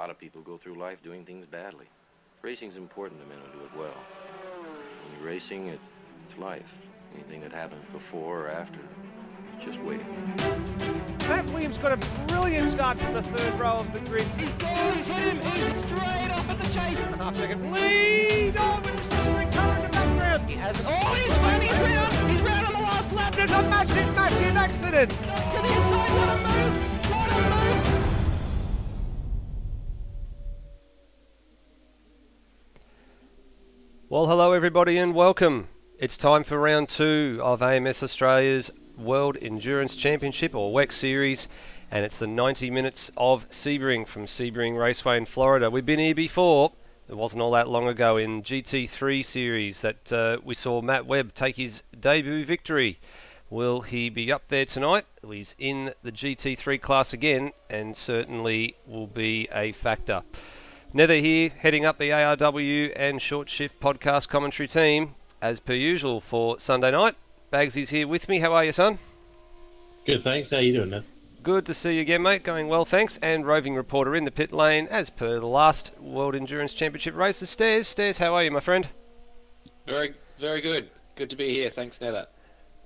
lot of people go through life doing things badly. Racing's important to men who do it well. When you're racing, it's life. Anything that happens before or after, it's just waiting. Matt Williams got a brilliant start from the third row of the grid. He's gone, he's hit him, he's straight off at the chase. Half-second lead over to Sebring car in the background. He has, oh, he's round on the last lap. There's a massive accident. Goes to the inside, what a move, what a move. Well, hello everybody and welcome. It's time for round 2 of AMS Australia's World Endurance Championship, or WEC Series, and it's the 90 minutes of Sebring from Sebring Raceway in Florida. We've been here before. It wasn't all that long ago in GT3 Series that we saw Matt Webb take his debut victory. Will he be up there tonight? Well, he's in the GT3 class again and certainly will be a factor. Nether here, heading up the ARW and Short Shift podcast commentary team, as per usual for Sunday night. Bagsy's here with me. How are you, son? Good, thanks. How you doing, Ned? Good to see you again, mate. Going well, thanks. And roving reporter in the pit lane, as per the last World Endurance Championship races. Stairs, how are you, my friend? Very, very good. Good to be here. Thanks, Nether.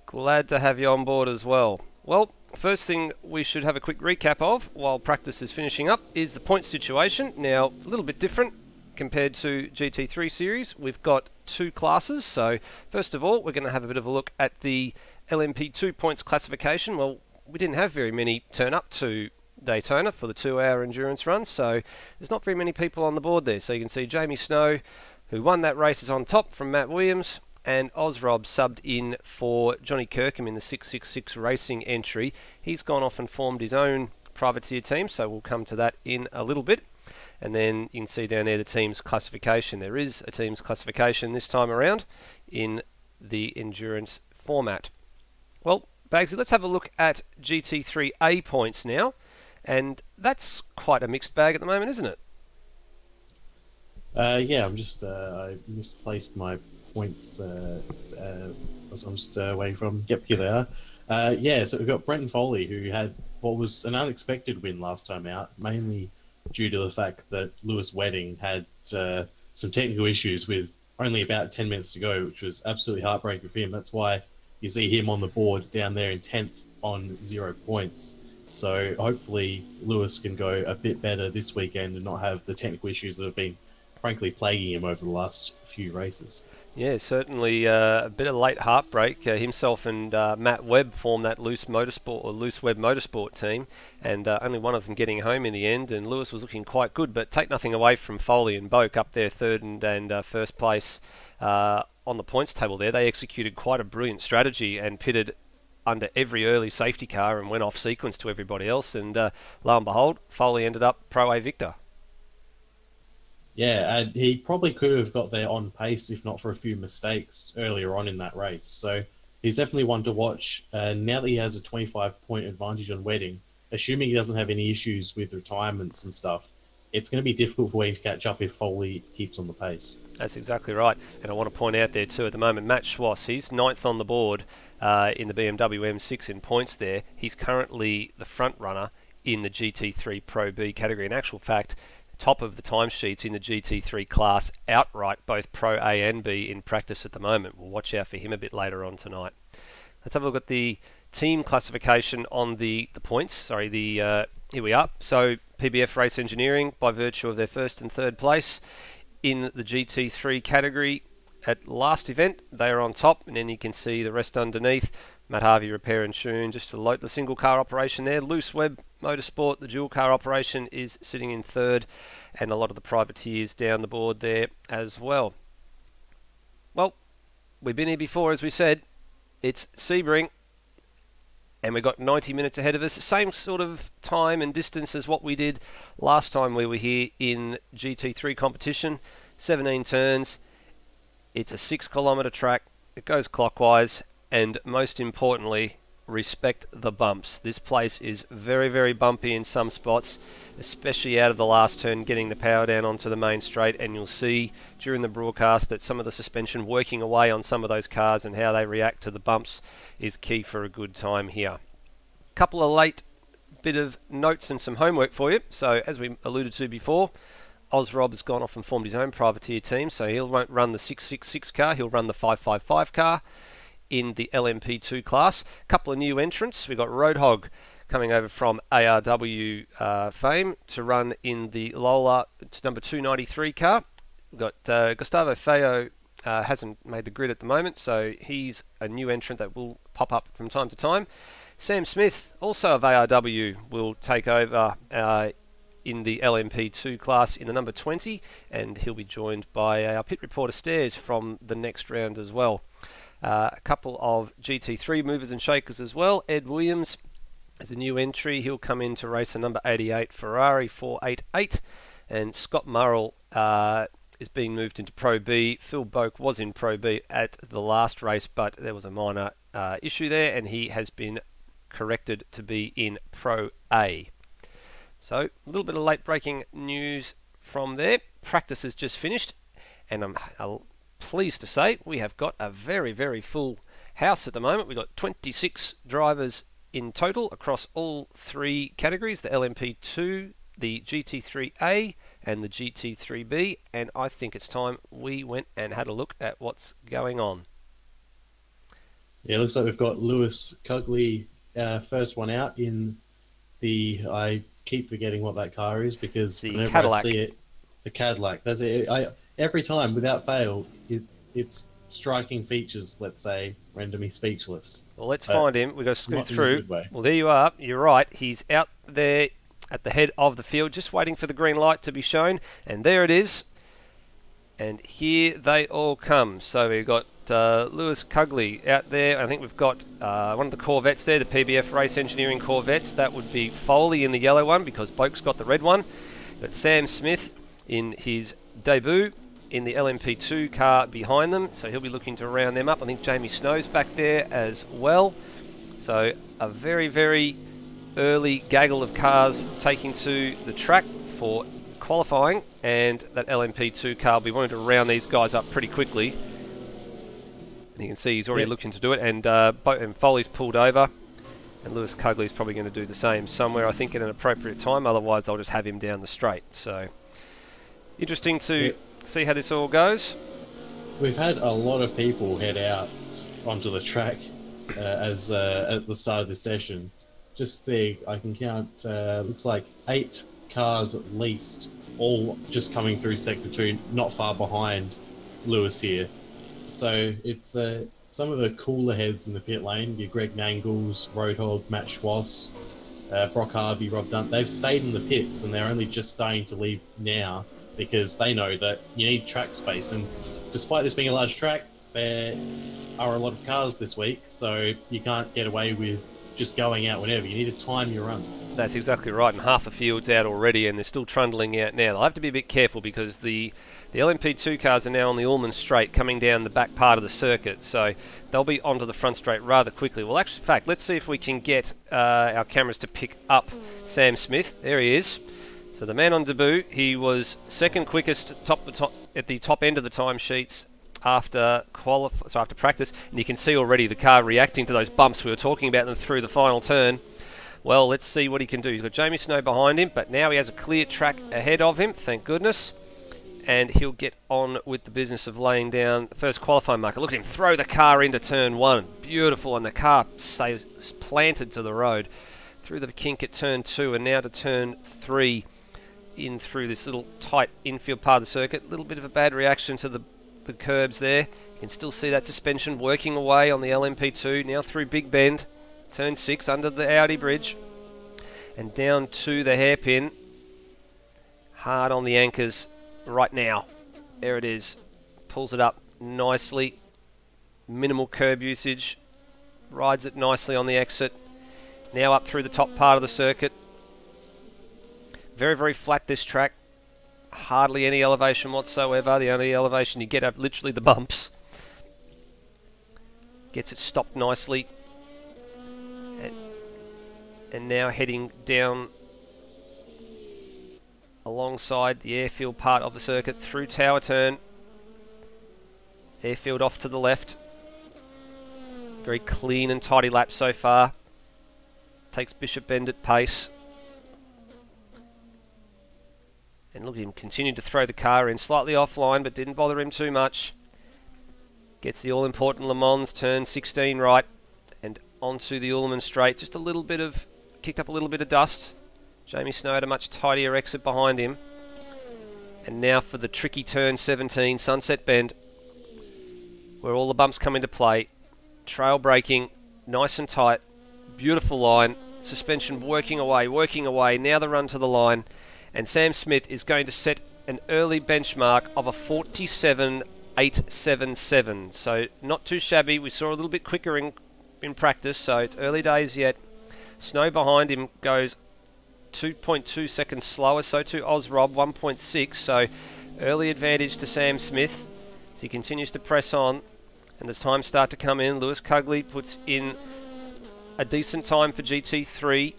Glad to have you on board as well. Well, first thing we should have a quick recap of while practice is finishing up is the point situation. Now, a little bit different compared to GT3 Series. We've got 2 classes. So, first of all, we're going to have a bit of a look at the LMP2 points classification. Well, we didn't have very many turn up to Daytona for the 2-hour endurance run, so there's not very many people on the board there. So you can see Jamie Snow, who won that race, is on top from Matt Williams, and Ozrob subbed in for Johnny Kirkham in the 666 Racing entry. He's gone off and formed his own privateer team, so we'll come to that in a little bit. And then you can see down there the team's classification. There is a team's classification this time around in the endurance format. Well, Bagsy, let's have a look at GT3A points now. And that's quite a mixed bag at the moment, isn't it? Yeah, I misplaced my points. I'm just waiting from. Yep, here they are. Yeah, so we've got Brenton Foley, who had what was an unexpected win last time out, mainly due to the fact that Lewis Wedding had some technical issues with only about 10 minutes to go, which was absolutely heartbreaking for him. That's why you see him on the board down there in 10th on 0 points. So hopefully Lewis can go a bit better this weekend and not have the technical issues that have been frankly plaguing him over the last few races. Yeah, certainly a bit of late heartbreak. Himself and Matt Webb formed that Loose Webb Motorsport team, and only one of them getting home in the end. And Lewis was looking quite good, but take nothing away from Foley and Boak up there, third and first place on the points table. There, they executed quite a brilliant strategy and pitted under every early safety car and went off sequence to everybody else. And lo and behold, Foley ended up Pro A victor. Yeah, and he probably could have got there on pace if not for a few mistakes earlier on in that race. So he's definitely one to watch. Now that he has a 25-point advantage on Wedding, assuming he doesn't have any issues with retirements and stuff, it's going to be difficult for Wedding to catch up if Foley keeps on the pace. That's exactly right. And I want to point out there too, at the moment, Matt Schwass, he's 9th on the board in the BMW M6 in points there. He's currently the front runner in the GT3 Pro B category. In actual fact, top of the timesheets in the GT3 class outright, both Pro A and B in practice at the moment. We'll watch out for him a bit later on tonight. Let's have a look at the team classification on the points. Here we are. So PBF Race Engineering, by virtue of their first and third place in the GT3 category at last event, they are on top, and then you can see the rest underneath. Matt Harvey Repair and Tune, just to the single car operation there. Loose Webb Motorsport, the dual car operation, is sitting in third, and a lot of the privateers down the board there as well. Well, we've been here before, as we said. It's Sebring, and we've got 90 minutes ahead of us. Same sort of time and distance as what we did last time we were here in GT3 competition. 17 turns. It's a 6-kilometre track. It goes clockwise. And most importantly, respect the bumps. This place is very, very bumpy in some spots, especially out of the last turn, getting the power down onto the main straight. And you'll see during the broadcast that some of the suspension working away on some of those cars and how they react to the bumps is key for a good time here. Couple of late bit of notes and some homework for you. So, as we alluded to before, Rob has gone off and formed his own privateer team, so he won't run the 666 car, he'll run the 555 car in the LMP2 class. A couple of new entrants. We've got Roadhog coming over from ARW fame to run in the Lola number 293 car. We've got Gustavo Feo, hasn't made the grid at the moment, so he's a new entrant that will pop up from time to time. Sam Smith, also of ARW, will take over in the LMP2 class in the number 20, and he'll be joined by our pit reporter Stairs from the next round as well. A couple of GT3 movers and shakers as well. Ed Williams is a new entry. He'll come in to race a number 88 Ferrari 488, and Scott Murrell is being moved into Pro B. Phil Boak was in Pro B at the last race, but there was a minor issue there, and he has been corrected to be in Pro A. So, a little bit of late-breaking news from there. Practice has just finished, and I'm pleased to say we have got a very, very full house at the moment. We've got 26 drivers in total across all three categories, the LMP2, the GT3A, and the GT3B, and I think it's time we went and had a look at what's going on. Yeah, it looks like we've got Lewis Cugley, first one out in the... I keep forgetting what that car is because whenever Cadillac. I see it, the Cadillac. That's it. Every time, without fail, its striking features, let's say, render me speechless. Well, let's find him. We've got to scoot Not in a through. good way. Well, there you are. You're right. He's out there at the head of the field, just waiting for the green light to be shown. And there it is. And here they all come. So we've got Lewis Cugley out there. I think we've got one of the Corvettes there, the PBF Race Engineering Corvettes. That would be Foley in the yellow one because Boak's got the red one. But Sam Smith in his debut in the LMP2 car behind them, so he'll be looking to round them up. I think Jamie Snow's back there as well. So a very, very early gaggle of cars taking to the track for qualifying, and that LMP2 car will be wanting to round these guys up pretty quickly. And you can see he's already looking to do it, and Foley's pulled over, and Lewis Cugley's probably going to do the same somewhere, I think, at an appropriate time. Otherwise, they'll just have him down the straight. So interesting to see how this all goes. We've had a lot of people head out onto the track as at the start of this session. Just see, I can count, looks like 8 cars at least, all just coming through Sector 2, not far behind Lewis here. So it's some of the cooler heads in the pit lane, your Greg Mangles, Roadhog, Matt Schwass, Brock Harvey, Rob Dunt. They've stayed in the pits and they're only just starting to leave now because they know that you need track space. And despite this being a large track, there are a lot of cars this week, so you can't get away with just going out whenever. You need to time your runs. That's exactly right, and half the field's out already, and they're still trundling out now. They'll have to be a bit careful because the LMP2 cars are now on the Ullman Straight coming down the back part of the circuit, so they'll be onto the front straight rather quickly. Well, actually, in fact, let's see if we can get our cameras to pick up Sam Smith. There he is. So the man on debut, he was second quickest at the top end of the timesheets after practice, and you can see already the car reacting to those bumps we were talking about them through the final turn. Well, let's see what he can do. He's got Jamie Snow behind him, but now he has a clear track ahead of him, thank goodness, and he'll get on with the business of laying down the first qualifying marker. Look at him throw the car into turn 1. Beautiful, and the car stays planted to the road. Through the kink at turn 2, and now to turn 3. In through this little tight infield part of the circuit. A little bit of a bad reaction to the curbs there. You can still see that suspension working away on the LMP2. Now through Big Bend, turn 6 under the Audi bridge, and down to the hairpin. Hard on the anchors right now. There it is. Pulls it up nicely. Minimal curb usage. Rides it nicely on the exit. Now up through the top part of the circuit. Very, very flat, this track. Hardly any elevation whatsoever. The only elevation you get are literally the bumps. Gets it stopped nicely. And now heading down alongside the airfield part of the circuit through Tower Turn. Airfield off to the left. Very clean and tidy lap so far. Takes Bishop Bend at pace. And look at him continue to throw the car in, slightly offline, but didn't bother him too much. Gets the all-important Le Mans turn 16 right, and onto the Ullman straight. Just a little bit of, kicked up a little bit of dust. Jamie Snow had a much tidier exit behind him. And now for the tricky turn 17, Sunset Bend, where all the bumps come into play. Trail braking, nice and tight, beautiful line. Suspension working away, working away. Now the run to the line. And Sam Smith is going to set an early benchmark of a 47.877. So not too shabby. We saw a little bit quicker in practice, so it's early days yet. Snow behind him goes 2.2 seconds slower, so too Ozrob 1.6. So early advantage to Sam Smith as he continues to press on. And as times start to come in, Lewis Cugley puts in a decent time for GT3.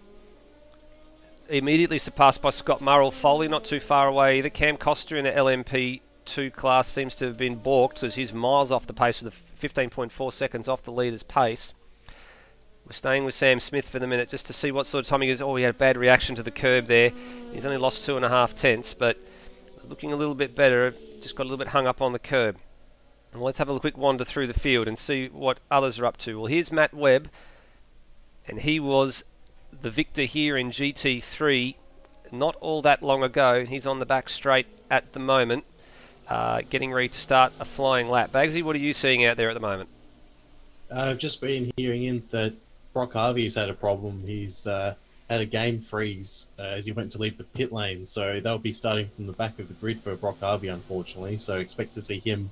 Immediately surpassed by Scott Murrell. Foley not too far away either. Cam Costa in the LMP2 class seems to have been balked as he's miles off the pace with a 15.4 seconds off the leader's pace. We're staying with Sam Smith for the minute just to see what sort of time he goes. Oh, he had a bad reaction to the curb there. He's only lost 2.5 tenths, but it was looking a little bit better. Just got a little bit hung up on the curb. And let's have a quick wander through the field and see what others are up to. Well, here's Matt Webb, and he was the victor here in GT3 not all that long ago. He's on the back straight at the moment, getting ready to start a flying lap. Bagsy, what are you seeing out there at the moment? I've just been hearing in that Brock Harvey's had a problem. He's had a game freeze as he went to leave the pit lane, so they'll be starting from the back of the grid for Brock Harvey, unfortunately, so expect to see him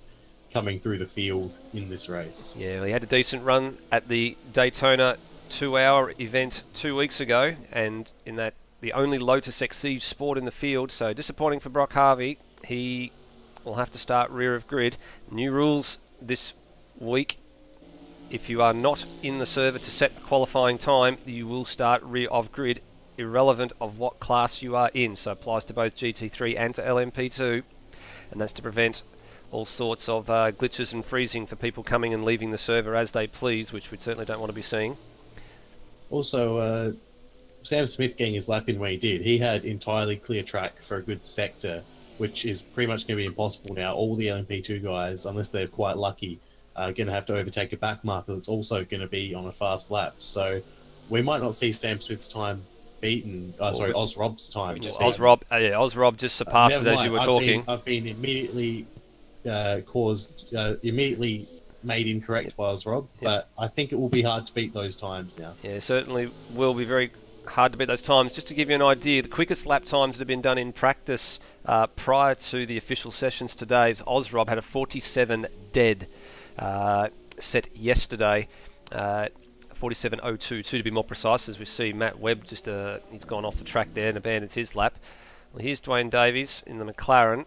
coming through the field in this race. Yeah, he had a decent run at the Daytona 2-hour event 2 weeks ago, and in that the only Lotus Exige Sport in the field, so disappointing for Brock Harvey. He will have to start rear of grid. New rules this week: if you are not in the server to set a qualifying time, you will start rear of grid irrelevant of what class you are in, so applies to both GT3 and to LMP2, and that's to prevent all sorts of glitches and freezing for people coming and leaving the server as they please, which we certainly don't want to be seeing. Also, Sam Smith getting his lap in when he did, he had entirely clear track for a good sector, which is pretty much going to be impossible now. All the LMP2 guys, unless they're quite lucky, are going to have to overtake a back marker that's also going to be on a fast lap. So we might not see Sam Smith's time beaten. Ozrob's time. Ozrob just surpassed it as you were talking. I've been immediately immediately made incorrect by Ozrob, but I think it will be hard to beat those times now. Yeah, certainly will be very hard to beat those times. Just to give you an idea, the quickest lap times that have been done in practice prior to the official sessions today, Ozrob had a 47 dead set yesterday. 47.022 to be more precise, as we see Matt Webb just he's gone off the track there and abandons his lap. Well, here's Dwayne Davies in the McLaren.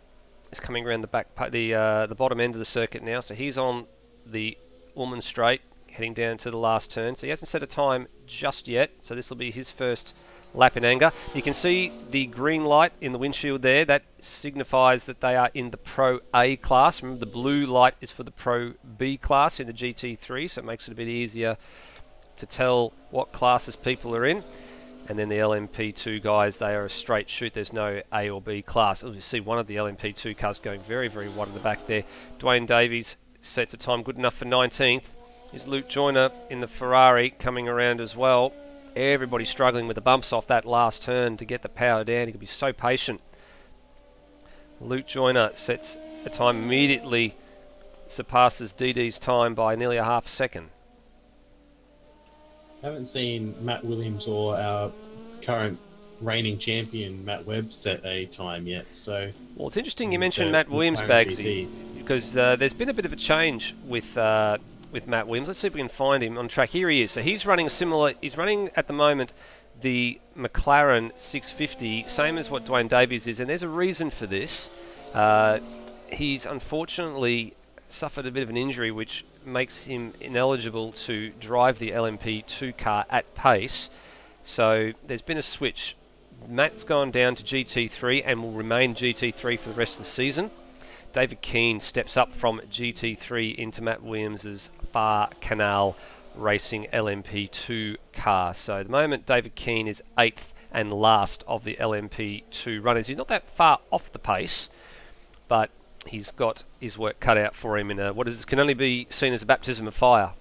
He's coming around the back, the bottom end of the circuit now, so he's on the Ullman straight, heading down to the last turn. So he hasn't set a time just yet, so this will be his first lap in anger. You can see the green light in the windshield there. That signifies that they are in the Pro A class. Remember, the blue light is for the Pro B class in the GT3, so it makes it a bit easier to tell what classes people are in. And then the LMP2 guys, they are a straight shoot. There's no A or B class. As you see, one of the LMP2 cars going very, very wide in the back there. Dwayne Davies sets a time good enough for 19th. Here's Luke Joyner in the Ferrari coming around as well. Everybody struggling with the bumps off that last turn to get the power down. He can be so patient. Luke Joyner sets a time immediately, surpasses DD's time by nearly a half second. Haven't seen Matt Williams or our current reigning champion Matt Webb set a time yet. So, well, it's interesting you mentioned Matt Williams, Bagsy, because there's been a bit of a change with Matt Williams. Let's see if we can find him on track. Here he is. So he's running a similar. He's running at the moment the McLaren 650, same as what Dwayne Davies is, and there's a reason for this. He's unfortunately suffered a bit of an injury, which makes him ineligible to drive the LMP2 car at pace. So there's been a switch. Matt's gone down to GT3 and will remain GT3 for the rest of the season. David Keane steps up from GT3 into Matt Williams's Far Canal Racing LMP2 car. So at the moment, David Keane is 8th and last of the LMP2 runners. He's not that far off the pace, but he's got his work cut out for him in can only be seen as a baptism of fire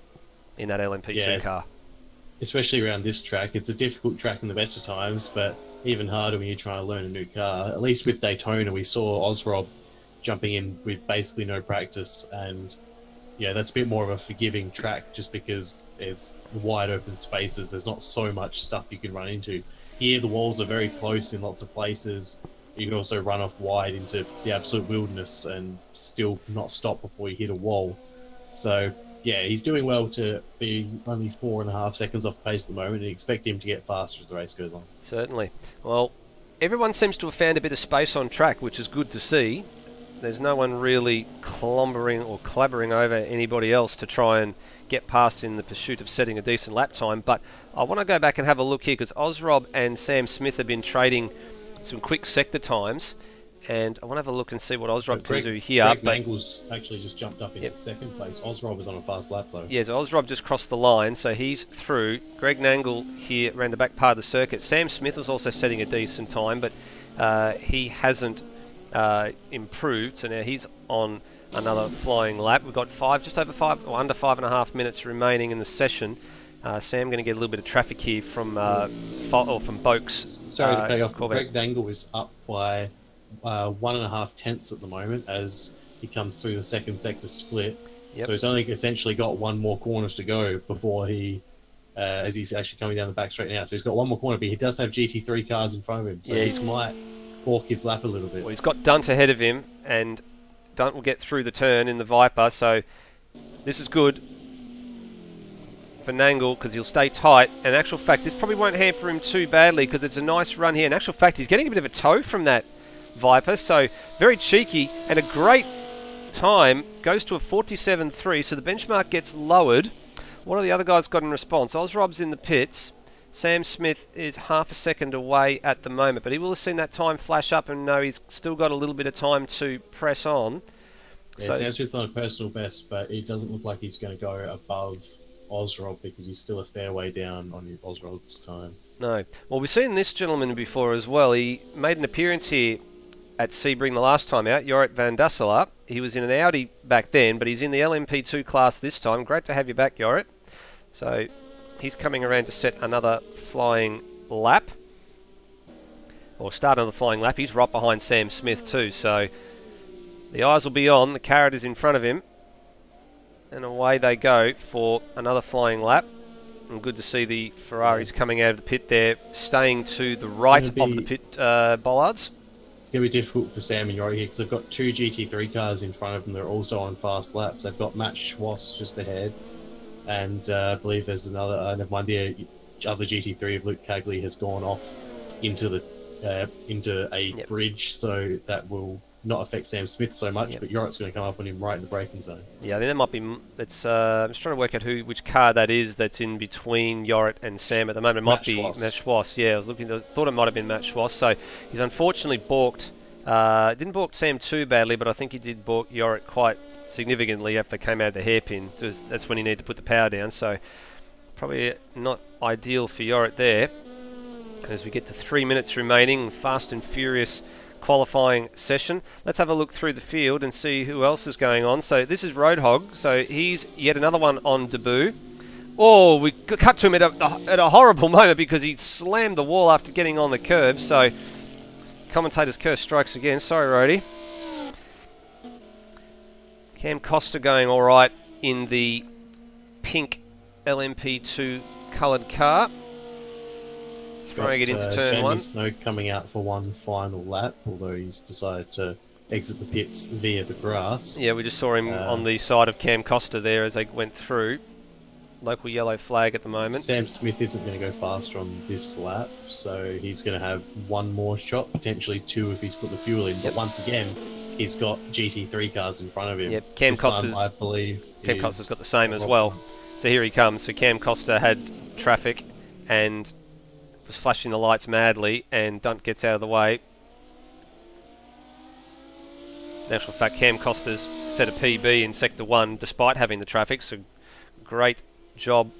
in that LMP2 car. Especially around this track. It's a difficult track in the best of times, but even harder when you try to learn a new car. At least with Daytona, we saw Ozrob jumping in with basically no practice, and that's a bit more of a forgiving track just because there's wide open spaces. There's not so much stuff you can run into. Here, the walls are very close in lots of places. You can also run off wide into the absolute wilderness and still not stop before you hit a wall. So, he's doing well to be only 4.5 seconds off the pace at the moment, and expect him to get faster as the race goes on. Certainly. Well, everyone seems to have found a bit of space on track, which is good to see. There's no one really clambering or clabbering over anybody else to try and get past in the pursuit of setting a decent lap time. But I want to go back and have a look here, because Ozrob and Sam Smith have been trading some quick sector times, and I want to have a look and see what Ozrob can do here. Greg Mangle's actually just jumped up into second place. Ozrob was on a fast lap though. Yeah, so Ozrob just crossed the line, so he's through. Greg Nangle here ran the back part of the circuit. Sam Smith was also setting a decent time, but he hasn't improved, so now he's on another flying lap. We've got just over 5.5 minutes remaining in the session. Sam going to get a little bit of traffic here from Boak's. Sorry to cut off. Greg Nangle is up by 1.5 tenths at the moment as he comes through the second sector split. So he's only essentially got one more corners to go before as he's actually coming down the back straight now. So he's got one more corner, but he does have GT3 cars in front of him. So he might balk his lap a little bit. Well, he's got Dunt ahead of him, and Dunt will get through the turn in the Viper. So this is good for Nangle, because he'll stay tight. And in actual fact, this probably won't hamper him too badly, because it's a nice run here. In actual fact, he's getting a bit of a tow from that Viper, so very cheeky, and a great time. Goes to a 47.3, so the benchmark gets lowered. What have the other guys got in response? Ozrob's in the pits. Sam Smith is half a second away at the moment, but he will have seen that time flash up and know he's still got a little bit of time to press on. Yeah, Sam Smith's on a personal best, but it doesn't look like he's going to go above Ozrob, because he's still a fair way down on Ozrob's time. No. Well, we've seen this gentleman before as well. He made an appearance here at Sebring the last time out, Jorrit van Dasselaar. He was in an Audi back then, but he's in the LMP2 class this time. Great to have you back, Jorrit. So he's coming around to set another flying lap, or start another flying lap. He's right behind Sam Smith too, so the eyes will be on. The carrot is in front of him, and away they go for another flying lap. And good to see the Ferraris coming out of the pit there, staying to the right of the pit bollards. It's going to be difficult for Sam and Jorrit here, because they've got two GT3 cars in front of them. They're also on fast laps. They've got Matt Schwass just ahead, and I believe there's another. Never mind, the other GT3 of Luke Cagley has gone off into a bridge, so that will not affect Sam Smith so much. But Jorrit's going to come up on him right in the braking zone. Yeah, I think that might be. It's. I'm just trying to work out which car that is that's in between Jorrit and Sam at the moment. It might be Matt Schwass. Yeah, I was thought it might have been Matt Schwass. So he's unfortunately balked. Didn't balk Sam too badly, but I think he did balk Jorrit quite significantly after they came out of the hairpin. That's when he needed to put the power down. So probably not ideal for Jorrit there. As we get to 3 minutes remaining, fast and furious qualifying session. Let's have a look through the field and see who else is going on. So this is Roadhog. So he's yet another one on debut. Oh, we cut to him at a horrible moment, because he slammed the wall after getting on the curb. So commentator's curse strikes again. Sorry, Roadie. Cam Costa going all right in the pink LMP2 coloured car. Trying to get into turn one. Snow coming out for one final lap, although he's decided to exit the pits via the grass. Yeah, we just saw him on the side of Cam Costa there as they went through. Local yellow flag at the moment. Sam Smith isn't going to go faster on this lap, so he's going to have one more shot, potentially two if he's put the fuel in. But once again, he's got GT3 cars in front of him. Yep, Cam Costa's got the same as well. So here he comes. So Cam Costa had traffic and was flashing the lights madly, and Dunt gets out of the way. In actual fact, Cam Costa's set a PB in Sector 1 despite having the traffic, so great job,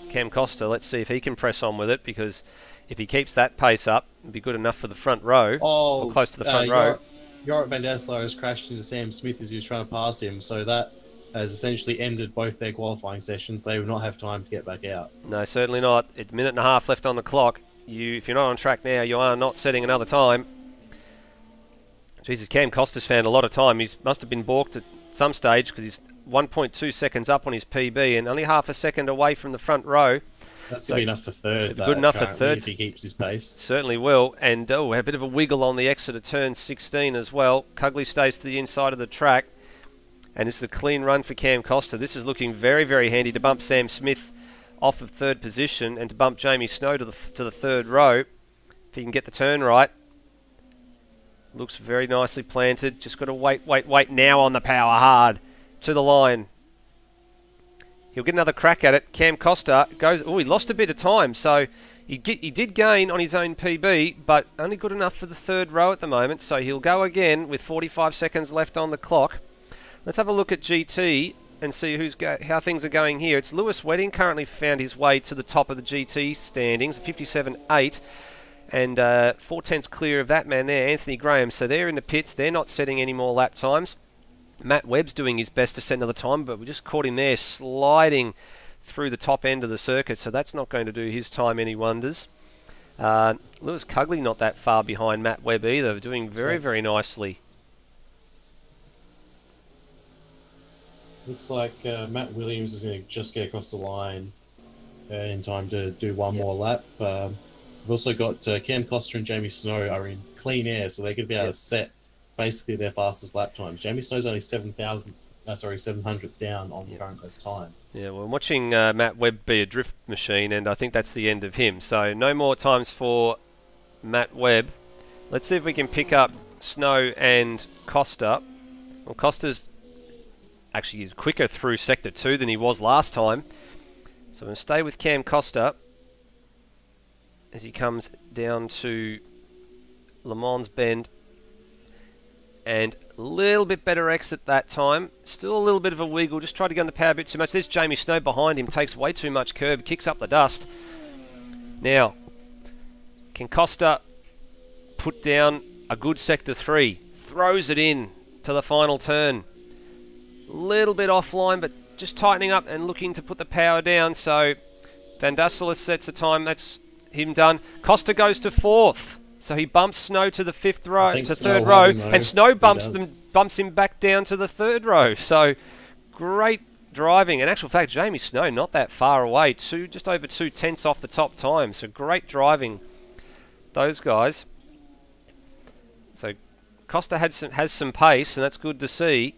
Cam Costa. Let's see if he can press on with it, because if he keeps that pace up, it'll be good enough for the front row, or close to the front row. Jorrit Van Dassler has crashed into Sam Smith as he was trying to pass him, so that has essentially ended both their qualifying sessions. They will not have time to get back out. No, certainly not. It's a minute and a half left on the clock. If you're not on track now, you are not setting another time. Jesus, Cam Costa's found a lot of time. He must have been balked at some stage because he's 1.2 seconds up on his PB and only half a second away from the front row. That's going to be enough for third. Good enough for third. If he keeps his pace. Certainly will. And a bit of a wiggle on the exit of turn 16 as well. Cugley stays to the inside of the track. And this is a clean run for Cam Costa. This is looking very, very handy to bump Sam Smith off of third position and to bump Jamie Snow to the third row. If he can get the turn right. Looks very nicely planted. Just got to wait now on the power hard to the line. He'll get another crack at it. Cam Costa goes... Oh, he lost a bit of time. So he did gain on his own PB, but only good enough for the third row at the moment. So he'll go again with 45 seconds left on the clock. Let's have a look at GT and see how things are going here. It's Lewis Wedding currently found his way to the top of the GT standings, 57.8. And 4/10 clear of that man there, Anthony Graham. So they're in the pits. They're not setting any more lap times. Matt Webb's doing his best to set another time, but we just caught him there sliding through the top end of the circuit. So that's not going to do his time any wonders. Lewis Cugley not that far behind Matt Webb either. Doing very, very nicely. Looks like Matt Williams is going to just get across the line in time to do one more lap. We've also got Cam Costa and Jamie Snow are in clean air, so they could be able to set basically their fastest lap times. Jamie Snow's only 700ths down on the current best time. Yeah, well, I'm watching Matt Webb be a drift machine, and I think that's the end of him. So no more times for Matt Webb. Let's see if we can pick up Snow and Costa. Well, Costa's actually is quicker through Sector 2 than he was last time. So I'm going to stay with Cam Costa as he comes down to Le Mans Bend. And a little bit better exit that time. Still a little bit of a wiggle. Just tried to go on the power a bit too much. There's Jamie Snow behind him. Takes way too much curb. Kicks up the dust. Now, can Costa put down a good Sector 3? Throws it in to the final turn. Little bit offline, but just tightening up and looking to put the power down. So Van Dassler sets a time. That's him done. Costa goes to fourth. So he bumps Snow to the third row, and Snow bumps him back down to the third row. So great driving. In actual fact, Jamie Snow not that far away, just over 2/10 off the top time. So great driving, those guys. So Costa has some pace, and that's good to see.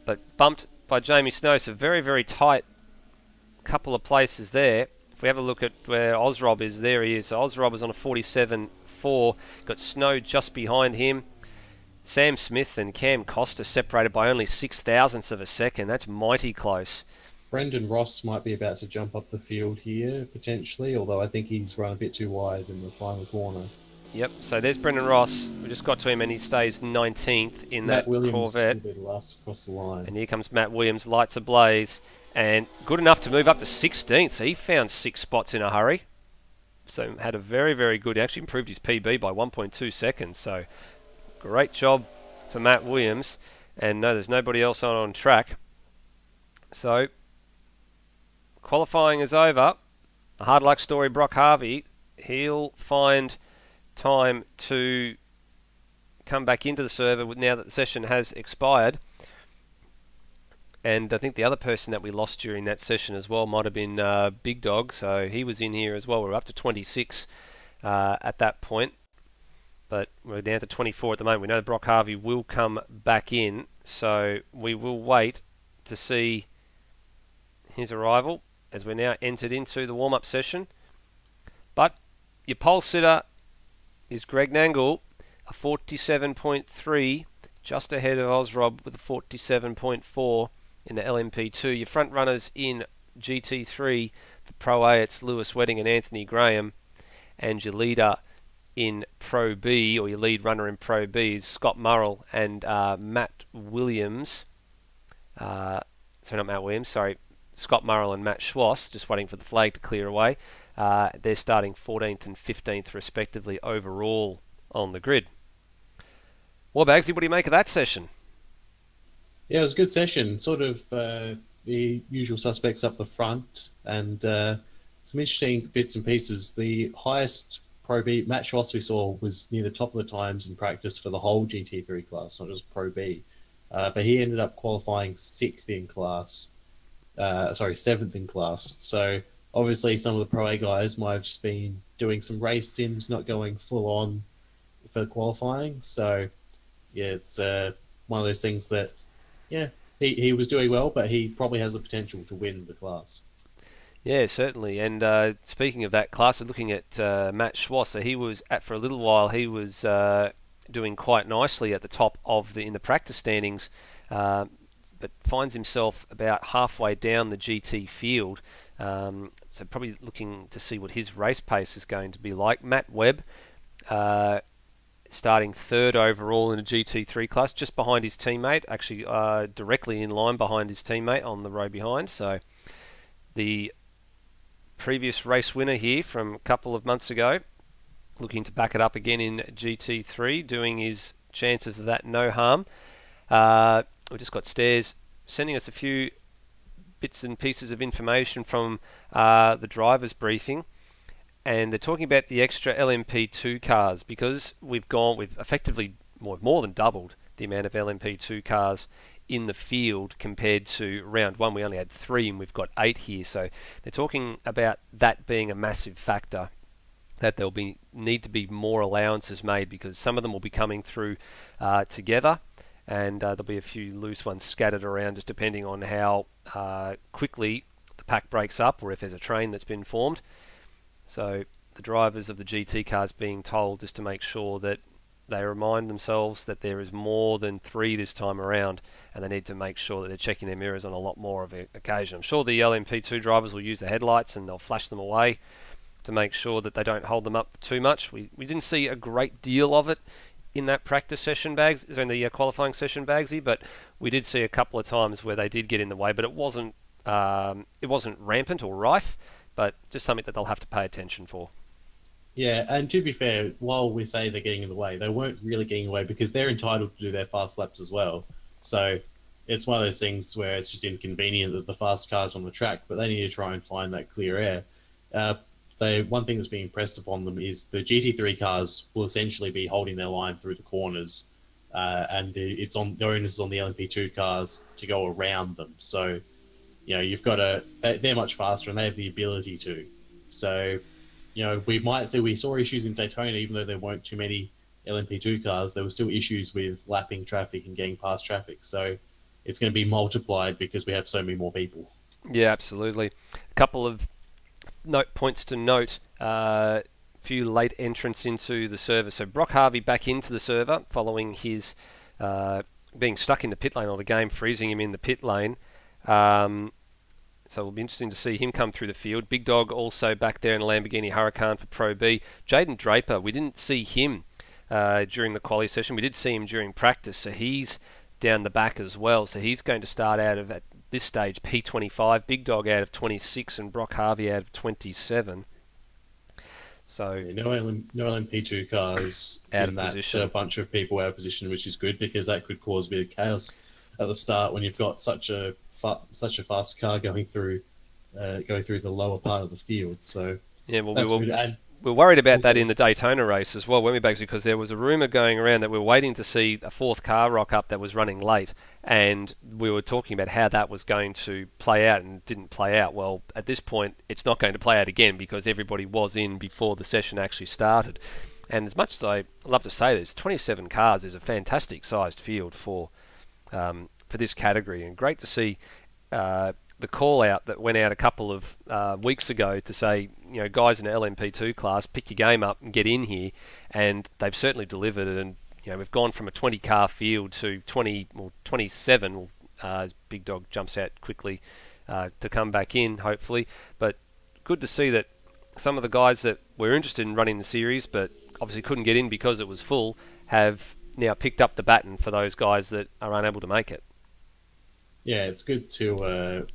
But bumped by Jamie Snow, so very, very tight couple of places there. If we have a look at where Ozrob is, there he is. So Ozrob is on a 47.4. Got Snow just behind him. Sam Smith and Cam Costa separated by only 0.06 of a second. That's mighty close. Brendan Ross might be about to jump up the field here, potentially, although I think he's run a bit too wide in the final corner. Yep, so there's Brendan Ross. We just got to him and he stays 19th in that Corvette. Will be the last across the line. And here comes Matt Williams, lights ablaze. And good enough to move up to 16th. So he found 6 spots in a hurry. So had a very, very good... He actually improved his PB by 1.2 seconds. So great job for Matt Williams. And no, there's nobody else on track. So qualifying is over. A hard luck story, Brock Harvey. He'll find time to come back into the server now that the session has expired. And I think the other person that we lost during that session as well might have been Big Dog, so he was in here as well. We're up to 26 at that point, but we're down to 24 at the moment. We know Brock Harvey will come back in, so we will wait to see his arrival as we're now entered into the warm-up session. But your pole sitter is Greg Nangle, a 47.3, just ahead of Ozrob with a 47.4 in the LMP2. Your front runners in GT3 for Pro A, it's Lewis Wedding and Anthony Graham. And your leader in Pro B, or your lead runner in Pro B, is Scott Murrell and Matt Williams. Sorry, not Matt Williams, sorry. Scott Murrell and Matt Schwass, just waiting for the flag to clear away. They're starting 14th and 15th respectively overall on the grid. Well, Bagsy, what do you make of that session? Yeah, it was a good session. Sort of the usual suspects up the front, and some interesting bits and pieces. The highest Pro B Matt Schwass we saw was near the top of the times in practice for the whole GT3 class, not just Pro B. But he ended up qualifying seventh in class. So obviously some of the Pro A guys might have just been doing some race sims, not going full on for qualifying. So yeah, it's one of those things that, yeah, he was doing well, but he probably has the potential to win the class. Yeah, certainly. And speaking of that class, we're looking at Matt Schwass. So he was for a little while. He was doing quite nicely at the top of in the practice standings, but finds himself about halfway down the GT field. So probably looking to see what his race pace is going to be like. Matt Webb, starting third overall in a GT3 class, just behind his teammate, actually directly in line behind his teammate on the row behind. So the previous race winner here from a couple of months ago, looking to back it up again in GT3, doing his chances of that no harm. We've just got Stairs sending us a few bits and pieces of information from the driver's briefing, and they're talking about the extra LMP2 cars, because we've effectively more than doubled the amount of LMP2 cars in the field compared to round one. We only had 3 and we've got 8 here, so they're talking about that being a massive factor, that there'll need to be more allowances made, because some of them will be coming through together, and there'll be a few loose ones scattered around, just depending on how quickly the pack breaks up or if there's a train that's been formed. So the drivers of the GT cars being told just to make sure that they remind themselves that there is more than 3 this time around, and they need to make sure that they're checking their mirrors on a lot more of an occasion. I'm sure the LMP2 drivers will use the headlights and they'll flash them away to make sure that they don't hold them up too much. We didn't see a great deal of it in that practice session, in the qualifying session, Bagsy, but we did see a couple of times where they did get in the way, but it wasn't rampant or rife, but just something that they'll have to pay attention for. Yeah, and to be fair, while we say they're getting in the way, they weren't really getting away, because they're entitled to do their fast laps as well. So it's one of those things where it's just inconvenient that the fast cars on the track, but they need to try and find that clear air. One thing that's being pressed upon them is the GT3 cars will essentially be holding their line through the corners, and the onus is on the LMP2 cars to go around them. So, you've got they're much faster and they have the ability to. So, we saw issues in Daytona, even though there weren't too many LMP2 cars, there were still issues with lapping traffic and getting past traffic. So it's going to be multiplied because we have so many more people. Yeah, absolutely. A couple of points to note. Few late entrants into the server. So Brock Harvey back into the server following his being stuck in the pit lane, or the game freezing him in the pit lane. So it'll be interesting to see him come through the field. Big Dog also back there in a Lamborghini Huracan for Pro B. Jaden Draper, we didn't see him during the quali session. We did see him during practice, so he's down the back as well. So he's going to start out of, at this stage, P25. Big Dog out of 26 and Brock Harvey out of 27. So no LMP2 cars out in of that position. Bunch of people out of position, which is good, because that could cause a bit of chaos at the start when you've got such a fast car going through the lower part of the field. So yeah, well, that's good. We're worried about that in the Daytona race as well, weren't we, Bagsy? Because there was a rumour going around that we were waiting to see a 4th car rock up that was running late, and we were talking about how that was going to play out, and didn't play out. Well, at this point, it's not going to play out again, because everybody was in before the session actually started. And as much as I love to say this, 27 cars is a fantastic sized field for this category, and great to see the call out that went out a couple of weeks ago to say, guys in the LMP2 class, pick your game up and get in here, and they've certainly delivered it. And we've gone from a 20 car field to 27 as Big Dog jumps out quickly to come back in, hopefully. But good to see that some of the guys that were interested in running the series but obviously couldn't get in because it was full have now picked up the baton for those guys that are unable to make it. Yeah, it's good to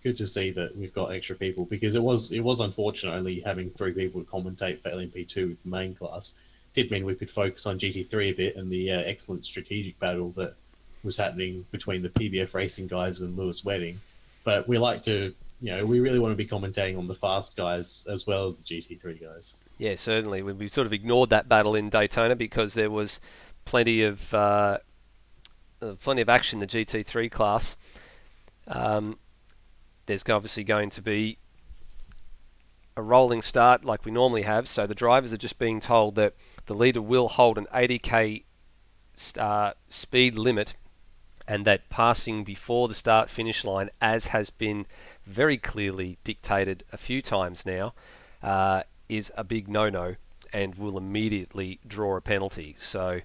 good to see that we've got extra people, because it was unfortunate only having 3 people to commentate for LMP2 with the main class. Did mean we could focus on GT3 a bit and the excellent strategic battle that was happening between the PBF racing guys and Lewis Wedding. But we like to, we really want to be commentating on the fast guys as well as the GT3 guys. Yeah, certainly. We sort of ignored that battle in Daytona because there was plenty of action in the GT3 class. There's obviously going to be a rolling start like we normally have, so the drivers are just being told that the leader will hold an 80k speed limit, and that passing before the start finish line, as has been very clearly dictated a few times now, is a big no-no and will immediately draw a penalty. So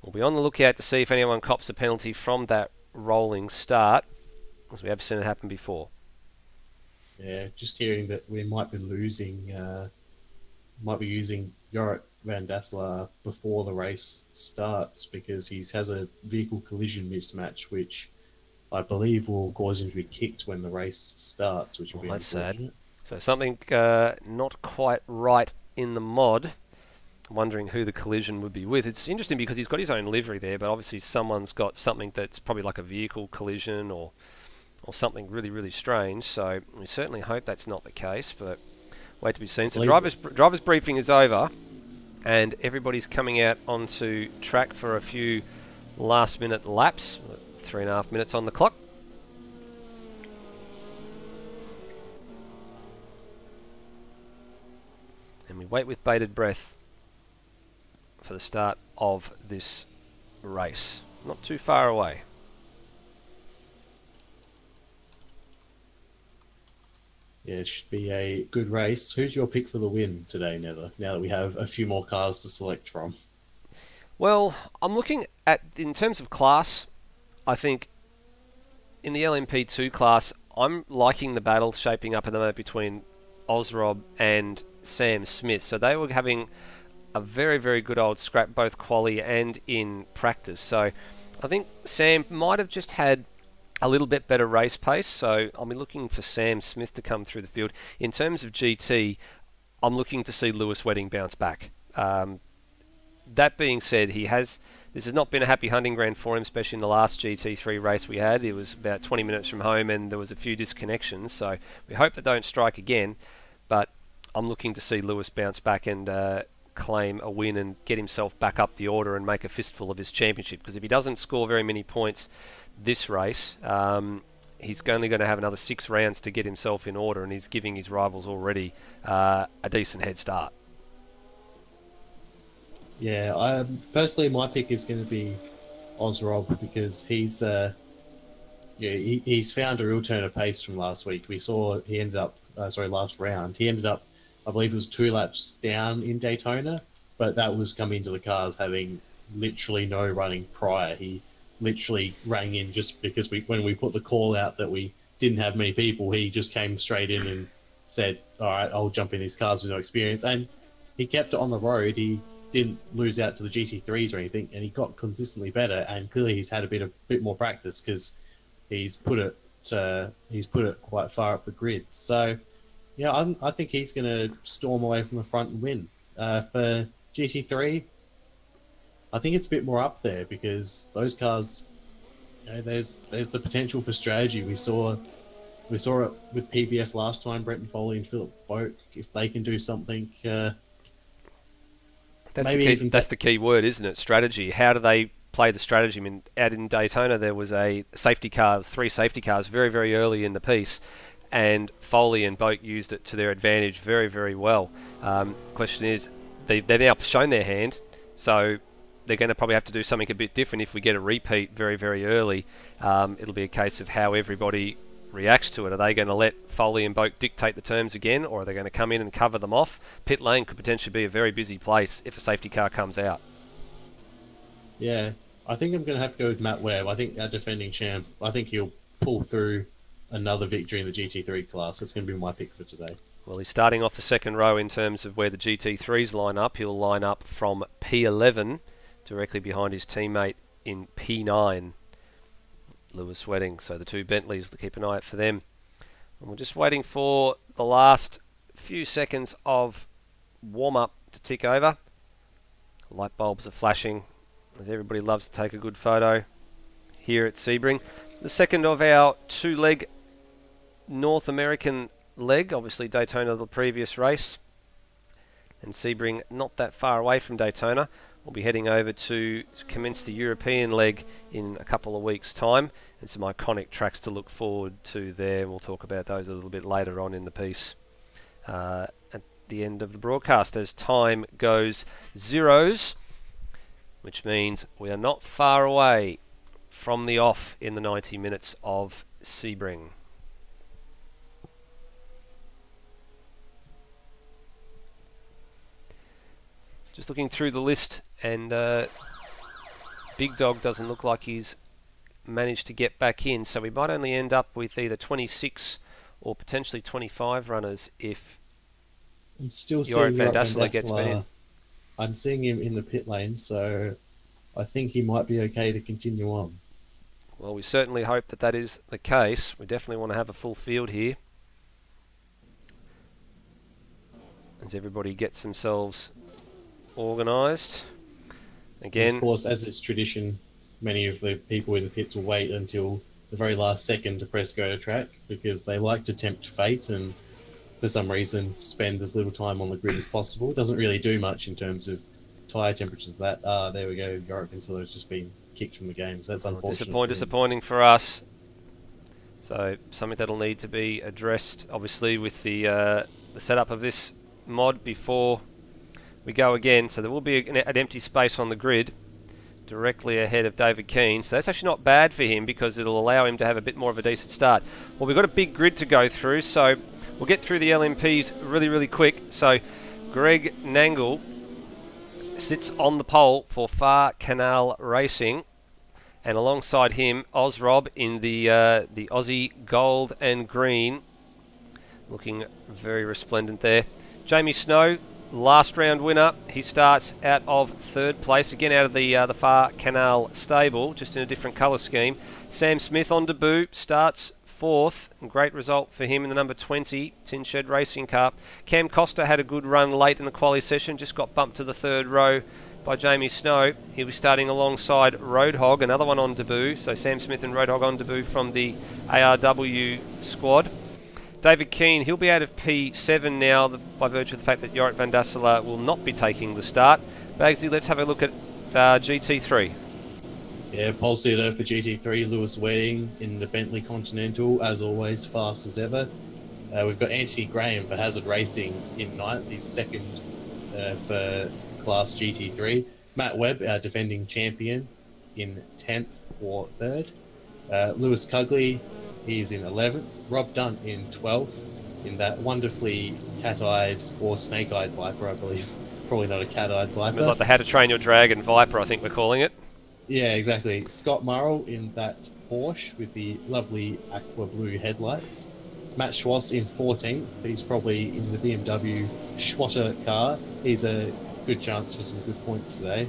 we'll be on the lookout to see if anyone cops a penalty from that rolling start, as we have seen it happen before. Yeah, just hearing that we might be using Jorik Van Dassler before the race starts because he has a vehicle collision mismatch, which I believe will cause him to be kicked when the race starts, which will be that's unfortunate. sad. So something not quite right in the mod. I'm wondering who the collision would be with. It's interesting because he's got his own livery there, but obviously someone's got something that's probably like a vehicle collision or something really, really strange. So we certainly hope that's not the case, but wait to be seen. So driver's briefing is over, and everybody's coming out onto track for a few last-minute laps. 3.5 minutes on the clock. And we wait with bated breath for the start of this race. Not too far away. Yeah, it should be a good race. Who's your pick for the win today, Nether, now that we have a few more cars to select from? Well, I'm looking at, in terms of class, I think in the LMP2 class, I'm liking the battle shaping up at the moment between Ozrob and Sam Smith. So they were having a very, very good old scrap, both quali and in practice. So I think Sam might have just had a little bit better race pace, so I'll be looking for Sam Smith to come through the field. In terms of GT, I'm looking to see Lewis Wedding bounce back. That being said, this has not been a happy hunting ground for him, especially in the last GT3 race we had. It was about 20 minutes from home and there was a few disconnections, so we hope they don't strike again, but I'm looking to see Lewis bounce back and claim a win and get himself back up the order and make a fistful of his championship, because if he doesn't score very many points this race, he's only going to have another 6 rounds to get himself in order, and he's giving his rivals already a decent head start. Yeah, personally, my pick is going to be Ozrob because he's found a real turn of pace from last week. We saw he ended up last round. He ended up, I believe it was 2 laps down in Daytona, but that was coming into the cars having literally no running prior. He literally rang in just because when we put the call out that we didn't have many people, he just came straight in and said, all right, I'll jump in these cars with no experience. And he kept it on the road. He didn't lose out to the GT3s or anything, and he got consistently better, and clearly he's had a bit more practice because he's put it quite far up the grid. So yeah, I think he's going to storm away from the front and win. For GT3, I think it's a bit more up there because those cars, there's the potential for strategy. We saw it with PBF last time. Brenton Foley and Philip Boak, if they can do something. That's the key word, isn't it? Strategy. How do they play the strategy? I mean, out in Daytona, there was a safety car, 3 safety cars, very, very early in the piece, and Foley and Boak used it to their advantage very, very well. Question is, they've now shown their hand, so they're going to probably have to do something a bit different if we get a repeat very, very early. It'll be a case of how everybody reacts to it. Are they going to let Foley and Boak dictate the terms again, or are they going to come in and cover them off? Pit lane could potentially be a very busy place if a safety car comes out. Yeah, I think I'm going to have to go with Matt Webb. I think our defending champ, I think he'll pull through another victory in the GT3 class. That's going to be my pick for today. Well, he's starting off the second row in terms of where the GT3s line up. He'll line up from P11 directly behind his teammate in P9. Lewis Wedding, so the 2 Bentleys, keep an eye out for them. And we're just waiting for the last few seconds of warm-up to tick over. Light bulbs are flashing as everybody loves to take a good photo here at Sebring. The second of our two-leg North American leg, obviously Daytona the previous race, and Sebring not that far away from Daytona. We'll be heading over to commence the European leg in a couple of weeks' time, and some iconic tracks to look forward to there. We'll talk about those a little bit later on in the piece at the end of the broadcast as time goes zeros, which means we are not far away from the off in the 90 minutes of Sebring. Just looking through the list, and Big Dog doesn't look like he's managed to get back in, so we might only end up with either 26 or potentially 25 runners if I'm still Jorrit seeing van Van Dasselaar gets back in. Dasselaar. I'm seeing him in the pit lane, so I think he might be okay to continue on. Well, we certainly hope that that is the case. We definitely want to have a full field here as everybody gets themselves organised. Again, Of course, as is tradition, many of the people in the pits will wait until the very last second to press go to track because they like to tempt fate and for some reason spend as little time on the grid as possible. It doesn't really do much in terms of tyre temperatures. There we go. Jorrit van Dasselaar has just been kicked from the game, so that's unfortunate. Disappointing for us. So something that'll need to be addressed, obviously, with the setup of this mod before we go again. So there will be an empty space on the grid directly ahead of David Keane. So that's actually not bad for him because it'll allow him to have a bit more of a decent start. Well, we've got a big grid to go through, so we'll get through the LMPs really, really quick. So Greg Nangle sits on the pole for Far Canal Racing, and alongside him, Ozrob in the Aussie gold and green, looking very resplendent there. Jamie Snow, last round winner. He starts out of third place, again out of the Far Canal stable, just in a different colour scheme. Sam Smith on debut, starts fourth, and great result for him in the number 20 Tin Shed Racing car. Cam Costa had a good run late in the quali session, just got bumped to the third row by Jamie Snow. He was starting alongside Roadhog, another one on debut. So Sam Smith and Roadhog on debut from the ARW squad. David Keane, he'll be out of P7 now by virtue of the fact that Jorrit van Dasselaar will not be taking the start. Bagsy, let's have a look at GT3. Yeah, pole seater for GT3, Lewis Wedding in the Bentley Continental, as always, fast as ever. We've got Anthony Graham for Hazard Racing in ninth. He's second for Class GT3. Matt Webb, our defending champion, in 10th or 3rd. Lewis Cugley, he's in 11th. Rob Dunt in 12th in that wonderfully cat-eyed or snake-eyed Viper, I believe. Probably not a cat-eyed Viper. It's like the How to Train Your Dragon Viper, I think we're calling it. Yeah, exactly. Scott Murrell in that Porsche with the lovely aqua blue headlights. Matt Schwass in 14th. He's probably in the BMW Schwatter car. He's a good chance for some good points today.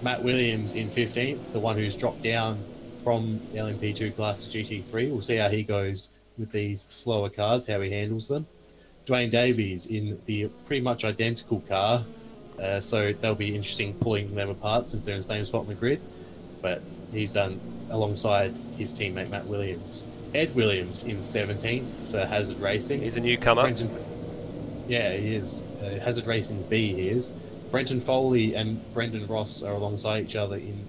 Matt Williams in 15th, the one who's dropped down from the LMP2 class to GT3. We'll see how he goes with these slower cars, how he handles them. Dwayne Davies in the pretty much identical car, so they'll be interesting pulling them apart since they're in the same spot on the grid. But he's done alongside his teammate Matt Williams. Ed Williams in 17th for Hazard Racing. He's a newcomer. Yeah, he is. Hazard Racing B he is. Brenton Foley and Brendan Ross are alongside each other in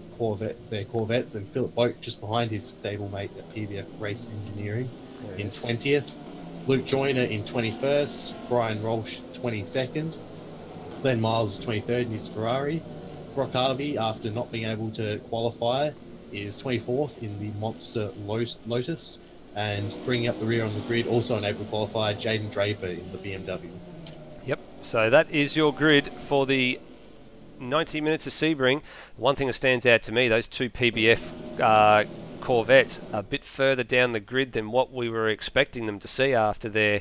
their Corvettes, and Philip Boak just behind his stablemate at PBF Race Engineering in 20th. Luke Joyner in 21st. Brian Rolsh 22nd. Glenn Miles 23rd in his Ferrari. Brock Harvey, after not being able to qualify, is 24th in the Monster Lotus, and bringing up the rear on the grid, also unable to qualify, Jaden Draper in the BMW. Yep, so that is your grid for the 90 minutes of Sebring. One thing that stands out to me, those two PBF Corvettes are a bit further down the grid than what we were expecting them to see after their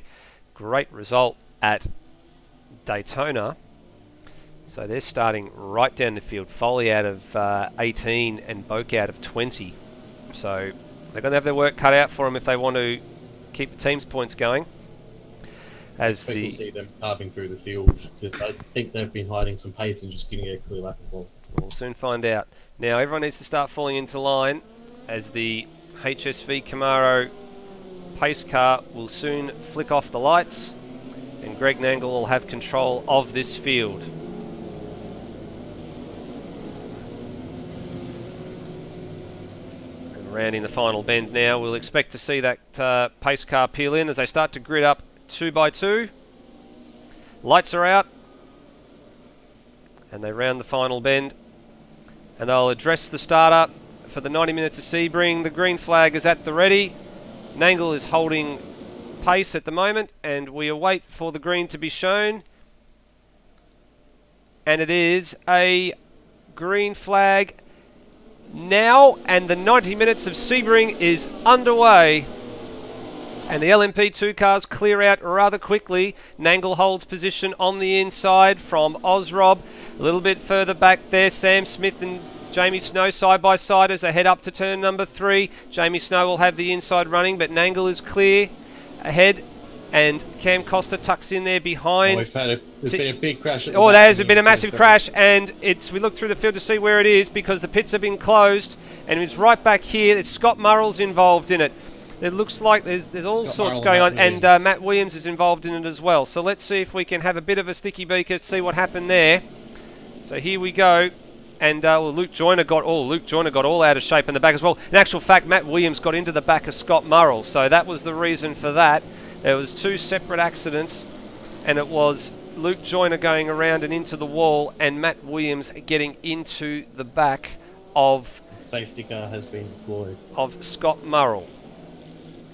great result at Daytona. So they're starting right down the field. Foley out of 18 and Boak out of 20. So they're going to have their work cut out for them if they want to keep the team's points going. As People see them carving through the field, because I think they've been hiding some pace and just getting a clear lap of ball. We'll soon find out. Now everyone needs to start falling into line, as the HSV Camaro pace car will soon flick off the lights, and Greg Nangle will have control of this field. And rounding the final bend now, we'll expect to see that pace car peel in as they start to grid up 2 by 2. Lights are out, and they round the final bend, and they'll address the starter for the 90 minutes of Sebring. The green flag is at the ready. Nangle is holding pace at the moment, and we await for the green to be shown. And it is a green flag now, and the 90 minutes of Sebring is underway. And the LMP2 cars clear out rather quickly. Nangle holds position on the inside from Ozrob. A little bit further back there, Sam Smith and Jamie Snow side by side as they head up to turn number 3. Jamie Snow will have the inside running, but Nangle is clear ahead, and Cam Costa tucks in there behind. There's been a big crash. There's been a massive crash, and we look through the field to see where it is, because the pits have been closed, and it's right back here. It's Scott Murrell's involved in it. It looks like there's all sorts going on, and Matt Williams is involved in it as well. So let's see if we can have a bit of a sticky beaker to see what happened there. So here we go. And Luke Joyner got all out of shape in the back as well. In actual fact, Matt Williams got into the back of Scott Murrell, so that was the reason for that. There was 2 separate accidents, and it was Luke Joyner going around and into the wall, and Matt Williams getting into the back of the safety car has been deployed of Scott Murrell.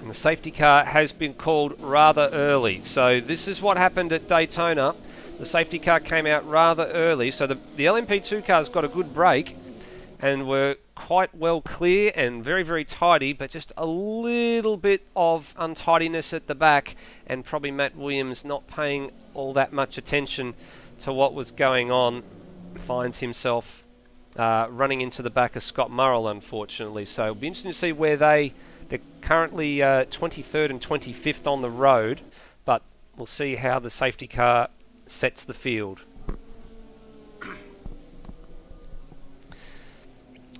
And the safety car has been called rather early. So this is what happened at Daytona. The safety car came out rather early, so the LMP2 car's got a good break and were quite well clear and very, very tidy, but just a little bit of untidiness at the back, and probably Matt Williams not paying all that much attention to what was going on, finds himself running into the back of Scott Murrell, unfortunately. So it'll be interesting to see where they're currently 23rd and 25th on the road, but we'll see how the safety car sets the field.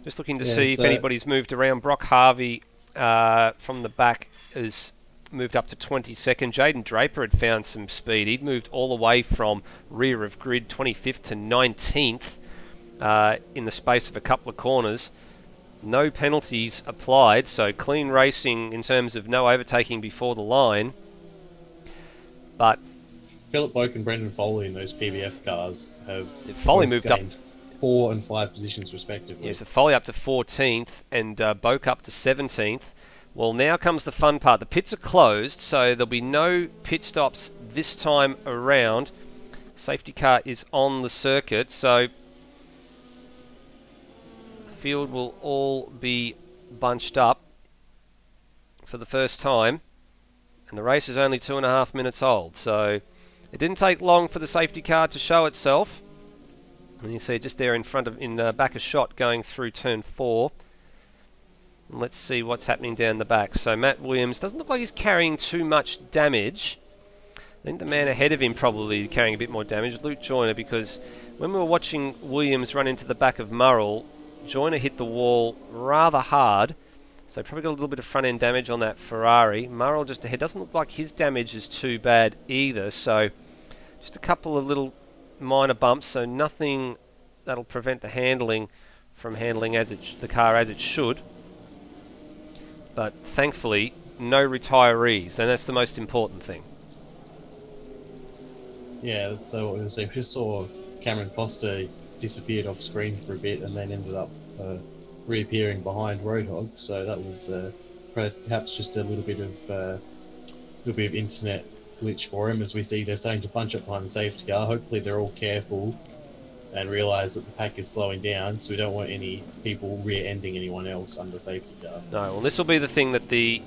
Just looking to see if anybody's moved around. Brock Harvey from the back has moved up to 22nd. Jaden Draper had found some speed. He'd moved all the way from rear of grid 25th to 19th in the space of a couple of corners. No penalties applied, so clean racing in terms of no overtaking before the line. But Philip Boak and Brendan Foley in those PBF cars have Foley moved up 4 and 5 positions respectively. Yes, so Foley up to 14th and Boak up to 17th. Well, now comes the fun part. The pits are closed, so there'll be no pit stops this time around. Safety car is on the circuit, so the field will all be bunched up for the first time, and the race is only 2.5 minutes old, so it didn't take long for the safety car to show itself. And you see it just there in front of, back of shot going through turn 4. And let's see what's happening down the back. So Matt Williams doesn't look like he's carrying too much damage. I think the man ahead of him probably carrying a bit more damage, Luke Joyner, because when we were watching Williams run into the back of Murrell, Joyner hit the wall rather hard. So probably got a little bit of front end damage on that Ferrari. Murrell just ahead. Doesn't look like his damage is too bad either. So just a couple of little minor bumps, so nothing that'll prevent the handling from handling the car as it should. But thankfully, no retirees, and that's the most important thing. Yeah, so what we were saying, we just saw Cameron Costa disappeared off screen for a bit and then ended up reappearing behind Roadhog. So that was perhaps just a little bit of internet glitch for him, as we see they're starting to bunch up behind the safety car. Hopefully they're all careful and realise that the pack is slowing down, so we don't want any people rear-ending anyone else under safety car. No, well, this will be the thing that the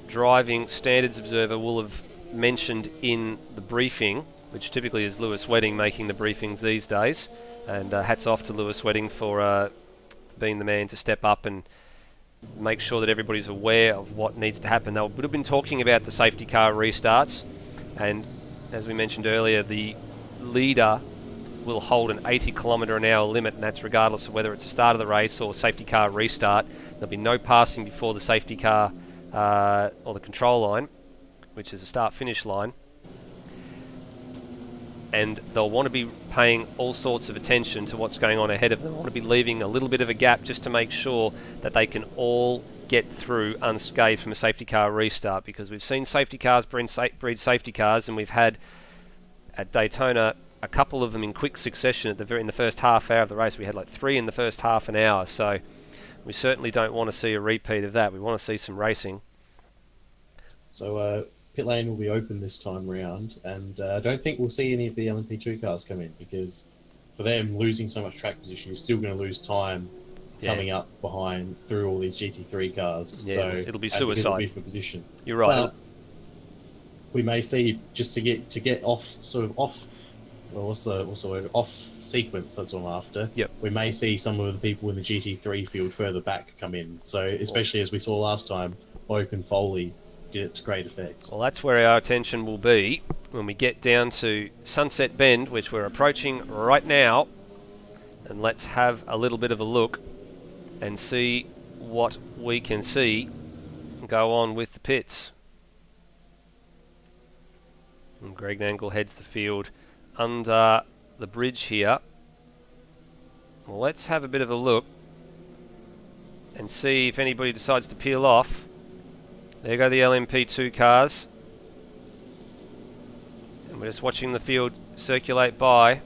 driving standards observer will have mentioned in the briefing, which typically is Lewis Wedding making the briefings these days. And hats off to Lewis Wedding for being the man to step up and make sure that everybody's aware of what needs to happen. They would have been talking about the safety car restarts, and as we mentioned earlier, the leader will hold an 80 km/h limit, and that's regardless of whether it's the start of the race or safety car restart. There'll be no passing before the safety car or the control line, which is a start-finish line. And they'll want to be paying all sorts of attention to what's going on ahead of them. They want to be leaving a little bit of a gap just to make sure that they can all get through unscathed from a safety car restart, because we've seen safety cars breed safety cars, and we've had at Daytona a couple of them in quick succession in the first half hour of the race. We had like 3 in the first half an hour, so we certainly don't want to see a repeat of that. We want to see some racing. So pit lane will be open this time round, and I don't think we'll see any of the LMP2 cars come in, because for them, losing so much track position, you're still going to lose time coming up behind through all these GT3 cars. Yeah, so it'll be suicide. it'll be for position. You're right. But we may see, just to get off sequence, that's what I'm after. Yep. We may see some of the people in the GT3 field further back come in. So especially as we saw last time, Oak and Foley did it to great effect. Well, that's where our attention will be when we get down to Sunset Bend, which we're approaching right now. And let's have a little bit of a look and see what we can see go on with the pits. And Greg Nangle heads the field under the bridge here. Well, let's have a bit of a look and see if anybody decides to peel off. There go the LMP2 cars. And we're just watching the field circulate by.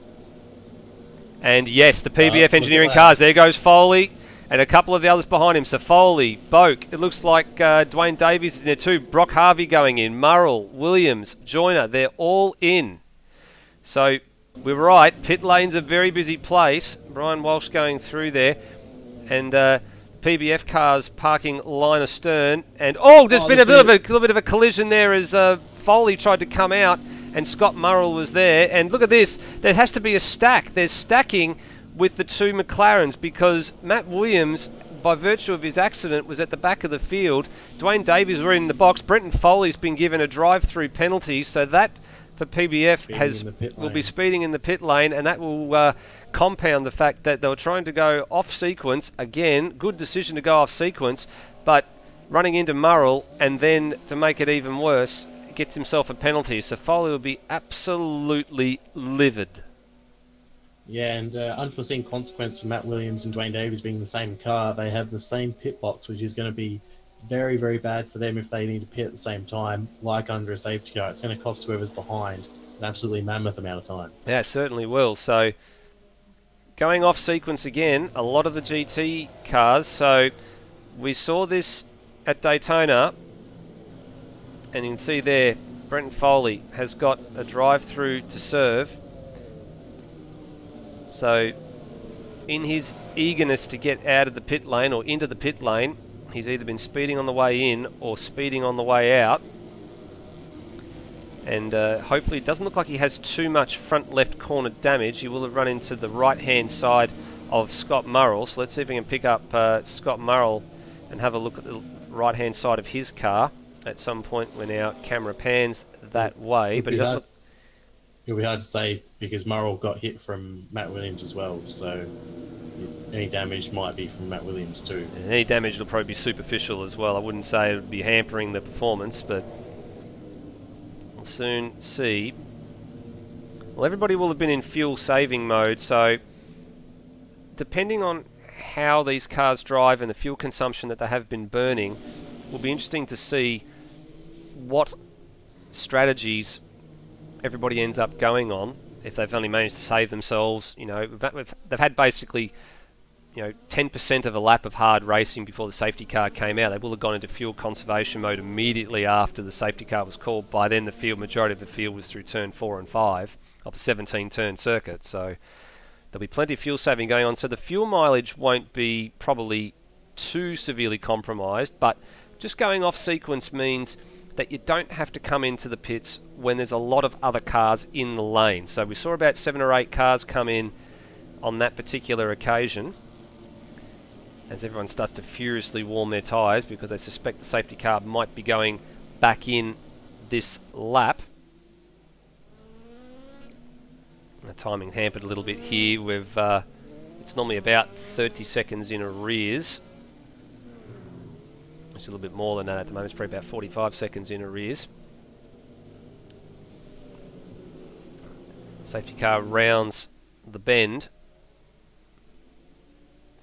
And yes, the PBF engineering cars. There goes Foley and a couple of the others behind him. So Foley, Boak. It looks like Dwayne Davies is in there too. Brock Harvey going in. Murrell, Williams, Joyner. They're all in. So we're right. Pit lane's a very busy place. Brian Walsh going through there. And PBF cars parking line astern. And there's been a little bit of a collision there as Foley tried to come out. And Scott Murrell was there. And look at this. There has to be a stack. There's stacking with the two McLarens, because Matt Williams, by virtue of his accident, was at the back of the field. Dwayne Davies were in the box. Brenton Foley's been given a drive-through penalty. So that, for PBF, will be speeding in the pit lane. And that will compound the fact that they were trying to go off sequence. Again, good decision to go off sequence. But running into Murrell, and then to make it even worse, gets himself a penalty, so Foley will be absolutely livid. Yeah, and unforeseen consequence for Matt Williams and Dwayne Davies being in the same car. They have the same pit box, which is going to be very, very bad for them if they need to pit at the same time, like under a safety car. It's going to cost whoever's behind an absolutely mammoth amount of time. Yeah, it certainly will. So going off sequence again, a lot of the GT cars. So we saw this at Daytona. And you can see there, Brenton Foley has got a drive-through to serve. So in his eagerness to get out of the pit lane or into the pit lane, he's either been speeding on the way in or speeding on the way out. And hopefully it doesn't look like he has too much front left corner damage. He will have run into the right-hand side of Scott Murrell. So let's see if we can pick up Scott Murrell and have a look at the right-hand side of his car at some point when our camera pans that way. But it doesn't look... It'll be hard to say, because Murrell got hit from Matt Williams as well, so any damage might be from Matt Williams too. And any damage will probably be superficial as well. I wouldn't say it would be hampering the performance, but we'll soon see. Well, everybody will have been in fuel saving mode, so depending on how these cars drive and the fuel consumption that they have been burning, will be interesting to see what strategies everybody ends up going on if they've only managed to save themselves. You know, they've had basically, 10% of a lap of hard racing before the safety car came out. They will have gone into fuel conservation mode immediately after the safety car was called. By then, the majority of the field was through turn 4 and 5 of a 17-turn circuit. So there'll be plenty of fuel saving going on. So the fuel mileage won't be probably too severely compromised, but just going off sequence means that you don't have to come into the pits when there's a lot of other cars in the lane. So we saw about 7 or 8 cars come in on that particular occasion. as everyone starts to furiously warm their tyres because they suspect the safety car might be going back in this lap. The timing hampered a little bit here. It's normally about 30 seconds in arrears. It's a little bit more than that at the moment. It's probably about 45 seconds in arrears. Safety car rounds the bend.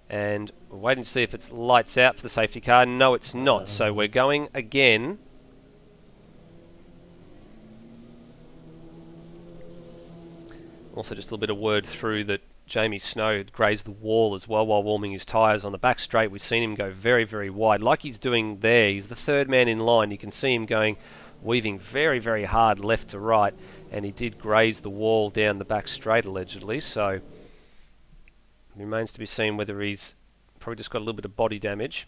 And we're waiting to see if it's lights out for the safety car. No, it's not. So we're going again. Also, just a little bit of word through that Jamie Snow had grazed the wall as well while warming his tyres on the back straight. We've seen him go very, very wide, like he's doing there. He's the third man in line. You can see him going, weaving very, very hard left to right, and he did graze the wall down the back straight, allegedly. So it remains to be seen whether he's probably just got a little bit of body damage.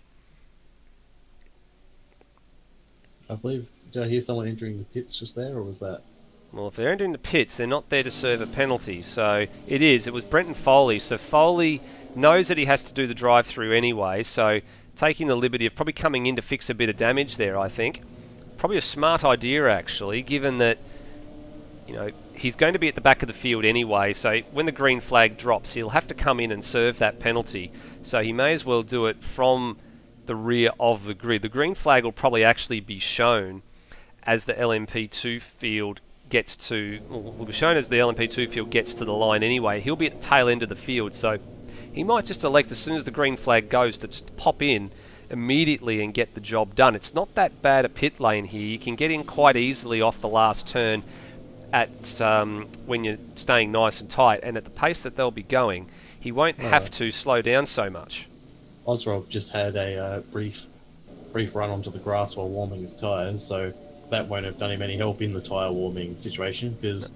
I believe, did I hear someone entering the pits just there, or was that? Well, if they're entering the pits, they're not there to serve a penalty. So it was Brenton Foley. So Foley knows that he has to do the drive-through anyway, so taking the liberty of probably coming in to fix a bit of damage there, I think. Probably a smart idea, actually, given that, you know, he's going to be at the back of the field anyway, so when the green flag drops, he'll have to come in and serve that penalty. So he may as well do it from the rear of the grid. The green flag will probably actually be shown as the LMP2 field gets to, will be shown as the LMP2 field gets to the line anyway. He'll be at the tail end of the field, so he might just elect, as soon as the green flag goes, to just pop in immediately and get the job done. It's not that bad a pit lane here. You can get in quite easily off the last turn at when you're staying nice and tight, and at the pace that they'll be going, he won't have to slow down so much. Osrob just had a brief run onto the grass while warming his tyres, so that won't have done him any help in the tyre warming situation, because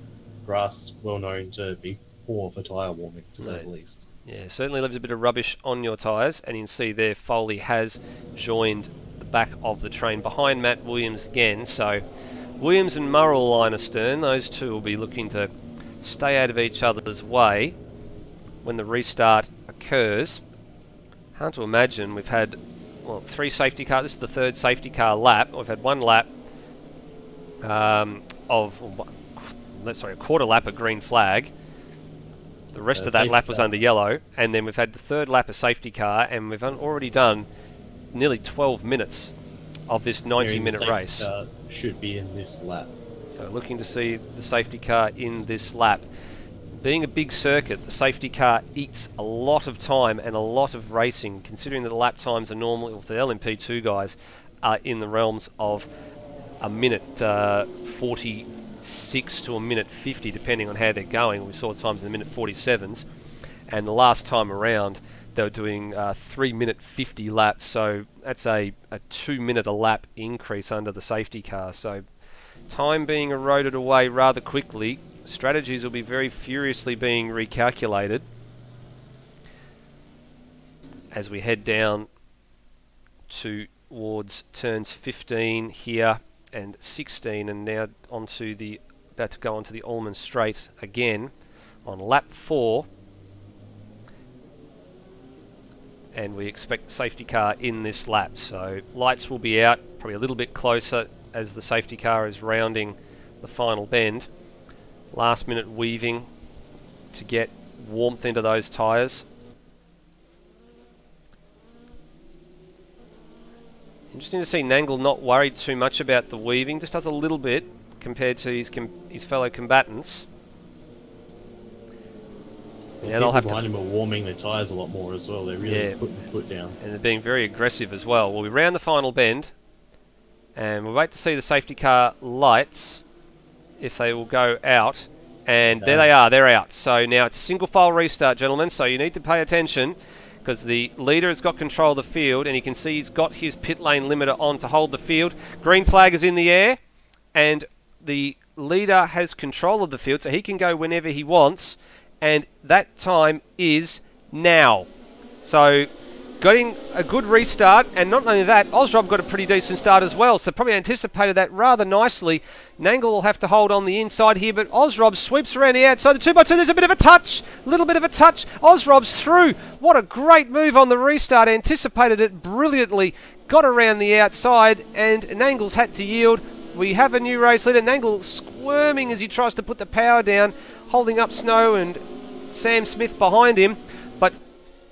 grass is well known to be poor for tyre warming, to say the least. Yeah, certainly leaves a bit of rubbish on your tyres, and you can see there Foley has joined the back of the train behind Matt Williams again. So Williams and Murrell line astern, those two will be looking to stay out of each other's way when the restart occurs. Hard to imagine. We've had, well, 3 safety cars. This is the 3rd safety car lap. We've had 1 lap a quarter lap of green flag. The rest of that lap was under yellow, and then we've had the 3rd lap of safety car, and we've already done nearly 12 minutes of this 90-minute race. Should be in this lap. So looking to see the safety car in this lap. Being a big circuit, the safety car eats a lot of time and a lot of racing, considering that the lap times are normally, with the LMP2 guys, are in the realms of a minute 46 to a minute 50, depending on how they're going. We saw times in the minute 47s, and the last time around they were doing 3-minute 50 laps, so that's a 2-minute a lap increase under the safety car. So time being eroded away rather quickly. Strategies will be very furiously being recalculated as we head down towards turns 15 here and 16, and now about to go onto the Allman Straight again on lap 4, and we expect the safety car in this lap. So lights will be out probably a little bit closer as the safety car is rounding the final bend. Last minute weaving to get warmth into those tyres. Interesting to see Nangle not worried too much about the weaving, just does a little bit compared to his fellow combatants. Yeah, they'll have to behind him are warming their tyres a lot more as well. They're really putting their foot down. And they're being very aggressive as well. Well, we round the final bend, and we'll wait to see the safety car lights, if they will go out. And there they are, they're out. So now it's a single file restart, gentlemen, so you need to pay attention, because the leader has got control of the field, and you can see he's got his pit lane limiter on to hold the field. Green flag is in the air, and the leader has control of the field, so he can go whenever he wants, and that time is now. So getting a good restart, and not only that, Ozrob got a pretty decent start as well, so probably anticipated that rather nicely. Nangle will have to hold on the inside here, but Ozrob sweeps around the outside. The 2x2, there's a bit of a touch, little bit of a touch. Ozrob's through. What a great move on the restart, anticipated it brilliantly, got around the outside, and Nangle's had to yield. We have a new race leader. Nangle squirming as he tries to put the power down, holding up Snow and Sam Smith behind him, but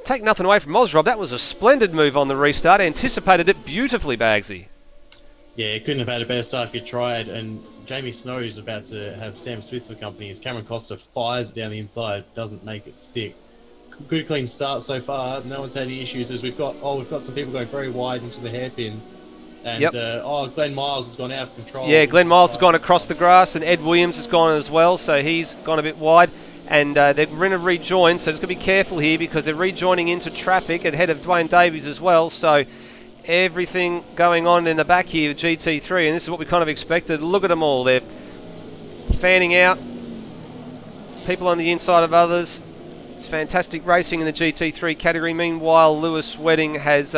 take nothing away from Ozrob. That was a splendid move on the restart. Anticipated it beautifully, Bagsy. Yeah, you couldn't have had a better start if you tried. And Jamie Snow is about to have Sam Smith for company as Cameron Costa fires down the inside, doesn't make it stick. Good clean start so far. No one's had any issues as we've got some people going very wide into the hairpin. And Glenn Miles has gone out of control. Yeah, Glenn Miles has gone across the grass, and Ed Williams has gone as well, so he's gone a bit wide. And they're going to rejoin, so just got to be careful here because they're rejoining into traffic ahead of Dwayne Davies as well. So everything going on in the back here with GT3, and this is what we kind of expected. Look at them all. They're fanning out. People on the inside of others. It's fantastic racing in the GT3 category. Meanwhile, Lewis Wedding has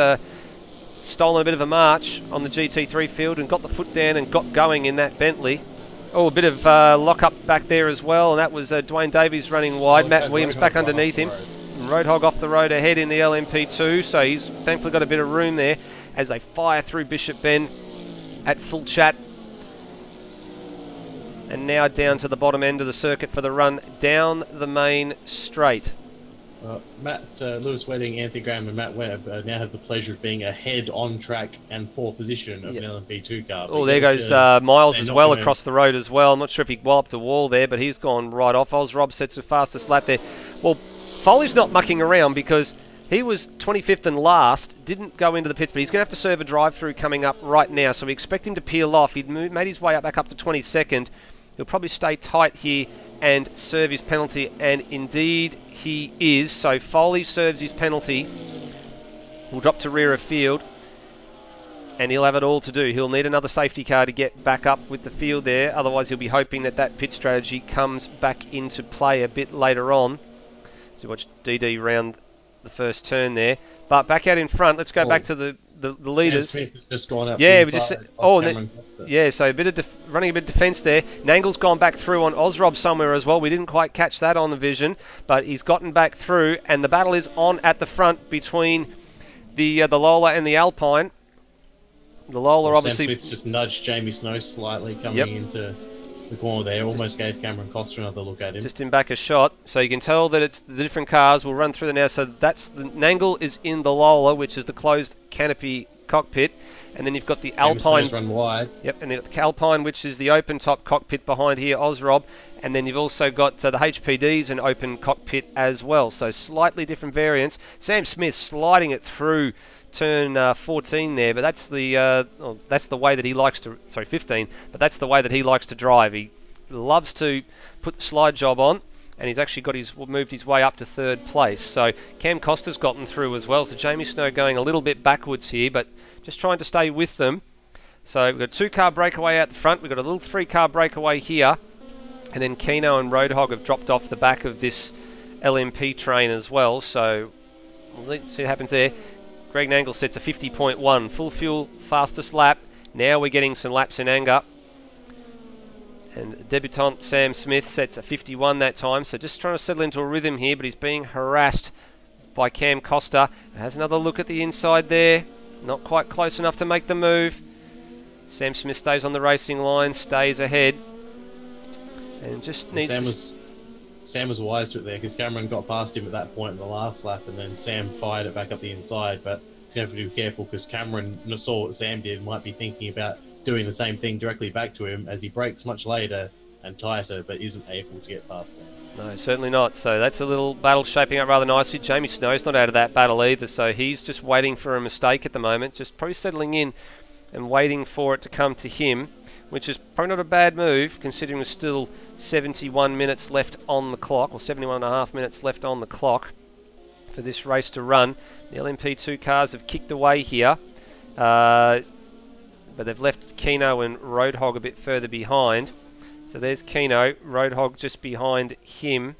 stolen a bit of a march on the GT3 field and got the foot down and got going in that Bentley. Oh, a bit of lock-up back there as well, and that was Dwayne Davies running wide. Matt Williams back underneath him. Roadhog off the road ahead in the LMP2, so he's thankfully got a bit of room there as they fire through Bishop Bend at full chat. And now down to the bottom end of the circuit for the run down the main straight. Lewis Wedding, Anthony Graham and Matt Webb now have the pleasure of being ahead on track and for position of an LMP2 car. Oh, there goes Miles as well across the road as well. I'm not sure if he walloped a wall there, but he's gone right off. Ozrob sets the fastest lap there. Well, Foley's not mucking around because he was 25th and last, didn't go into the pits, but he's going to have to serve a drive-through coming up right now, so we expect him to peel off. He'd made his way back up to 22nd. He'll probably stay tight here and serve his penalty, and indeed he is. So Foley serves his penalty, will drop to rear of field, and he'll have it all to do. He'll need another safety car to get back up with the field there, otherwise he'll be hoping that that pit strategy comes back into play a bit later on. So watch DD round the first turn there, but back out in front. Let's go back to the leaders. Sam Smith has just gone up. Yeah, we just so a bit of running a bit of defence there. Nangle's gone back through on Ozrob somewhere as well. We didn't quite catch that on the vision, but he's gotten back through, and the battle is on at the front between the Lola and the Alpine. The Lola obviously. Sam Smith's just nudged Jamie Snow slightly coming into the corner there. Almost gave Cameron Costa another look at him. Just in back a shot, so you can tell that it's the different cars. We'll run through them now. So that's the Nangle is in the Lola, which is the closed canopy cockpit, and then you've got the Alpine. Run wide. Yep, and the Alpine, which is the open top cockpit behind here, Ozrob, and then you've also got the HPD's an open cockpit as well. So slightly different variants. Sam Smith sliding it through turn 14 there, but that's the way that he likes to. Sorry, 15. But that's the way that he likes to drive. He loves to put the slide job on, and he's actually moved his way up to third place. So Cam Costa's gotten through as well. So Jamie Snow going a little bit backwards here, but just trying to stay with them. So we've got a 2-car breakaway out the front. We've got a little 3-car breakaway here, and then Keno and Roadhog have dropped off the back of this LMP train as well. So we'll see what happens there. Greg Nangle sets a 50.1, full fuel, fastest lap. Now we're getting some laps in anger. And debutant Sam Smith sets a 51 that time, so just trying to settle into a rhythm here, but he's being harassed by Cam Costa. Has another look at the inside there. Not quite close enough to make the move. Sam Smith stays on the racing line, stays ahead. And just needs Sam was wise to it there because Cameron got past him at that point in the last lap, and then Sam fired it back up the inside. But he's going to have to be careful because Cameron saw what Sam did and might be thinking about doing the same thing directly back to him as he brakes much later and tighter, but isn't able to get past Sam. No, certainly not. So that's a little battle shaping up rather nicely. Jamie Snow's not out of that battle either, so he's just waiting for a mistake at the moment, just probably settling in and waiting for it to come to him, which is probably not a bad move considering there's still 71 minutes left on the clock, or 71 and a half minutes left on the clock for this race to run. The LMP2 cars have kicked away here, but they've left Keno and Roadhog a bit further behind. So there's Keno, Roadhog just behind him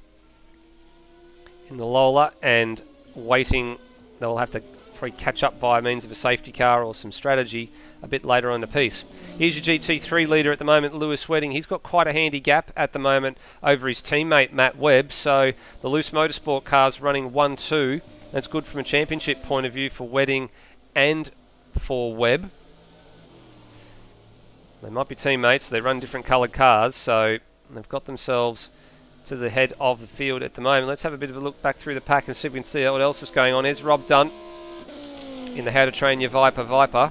in the Lola, and waiting. They'll have to probably catch up via means of a safety car or some strategy a bit later on the piece. Here's your GT3 leader at the moment, Lewis Wedding. He's got quite a handy gap at the moment over his teammate Matt Webb, so the Loose Motorsport car's running 1-2. That's good from a championship point of view for Wedding and for Webb. They might be teammates, they run different coloured cars, so they've got themselves to the head of the field at the moment. Let's have a bit of a look back through the pack and see if we can see what else is going on. Here's Rob Dunt in the How to Train Your Viper.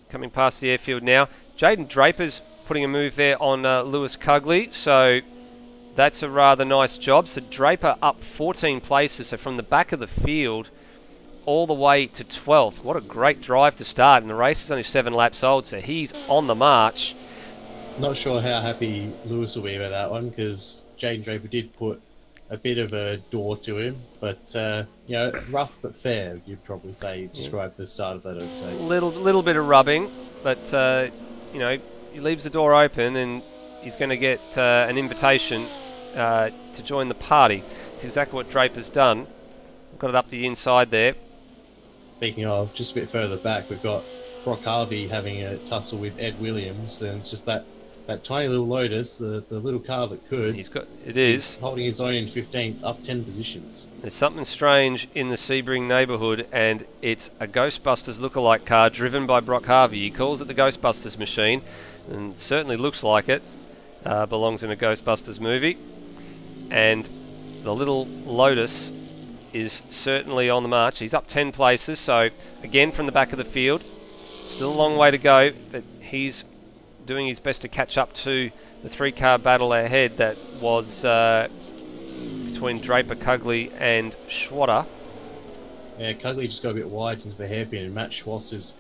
Coming past the airfield now. Jaden Draper's putting a move there on Lewis Cugley, so that's a rather nice job. So Draper up 14 places, so from the back of the field all the way to 12th. What a great drive to start, and the race is only 7 laps old, so he's on the march. Not sure how happy Lewis will be about that one, because Jaden Draper did put a bit of a door to him, but rough but fair, you'd probably say, describe the start of that overtake. Little bit of rubbing, but he leaves the door open, and he's going to get an invitation to join the party. It's exactly what Draper's done. Got it up the inside there. Speaking of, just a bit further back, we've got Brock Harvey having a tussle with Ed Williams, and it's just that tiny little Lotus, the little car that could. He's holding his own in 15th, up 10 positions. There's something strange in the Sebring neighbourhood, and it's a Ghostbusters lookalike car driven by Brock Harvey. He calls it the Ghostbusters machine, and certainly looks like it. Belongs in a Ghostbusters movie. And the little Lotus is certainly on the march. He's up 10 places, so again from the back of the field. Still a long way to go, but he's doing his best to catch up to the 3-car battle ahead that was between Draper, Cugley and Schwatter. Yeah, Cugley just got a bit wide into the hairpin, and Matt Schwass is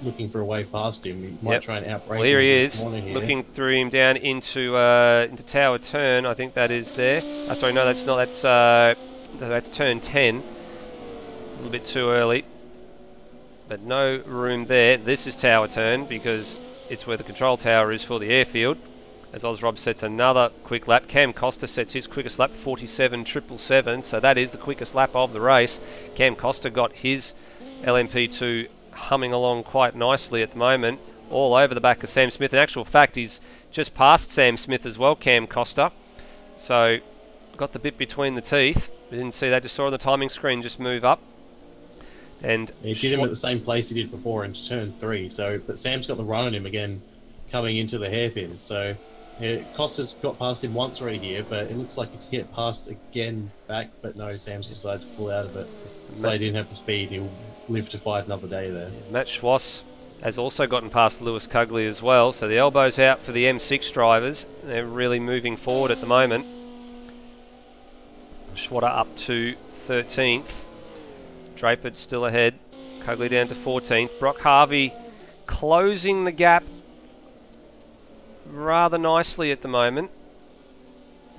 looking for a way past him. He might try and outbrake him. Well, here he is, looking through him down into Tower Turn. I think that is there. Sorry, no, that's not. That's turn 10. A little bit too early, but no room there. This is Tower Turn because it's where the control tower is for the airfield. As Ozrob sets another quick lap. Cam Costa sets his quickest lap, 47.777, so that is the quickest lap of the race. Cam Costa got his LMP2 humming along quite nicely at the moment, all over the back of Sam Smith. In actual fact, he's just past Sam Smith as well, Cam Costa. So, got the bit between the teeth. We didn't see that, just saw on the timing screen just move up. And he did him at the same place he did before into turn 3. So, but Sam's got the run on him again, coming into the hairpins. So, Costa's got past him once already here, but it looks like he's get past again back. But no, Sam's decided to pull out of it. So he didn't have the speed. He'll live to fight another day there. Matt Schwass has also gotten past Lewis Cugley as well. So the elbows out for the M6 drivers. They're really moving forward at the moment. Schwatter up to 13th. Draper still ahead. Cugley down to 14th. Brock Harvey closing the gap rather nicely at the moment.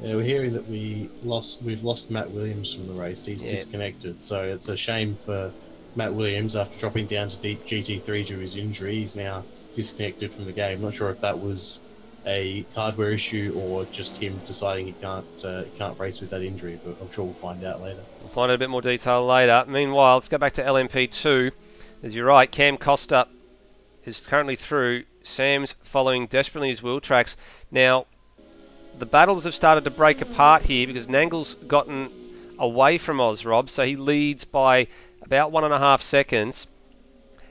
Yeah, we're hearing that we've lost Matt Williams from the race. He's disconnected, so it's a shame for Matt Williams after dropping down to deep GT3 due to his injury. He's now disconnected from the game. Not sure if that was a hardware issue or just him deciding he can't race with that injury, but I'm sure we'll find out later. We'll find out a bit more detail later. Meanwhile, let's go back to LMP2. As you're right, Cam Costa is currently through. Sam's following desperately his wheel tracks. Now, the battles have started to break apart here because Nangle's gotten away from Ozrob, so he leads by about 1.5 seconds.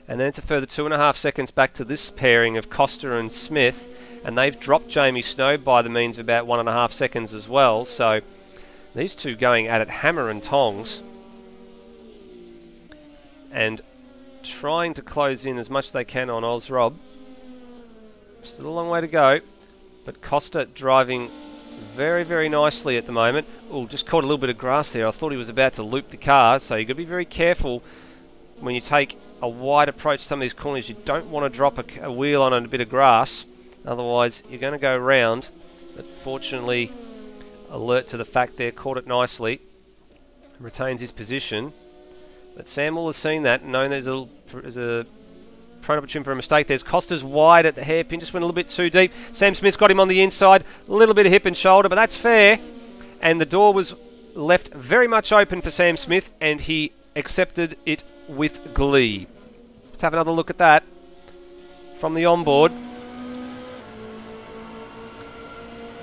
And then it's a further 2.5 seconds back to this pairing of Costa and Smith. And they've dropped Jamie Snow by the means of about 1.5 seconds as well. So these two going at it hammer and tongs. And trying to close in as much as they can on Ozrob. Still a long way to go. But Costa driving very, very nicely at the moment. Oh, just caught a little bit of grass there. I thought he was about to loop the car. So you've got to be very careful when you take a wide approach to some of these corners. You don't want to drop a wheel on a bit of grass. Otherwise, you're going to go round. But fortunately, alert to the fact there, caught it nicely. Retains his position. But Sam will have seen that and known there's a prone opportunity for a mistake. There's Costa's wide at the hairpin, just went a little bit too deep. Sam Smith's got him on the inside, a little bit of hip and shoulder, but that's fair. And the door was left very much open for Sam Smith, and he accepted it with glee. Let's have another look at that from the onboard. You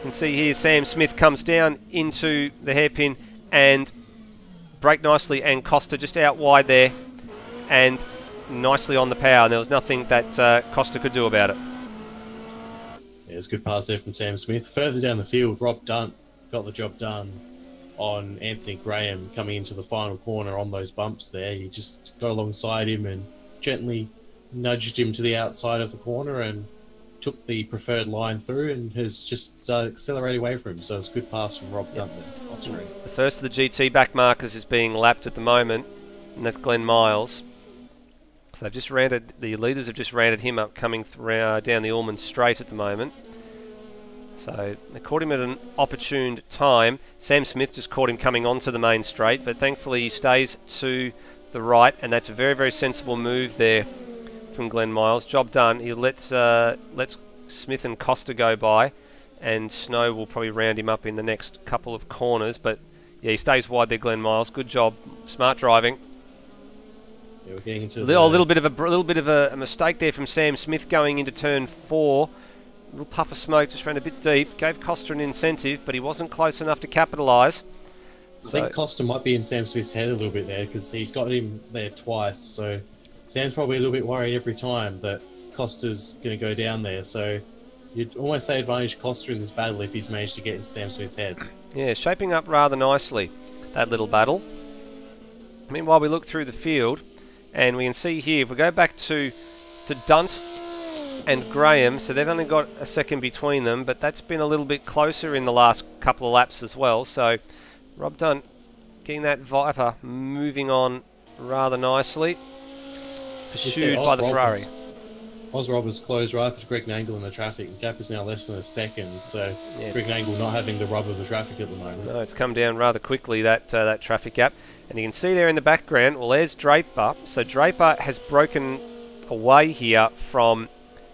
can see here Sam Smith comes down into the hairpin and brake nicely, and Costa just out wide there and nicely on the power. And there was nothing that Costa could do about it. Yeah, it's a good pass there from Sam Smith. Further down the field, Rob Dunt got the job done on Anthony Graham coming into the final corner on those bumps there. He just got alongside him and gently nudged him to the outside of the corner and took the preferred line through and has just accelerated away from him. So it's a good pass from Rob Dunt there, off screen. The first of the GT back markers is being lapped at the moment, and that's Glenn Miles. So they've just the leaders have just rounded him up coming down the Allman Straight at the moment. So they caught him at an opportune time. Sam Smith just caught him coming onto the main straight, but thankfully he stays to the right, and that's a very, very sensible move there from Glenn Miles. Job done. He lets Smith and Costa go by, and Snow will probably round him up in the next couple of corners. But yeah, he stays wide there, Glenn Miles. Good job, smart driving. Yeah, we're getting into a little bit of a mistake there from Sam Smith going into turn 4. A little puff of smoke, just ran a bit deep. Gave Costa an incentive, but he wasn't close enough to capitalise. I think Costa might be in Sam Smith's head a little bit there because he's got him there twice. So Sam's probably a little bit worried every time that Costa's going to go down there. So you'd almost say advantage Costa in this battle if he's managed to get into Sam Smith's head. Yeah, shaping up rather nicely, that little battle. Meanwhile, we look through the field, and we can see here, if we go back to Dunt and Graham, so they've only got a second between them, but that's been a little bit closer in the last couple of laps as well. So Rob Dunt getting that Viper moving on rather nicely, pursued by the Ferrari. Rob was closed right up to Greg Nangle in the traffic, and gap is now less than a second, so yeah, Greg Nangle not having the rub of the traffic at the moment. No, it's come down rather quickly, that traffic gap. And you can see there in the background, well, there's Draper. So Draper has broken away here from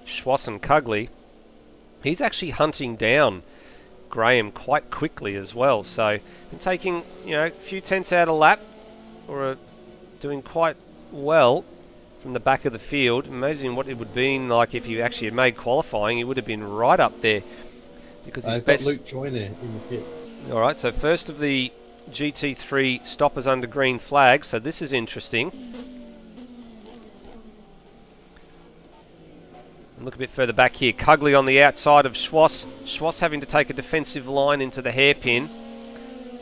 Schwass and Cugley. He's actually hunting down Graham quite quickly as well. So been taking, a few tenths out a lap, or doing quite well from the back of the field. Imagine what it would have been like if he actually had made qualifying. He would have been right up there. Because I've got Luke Joyner in the pits. All right, so first of the GT3 stoppers under green flag, so this is interesting. And look a bit further back here, Cugley on the outside of Schwass. Schwass having to take a defensive line into the hairpin,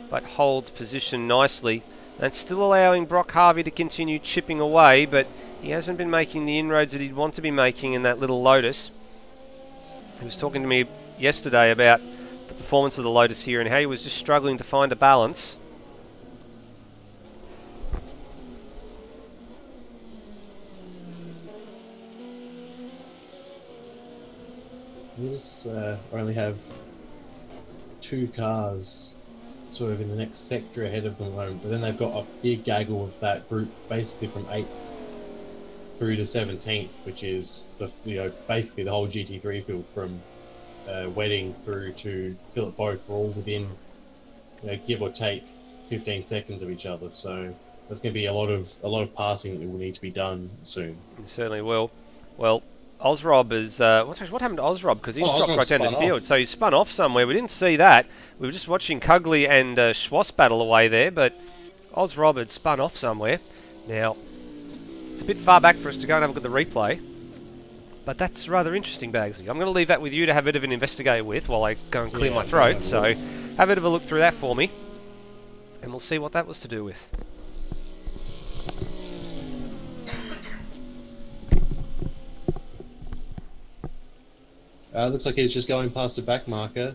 but holds position nicely. And still allowing Brock Harvey to continue chipping away, but he hasn't been making the inroads that he'd want to be making in that little Lotus. He was talking to me yesterday about the performance of the Lotus here and how he was just struggling to find a balance. We just only have 2 cars sort of in the next sector ahead of them at the moment, but then they've got a big gaggle of that group basically from 8th through to 17th, which is basically the whole GT3 field from Wedding through to Philip Boak are all within give or take 15 seconds of each other. So there's going to be a lot of passing that will need to be done soon. It certainly will. Well, Ozrob is... what happened to Ozrob? Because he's dropped right down the field. So he's spun off somewhere. We didn't see that. We were just watching Cugley and Schwass battle away there, but Ozrob had spun off somewhere. Now, it's a bit far back for us to go and have a look at the replay, but that's rather interesting, Bagsy. I'm going to leave that with you to have a bit of an investigate with while I go and clear my throat. So have a bit of a look through that for me, and we'll see what that was to do with. Looks like he was just going past the back marker.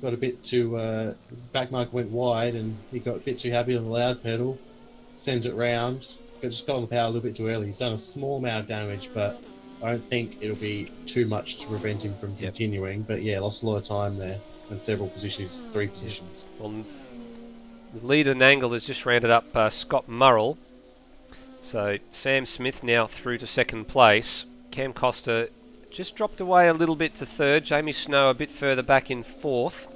Got a bit too... back marker went wide and he got a bit too happy on the loud pedal. Sends it round. Just got on the power a little bit too early. He's done a small amount of damage, but I don't think it'll be too much to prevent him from continuing. But yeah, lost a lot of time there and several positions, 3 positions. Well, the leader Nangle has just rounded up Scott Murrell. So Sam Smith now through to 2nd place. Cam Costa just dropped away a little bit to 3rd. Jamie Snow a bit further back in 4th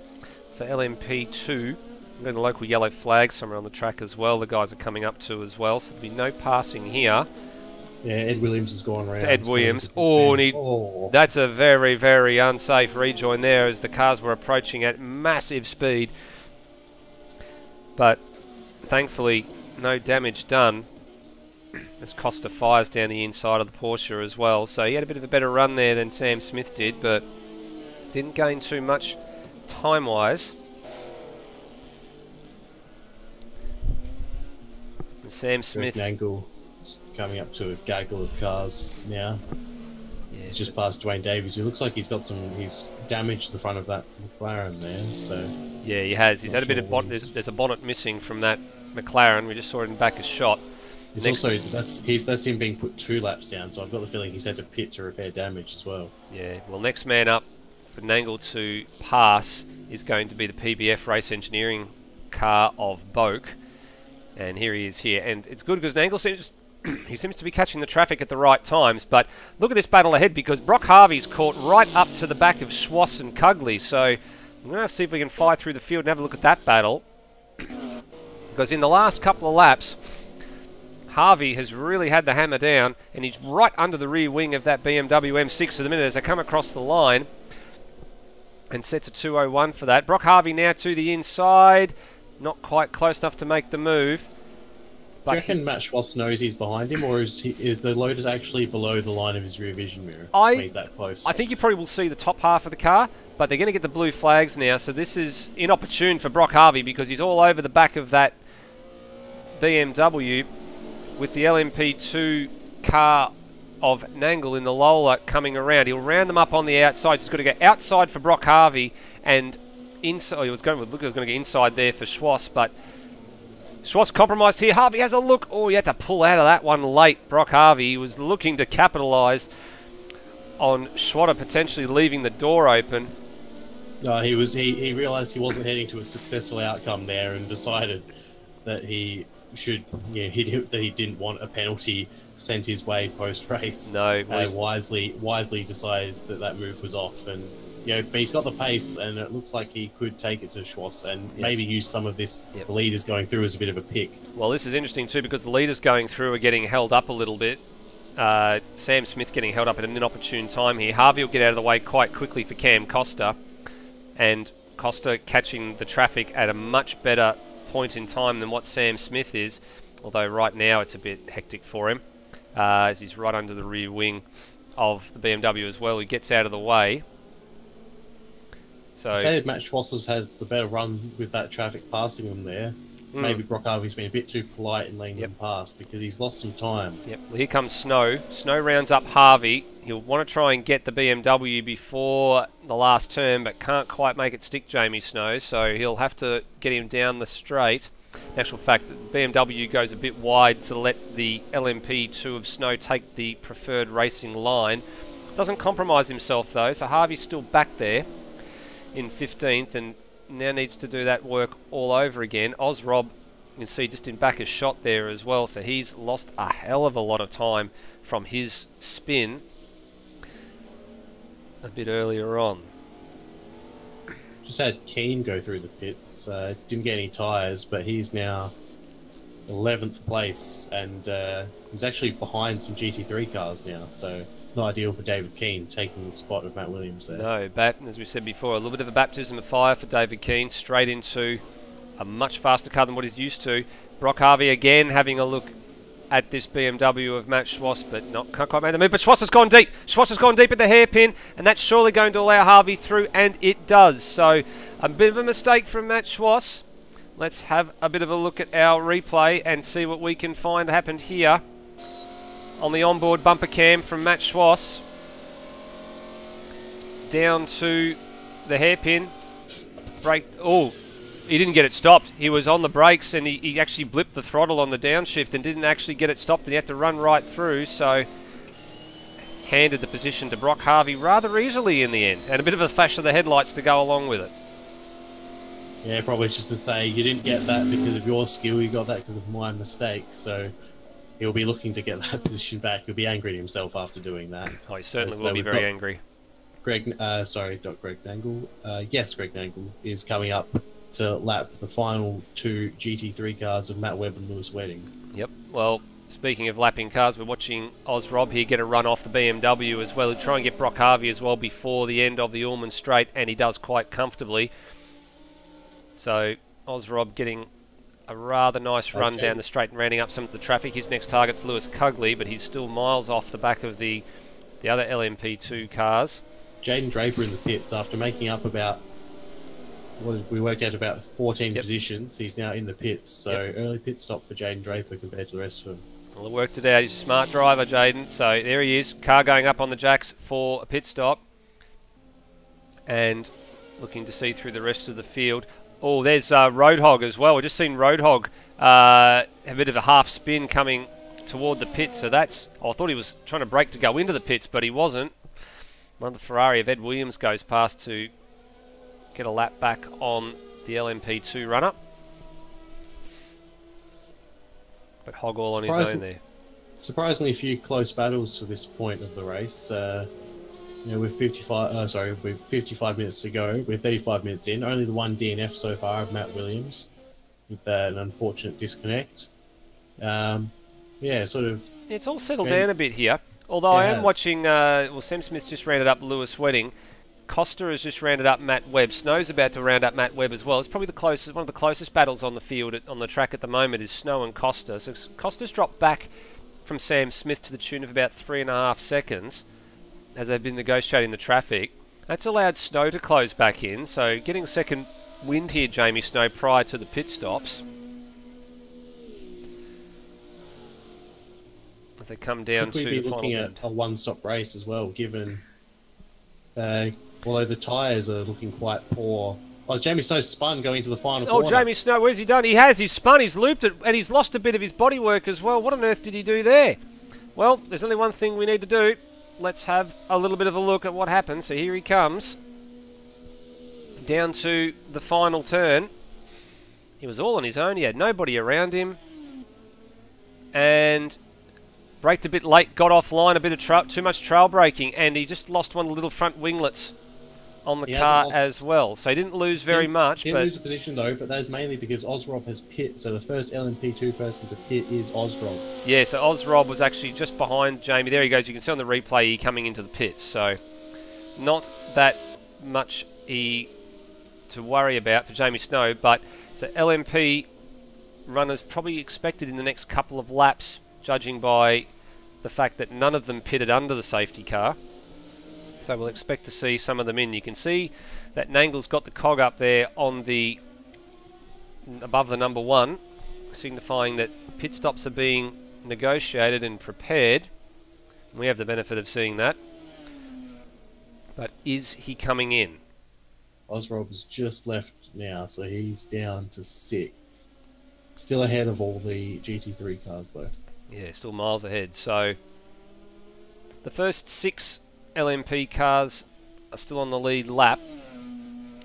for LMP2. We've got a local yellow flag somewhere on the track as well. The guys are coming up to as well, so there'll be no passing here. Yeah, Ed Williams has gone around. Ed Williams. Oh, that's a very, very unsafe rejoin there as the cars were approaching at massive speed. But thankfully, no damage done as Costa fires down the inside of the Porsche as well. So he had a bit of a better run there than Sam Smith did, but didn't gain too much time-wise. And Sam Smith... Angle coming up to a gaggle of cars now. Yeah, he's just past Dwayne Davies, who looks like he's damaged the front of that McLaren there, so... Yeah, he has. He's had a bit of bonnet. There's a bonnet missing from that McLaren. We just saw it in back of shot. It's also that's him being put 2 laps down, so I've got the feeling he's had to pit to repair damage as well. Yeah, well, next man up for Nangle to pass is going to be the PBF Race Engineering car of Boak, and here he is here. And it's good because Nangle seems to be catching the traffic at the right times. But look at this battle ahead, because Brock Harvey's caught right up to the back of Schwass and Cugley. So I'm going to have to see if we can fly through the field and have a look at that battle, because in the last couple of laps, Harvey has really had the hammer down, and he's right under the rear wing of that BMW M6 at the minute as they come across the line, and sets a 2:01 for that. Brock Harvey now to the inside, not quite close enough to make the move. Do you reckon Matt Schwass knows he's behind him, or is the Lotus actually below the line of his rear vision mirror when he's that close? I think you probably will see the top half of the car, but they're going to get the blue flags now, so this is inopportune for Brock Harvey because he's all over the back of that BMW with the LMP2 car of Nangle in the Lola coming around. He'll round them up on the outside. He's got to go outside for Brock Harvey and inside. He was going to get inside there for Schwass, but Schwass compromised here. Harvey has a look. Oh, he had to pull out of that one late. Brock Harvey, he was looking to capitalise on Schwatter potentially leaving the door open. No, he realised he wasn't heading to a successful outcome there, and decided that he didn't want a penalty sent his way post race. No, wisely decided that move was off, and but he's got the pace, and it looks like he could take it to Schwass and maybe use some of this the leaders going through as a bit of a pick. Well, this is interesting too, because the leaders going through are getting held up a little bit. Sam Smith getting held up at an inopportune time here. Harvey will get out of the way quite quickly for Cam Costa, and Costa catching the traffic at a much better point in time than what Sam Smith is, although right now it's a bit hectic for him as he's right under the rear wing of the BMW as well. He gets out of the way. So I said Matt Schwass has had the better run with that traffic passing him there. Maybe Brock Harvey's been a bit too polite in letting him pass because he's lost some time. Yep. Well, here comes Snow. Snow rounds up Harvey. He'll want to try and get the BMW before the last turn, but can't quite make it stick, Jamie Snow, so he'll have to get him down the straight. In actual fact, the BMW goes a bit wide to let the LMP2 of Snow take the preferred racing line. Doesn't compromise himself though, so Harvey's still back there in 15th and now needs to do that work all over again. Rob, you can see just in back a shot there as well, so he's lost a hell of a lot of time from his spin a bit earlier on. Just had Keane go through the pits, didn't get any tyres, but he's now 11th place, and he's actually behind some GT3 cars now, so not ideal for David Keane taking the spot of Matt Williams there. No, as we said before, a little bit of a baptism of fire for David Keane, straight into a much faster car than what he's used to. Brock Harvey again having a look at this BMW of Matt Schwass, but can't quite make the move. But Schwass has gone deep. Schwass has gone deep at the hairpin, and that's surely going to allow Harvey through, and it does. So a bit of a mistake from Matt Schwass. Let's have a bit of a look at our replay and see what we can find happened here on the onboard bumper cam from Matt Schwass. Down to the hairpin. Brake. Oh, he didn't get it stopped. He was on the brakes and he actually blipped the throttle on the downshift and didn't actually get it stopped, and he had to run right through, so handed the position to Brock Harvey rather easily in the end, and a bit of a flash of the headlights to go along with it. Yeah, probably just to say you didn't get that because of your skill, you got that because of my mistake, so he'll be looking to get that position back. He'll be angry at himself after doing that. Oh, he certainly will be very angry. Greg, not Greg Nangle. Yes, Greg Nangle is coming up to lap the final two GT3 cars of Matt Webb and Lewis Wedding. Yep. Well, speaking of lapping cars, we're watching Rob here get a run off the BMW as well. He'll try and get Brock Harvey as well before the end of the Ullman Straight, and he does quite comfortably. So Rob getting a rather nice run down the straight and rounding up some of the traffic. His next target's Lewis Cugley, but he's still miles off the back of the other LMP2 cars. Jaden Draper in the pits after making up about, we worked out about 14 positions. He's now in the pits, so early pit stop for Jaden Draper compared to the rest of them. Well, he worked it out. He's a smart driver, Jaden. So there he is, car going up on the jacks for a pit stop. And looking to see through the rest of the field. Oh, there's Roadhog as well. We've just seen Roadhog a bit of a half spin coming toward the pits. So that's... I thought he was trying to brake to go into the pits, but he wasn't. One of the Ferrari of Ed Williams goes past to get a lap back on the LMP2 runner. But Hog all on his own there. Surprisingly few close battles to this point of the race. With 55 minutes to go. We're 35 minutes in. Only the one DNF so far of Matt Williams, with an unfortunate disconnect. It's all settled down a bit here. Although I am watching. Sam Smith's just rounded up Lewis Wedding. Costa has just rounded up Matt Webb. Snow's about to round up Matt Webb as well. It's probably one of the closest battles on the field on the track at the moment is Snow and Costa. So Costa's dropped back from Sam Smith to the tune of about 3.5 seconds. As they've been negotiating the traffic. That's allowed Snow to close back in, so getting second wind here, Jamie Snow, prior to the pit stops. As they come down to the final bend. We'd be looking at a one-stop race as well, given... although the tyres are looking quite poor. Oh, Jamie Snow spun going into the final corner. Jamie Snow, where's he done? He's spun, he's looped it, and he's lost a bit of his bodywork as well. What on earth did he do there? Well, there's only one thing we need to do. Let's have a little bit of a look at what happened. So here he comes. Down to the final turn. He was all on his own. He had nobody around him. And braked a bit late, got offline, a bit of too much trail braking, and he just lost one of the little front winglets on the car as well. So he didn't lose very much. Didn't lose a position though, but that is mainly because Ozrob has pit. So the first LMP2 person to pit is Ozrob. Yeah, so Ozrob was actually just behind Jamie. There he goes. You can see on the replay coming into the pits. So not that much to worry about for Jamie Snow. But so LMP runners probably expected in the next couple of laps, judging by the fact that none of them pitted under the safety car. So we'll expect to see some of them in. You can see that Nangle's got the cog up there on the above the number 1, signifying that pit stops are being negotiated and prepared. We have the benefit of seeing that. But is he coming in? Ozrob's just left now, so he's down to 6th. Still ahead of all the GT3 cars though. Yeah, still miles ahead. So the first 6 LMP cars are still on the lead lap.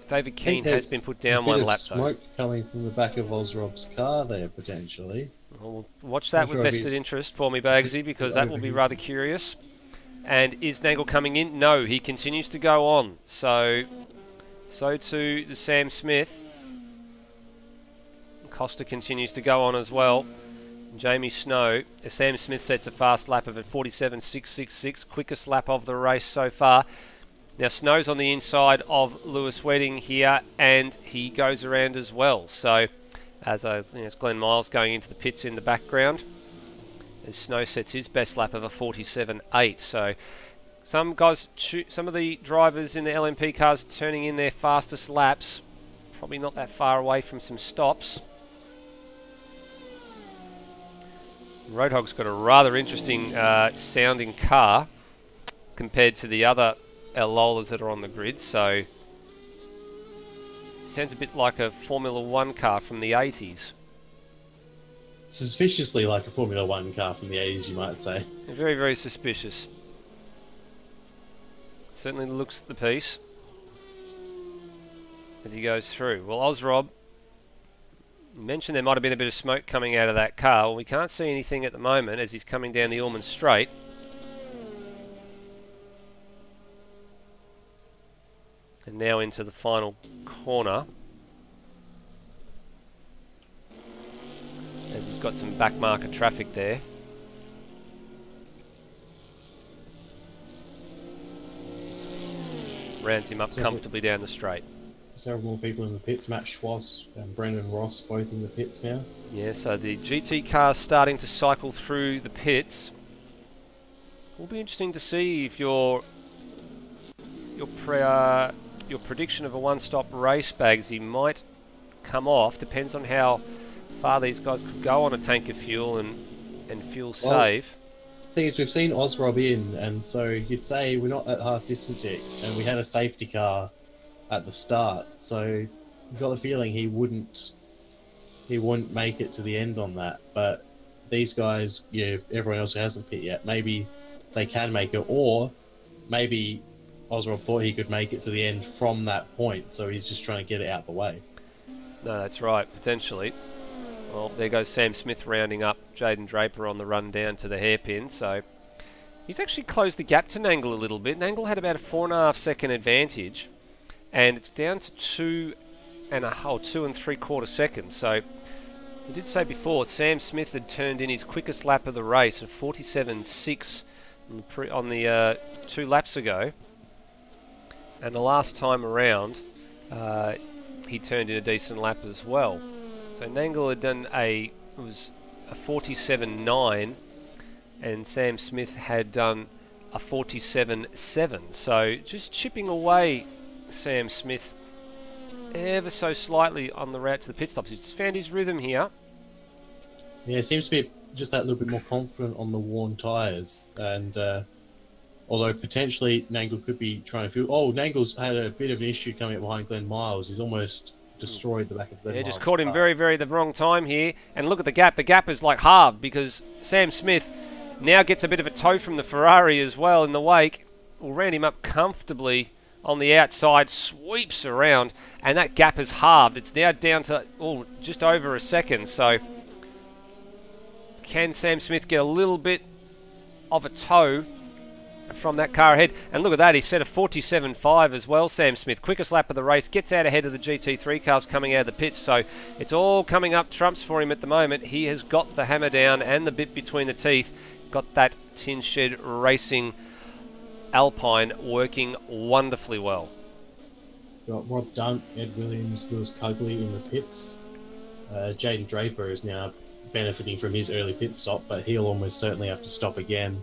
David Keane has been put down one lap though. Smoke coming from the back of Ozrob's car there potentially. Well, watch that with vested interest for me, Bagsy, because that will be rather curious. And is Nangle coming in? No, he continues to go on. So too the Sam Smith. Costa continues to go on as well. Jamie Snow, Sam Smith sets a fast lap of a 47.666, quickest lap of the race so far. Now Snow's on the inside of Lewis Wedding here, and he goes around as well. So, it's Glenn Miles going into the pits in the background, as Snow sets his best lap of a 47.8. So, some of the drivers in the LMP cars turning in their fastest laps, probably not that far away from some stops. Roadhog's got a rather interesting sounding car compared to the other Lolas that are on the grid, so it sounds a bit like a Formula 1 car from the 80s. Suspiciously like a Formula 1 car from the 80s, you might say. Very, very suspicious. Certainly looks the piece as he goes through. Well, Ozrob, you mentioned there might have been a bit of smoke coming out of that car. Well, we can't see anything at the moment as he's coming down the Ullman Straight. And now into the final corner. got some back marker traffic there. Rounds him up comfortably down the straight. Several more people in the pits. Matt Schwass and Brendan Ross both in the pits now. Yeah, so the GT car's starting to cycle through the pits. Will be interesting to see if your prediction of a one-stop race, Bagsy, might come off. Depends on how far these guys could go on a tank of fuel and fuel save. The thing is, we've seen Ozrob in, and so you'd say we're not at half distance yet, and we had a safety car at the start, so you've got the feeling he wouldn't make it to the end on that. But these guys, yeah, everyone else who hasn't pit yet, maybe they can make it, or maybe Ozrob thought he could make it to the end from that point, so he's just trying to get it out the way. No, that's right, potentially. Well, there goes Sam Smith rounding up Jaden Draper on the run down to the hairpin, so he's actually closed the gap to Nangle a little bit. Nangle had about a 4.5 second advantage, and it's down to 2 3/4 seconds. So we did say before, Sam Smith had turned in his quickest lap of the race at 47.6 on the 2 laps ago, and the last time around he turned in a decent lap as well. So Nangle had done a 47.9, and Sam Smith had done a 47.7. So just chipping away Sam Smith ever so slightly on the route to the pit stops. He's just found his rhythm here. Yeah, seems to be just that little bit more confident on the worn tyres, and although potentially Nangle could be trying to feel... Oh, Nangle's had a bit of an issue coming up behind Glenn Miles. He's almost destroyed the back of Glenn Miles. Yeah, just caught him very, very the wrong time here. And look at the gap. The gap is like halved because Sam Smith now gets a bit of a tow from the Ferrari as well in the wake. Will round him up comfortably on the outside, sweeps around, and that gap is halved. It's now down to just over a second. So can Sam Smith get a little bit of a tow from that car ahead? And look at that, he set a 47.5 as well, Sam Smith. Quickest lap of the race, gets out ahead of the GT3 cars coming out of the pits. So it's all coming up trumps for him at the moment. He has got the hammer down and the bit between the teeth. Got that Tin Shed Racing Alpine working wonderfully well. Got Rob Dunt, Ed Williams, Lewis Cogley in the pits. Jaden Draper is now benefiting from his early pit stop, but he'll almost certainly have to stop again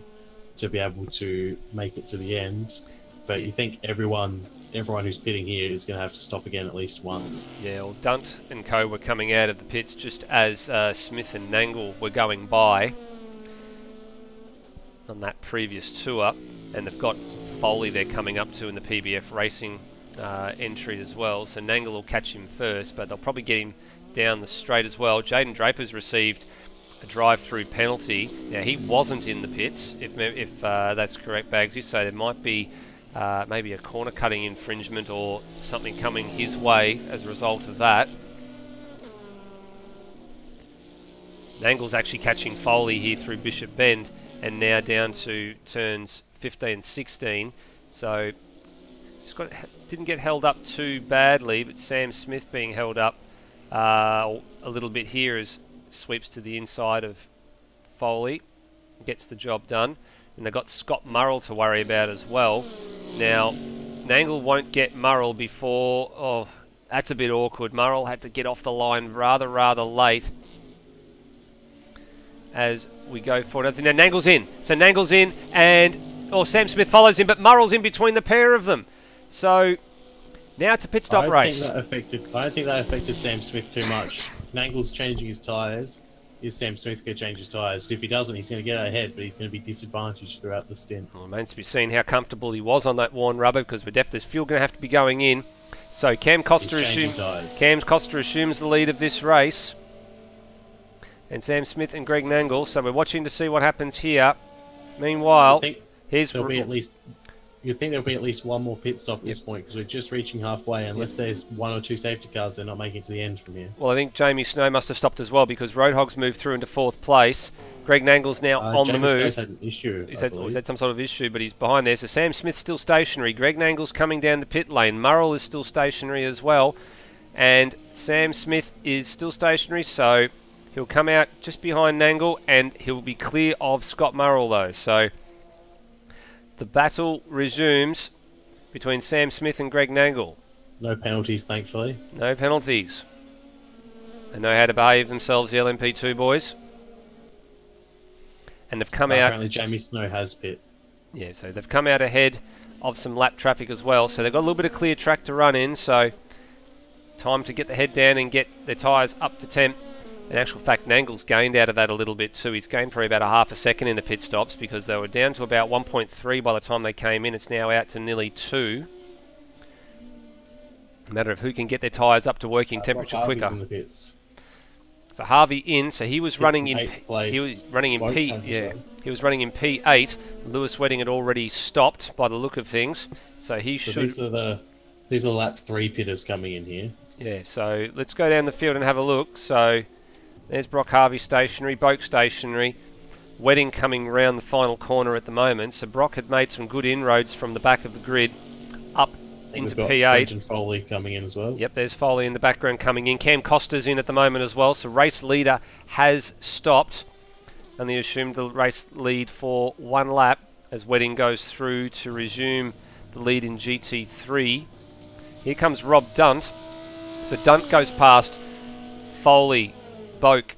to be able to make it to the end. But you think everyone who's pitting here is going to have to stop again at least once. Yeah, well, Dunt and co were coming out of the pits just as Smith and Nangle were going by on that previous tour, and they've got Foley they're coming up to in the PBF Racing entry as well, so Nangle will catch him first, but they'll probably get him down the straight as well. Jaden Draper's received a drive-through penalty. Now, he wasn't in the pits, if that's correct, Bagsy, so there might be maybe a corner-cutting infringement or something coming his way as a result of that. Nangle's actually catching Foley here through Bishop Bend, and now down to turns 15 and 16. So didn't get held up too badly, but Sam Smith being held up a little bit here as sweeps to the inside of Foley, gets the job done. And they've got Scott Murrell to worry about as well. Now, Nangle won't get Murrell before... Oh, that's a bit awkward. Murrell had to get off the line rather late as we go forward. Now Nangle's in. So Nangle's in, and Sam Smith follows him, but Murrell's in between the pair of them. So now it's a pit stop race. I don't think that affected Sam Smith too much. Nangle's changing his tyres. Is Sam Smith going to change his tyres? If he doesn't, he's going to get ahead, but he's going to be disadvantaged throughout the stint. Well, it remains to be seen how comfortable he was on that worn rubber, because there's fuel going to have to be going in. So Cam Costa assumes the lead of this race, and Sam Smith and Greg Nangle. So we're watching to see what happens here. Meanwhile, you'd think there'll be at least one more pit stop at this point, because we're just reaching halfway. Unless there's 1 or 2 safety cars, they're not making it to the end from here. Well, I think Jamie Snow must have stopped as well, because Roadhog's moved through into 4th place. Greg Nangle's now on the move. Snow's had an issue. He's had some sort of issue, but he's behind there. So Sam Smith's still stationary. Greg Nangle's coming down the pit lane. Murrell is still stationary as well. And Sam Smith is still stationary, so He'll come out just behind Nangle, and he'll be clear of Scott Murrell, though. So the battle resumes between Sam Smith and Greg Nangle. No penalties, thankfully. No penalties. They know how to behave themselves, the LMP2 boys. And they've come out... Apparently Jamie Snow has pit. Yeah, so they've come out ahead of some lap traffic as well. So they've got a little bit of clear track to run in. So time to get the head down and get their tyres up to temp. In actual fact, Nangle's gained out of that a little bit too. He's gained probably about a half a second in the pit stops because they were down to about 1.3 by the time they came in. It's now out to nearly 2. A matter of who can get their tyres up to working temperature quicker. In the pits. So Harvey in, so he was running in place. he was running in Woke P has as yeah. well. He was running in P8. Lewis Wedding had already stopped by the look of things. So he So should these are lap 3 pitters coming in here. Yeah, so let's go down the field and have a look. So there's Brock Harvey stationary, Boak stationary, Wedding coming round the final corner at the moment. So Brock had made some good inroads from the back of the grid up into We've got P8. Brenton Foley coming in as well. Yep, there's Foley in the background coming in. Cam Costa's in at the moment as well. So race leader has stopped. And they assumed the race lead for 1 lap as Wedding goes through to resume the lead in GT3. Here comes Rob Dunt. So Dunt goes past Foley, Boak,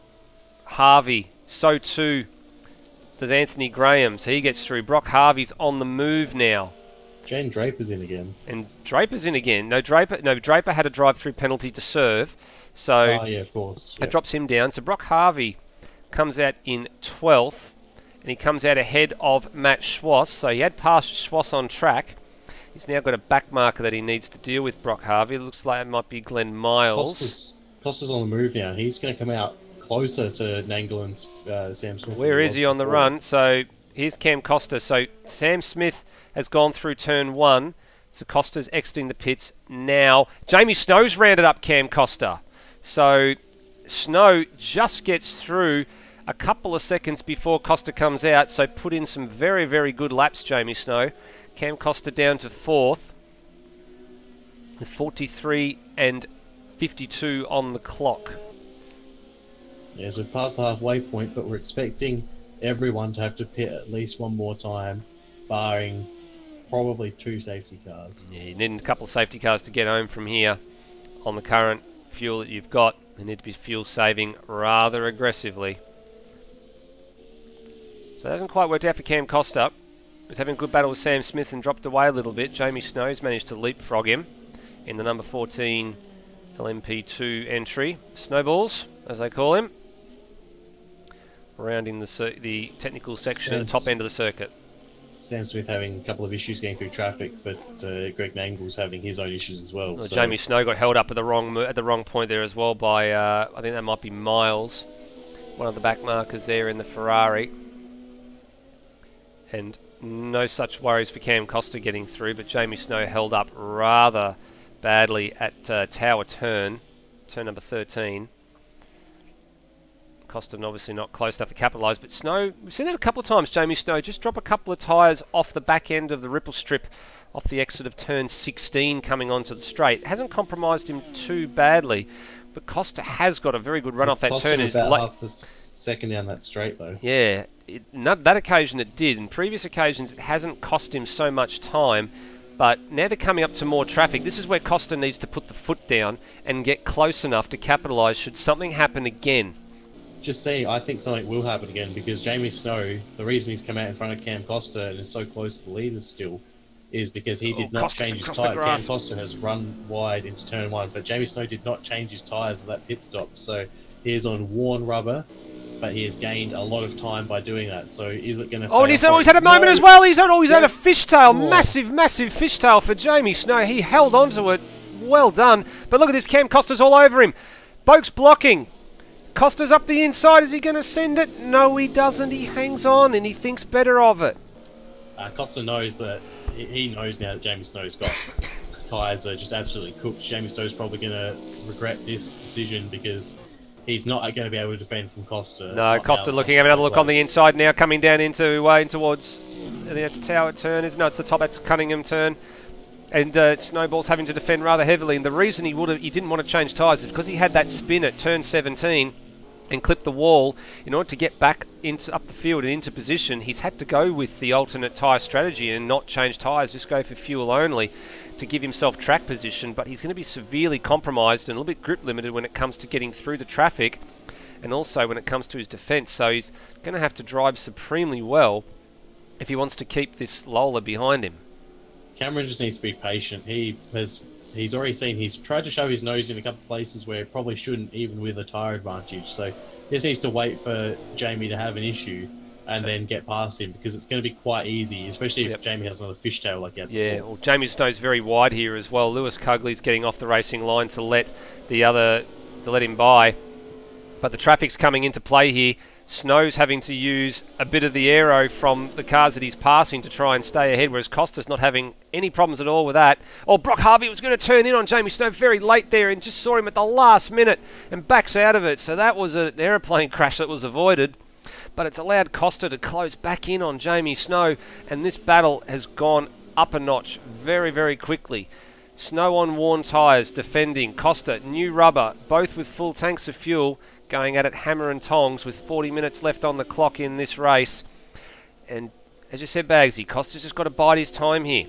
Harvey. So too does Anthony Graham. So he gets through. Brock Harvey's on the move now. Jane Draper's in again. And Draper's in again. Draper had a drive-through penalty to serve. So Yeah, of course. it drops him down. So Brock Harvey comes out in 12th. And he comes out ahead of Matt Schwass. So he had passed Schwass on track. He's now got a back marker that he needs to deal with, Brock Harvey. It looks like it might be Glenn Miles. Costa's on the move now. He's going to come out closer to Nangle and Sam Smith. Where is he on the run? So here's Cam Costa. So Sam Smith has gone through turn 1. So Costa's exiting the pits now. Jamie Snow's rounded up Cam Costa. So Snow just gets through a couple of seconds before Costa comes out. So put in some very, very good laps, Jamie Snow. Cam Costa down to 4th. With 43 and 52 on the clock. Yes, we've passed the halfway point, but we're expecting everyone to have to pit at least one more time, barring probably 2 safety cars. Yeah, you need a couple of safety cars to get home from here on the current fuel that you've got. You need to be fuel saving rather aggressively. So it hasn't quite worked out for Cam Costa. He's having a good battle with Sam Smith and dropped away a little bit. Jamie Snow's managed to leapfrog him in the number 14 LMP2 entry. Snowballs, as they call him. Rounding the technical section at the top end of the circuit. Sam Smith having a couple of issues getting through traffic, but Greg Nangle's having his own issues as well. Well, so. Jamie Snow got held up at the wrong point there as well by I think that might be Miles, one of the back markers there in the Ferrari. And no such worries for Cam Costa getting through, but Jamie Snow held up rather badly at Tower turn number 13. Costa obviously not close enough to capitalise, but Snow, we've seen that a couple of times, Jamie Snow, just drop a couple of tyres off the back end of the ripple strip off the exit of turn 16 coming onto the straight. It hasn't compromised him too badly, but Costa has got a very good run off that turn. It's about half a second down that straight though. Yeah, that occasion it did. In previous occasions it hasn't cost him so much time, but now they're coming up to more traffic. This is where Costa needs to put the foot down and get close enough to capitalise should something happen again. Just saying, I think something will happen again because Jamie Snow, the reason he's come out in front of Cam Costa and is so close to the leaders still, is because he did not change his tyre. Cam Costa has run wide into turn 1, but Jamie Snow did not change his tyres at that pit stop. So he is on worn rubber, but he has gained a lot of time by doing that. So is it going to? Oh, and he's had a moment as well. He's had a fishtail, massive fishtail for Jamie Snow. He held onto it. Well done. But look at this, Cam Costa's all over him. Boak's blocking. Costa's up the inside. Is he going to send it? No, he doesn't. He hangs on and he thinks better of it. Costa knows that he knows now that Jamie Snow's got tyres that are just absolutely cooked. Jamie Snow's probably going to regret this decision because he's not going to be able to defend from Costa. No, Costa looking, having another look on the inside now, coming down in towards. I think that's Tower turn, isn't it? No, it's the top. That's Cunningham turn. And Snowball's having to defend rather heavily. And the reason he didn't want to change tyres is because he had that spin at turn 17. and clip the wall. In order to get back up the field and into position, he's had to go with the alternate tyre strategy and not change tyres, just go for fuel only to give himself track position. But he's going to be severely compromised and a little bit grip limited when it comes to getting through the traffic, and also when it comes to his defence. So he's going to have to drive supremely well if he wants to keep this Lola behind him. Cameron just needs to be patient. He's already seen, he's tried to shove his nose in a couple of places where he probably shouldn't, even with a tyre advantage. So he just needs to wait for Jamie to have an issue and then get past him, because it's going to be quite easy, especially if Jamie has another fishtail like that. Yeah, well, Jamie Snow's very wide here as well. Lewis Cugley's getting off the racing line to let him by. But the traffic's coming into play here. Snow's having to use a bit of the aero from the cars that he's passing to try and stay ahead, whereas Costa's not having any problems at all with that. Oh, Brock Harvey was going to turn in on Jamie Snow very late there and just saw him at the last minute and backs out of it. So that was an aeroplane crash that was avoided. But it's allowed Costa to close back in on Jamie Snow, and this battle has gone up a notch very, very quickly. Snow on worn tyres, defending. Costa, new rubber, both with full tanks of fuel, going at it hammer and tongs with 40 minutes left on the clock in this race. And as you said, Bagsy, Costa's just got to bide his time here.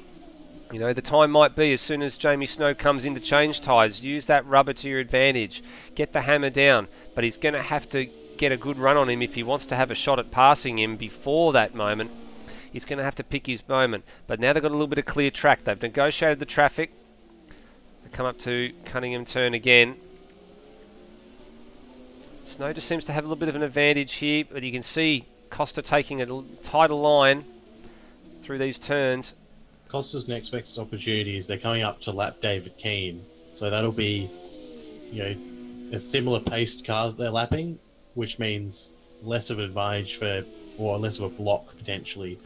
You know, the time might be as soon as Jamie Snow comes in to change tyres, use that rubber to your advantage, get the hammer down, but he's going to have to get a good run on him if he wants to have a shot at passing him before that moment. He's going to have to pick his moment. But now they've got a little bit of clear track. They've negotiated the traffic to come up to Cunningham turn again. Snow just seems to have a little bit of an advantage here, but you can see Costa taking a tighter line through these turns. Costa's next best opportunity is they're coming up to lap David Keane, so that'll be, you know, a similar paced car they're lapping, which means less of an advantage or less of a block potentially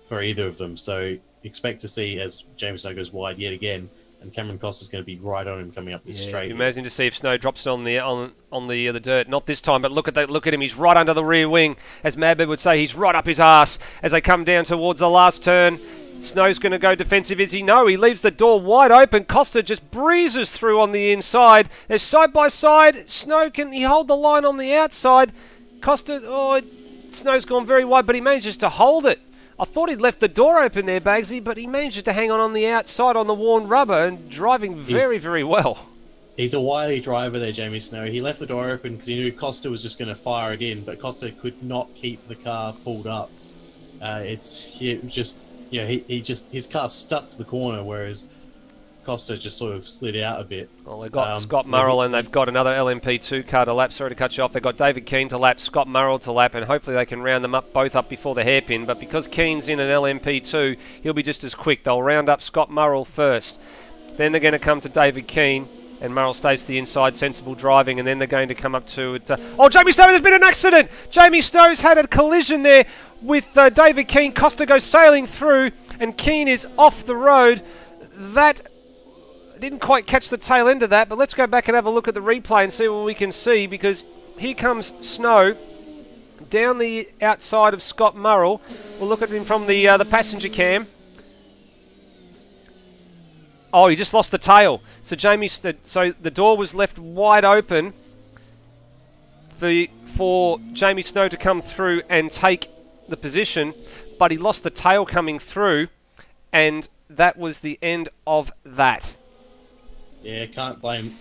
for either of them. So expect to see, as James Snow goes wide yet again, and Cameron Costa's going to be right on him coming up this straight. Amazing to see if Snow drops it on the dirt. Not this time, but look at that! Look at him. He's right under the rear wing, as Madbird would say. He's right up his arse as they come down towards the last turn. Snow's going to go defensive. Is he? No, he leaves the door wide open. Costa just breezes through on the inside. They're side by side. Snow, can he hold the line on the outside? Costa, Snow's gone very wide, but he manages to hold it. I thought he'd left the door open there, Bagsy, but he manages to hang on the outside on the worn rubber and driving very, very well. He's a wily driver there, Jamie Snow. He left the door open because he knew Costa was just going to fire it in, but Costa could not keep the car pulled up. His car stuck to the corner, whereas Costa just sort of slid out a bit. Well, they've got Scott Murrell and they've got another LMP2 car to lap. Sorry to cut you off. They've got David Keane to lap, Scott Murrell to lap, and hopefully they can round them up both up before the hairpin. But because Keane's in an LMP2, he'll be just as quick. They'll round up Scott Murrell first. Then they're going to come to David Keane, and Murrell stays to the inside, sensible driving, and then they're going to come up to it. Jamie Snow, there's been an accident! Jamie Snow's had a collision there with David Keane. Costa goes sailing through, and Keane is off the road. That didn't quite catch the tail end of that, but let's go back and have a look at the replay and see what we can see, because here comes Snow down the outside of Scott Murrell. We'll look at him from the passenger cam. Oh, he just lost the tail. So so the door was left wide open for Jamie Snow to come through and take the position, but he lost the tail coming through, and that was the end of that. Yeah, can't blame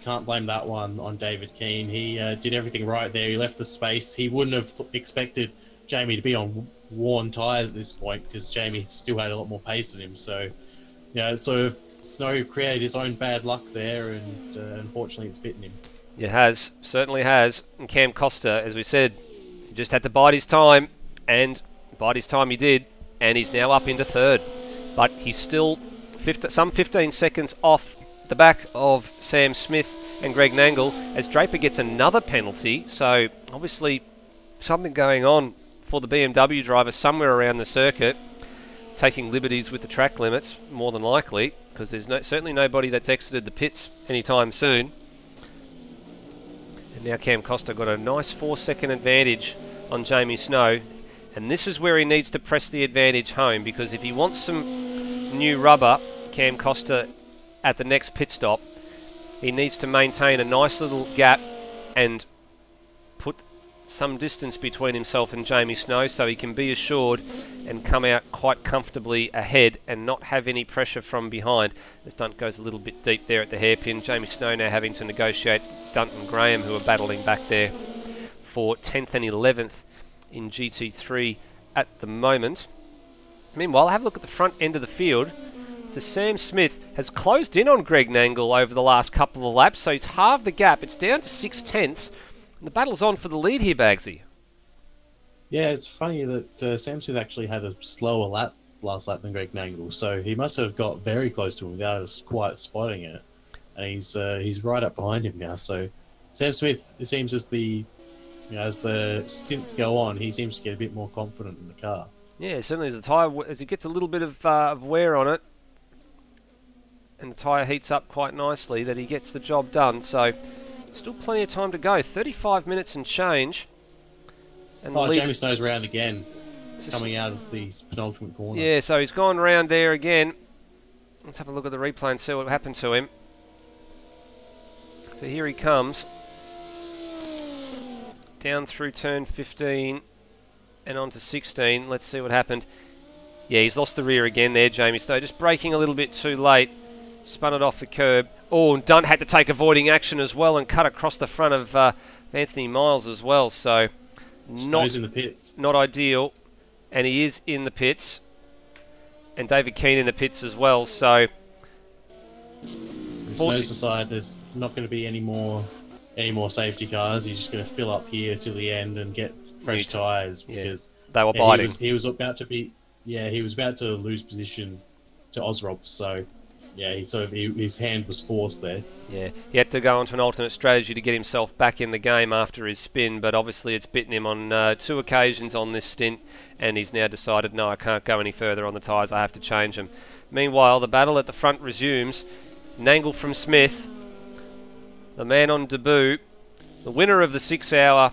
that one on David Keane. He did everything right there. He left the space. He wouldn't have expected Jamie to be on worn tyres at this point, because Jamie still had a lot more pace than him. So, yeah, sort of Snow created his own bad luck there, and unfortunately it's bitten him. It has, certainly has. And Cam Costa, as we said, he just had to bide his time, and bide his time he did, and he's now up into third. But he's still some 15 seconds off the back of Sam Smith and Greg Nangle, as Draper gets another penalty. So obviously something going on for the BMW driver somewhere around the circuit, taking liberties with the track limits, more than likely, because there's certainly nobody that's exited the pits anytime soon. And now Cam Costa got a nice 4-second advantage on Jamie Snow, and this is where he needs to press the advantage home, because if he wants some new rubber, Cam Costa, at the next pit stop, he needs to maintain a nice little gap and put some distance between himself and Jamie Snow, so he can be assured and come out quite comfortably ahead and not have any pressure from behind. The stunt goes a little bit deep there at the hairpin. Jamie Snow now having to negotiate Dunton Graham, who are battling back there for 10th and 11th in GT3 at the moment. Meanwhile, have a look at the front end of the field. So Sam Smith has closed in on Greg Nangle over the last couple of laps, so he's halved the gap. It's down to 6/10. The battle's on for the lead here, Bagsy. Yeah, it's funny that Sam Smith actually had a slower last lap than Greg Nangle, so he must have got very close to him without us quite spotting it. And he's right up behind him now. So Sam Smith, it seems as as the stints go on, he seems to get a bit more confident in the car. Yeah, certainly as the tyre, as it gets a little bit of wear on it, and the tyre heats up quite nicely, that he gets the job done. So still plenty of time to go. 35 minutes and change. And Jamie Snow's round again, coming out of the penultimate corner. Yeah, so he's gone round there again. Let's have a look at the replay and see what happened to him. So here he comes. Down through turn 15 and on to 16. Let's see what happened. Yeah, he's lost the rear again there, Jamie Snow. Just braking a little bit too late. Spun it off the curb. Oh, and Dunt had to take avoiding action as well and cut across the front of Anthony Miles as well. So Snow's in the pits. Not ideal. And he is in the pits. And David Keane in the pits as well. So Snow's decided there's not going to be any more safety cars. He's just going to fill up here to the end and get fresh tyres because they were biting. He was about to lose position to Osrob. So his hand was forced there. Yeah, he had to go onto an alternate strategy to get himself back in the game after his spin, but obviously it's bitten him on 2 occasions on this stint, and he's now decided, no, I can't go any further on the tyres, I have to change them. Meanwhile, the battle at the front resumes. Nangle from Smith, the man on debut, the winner of the 6 hour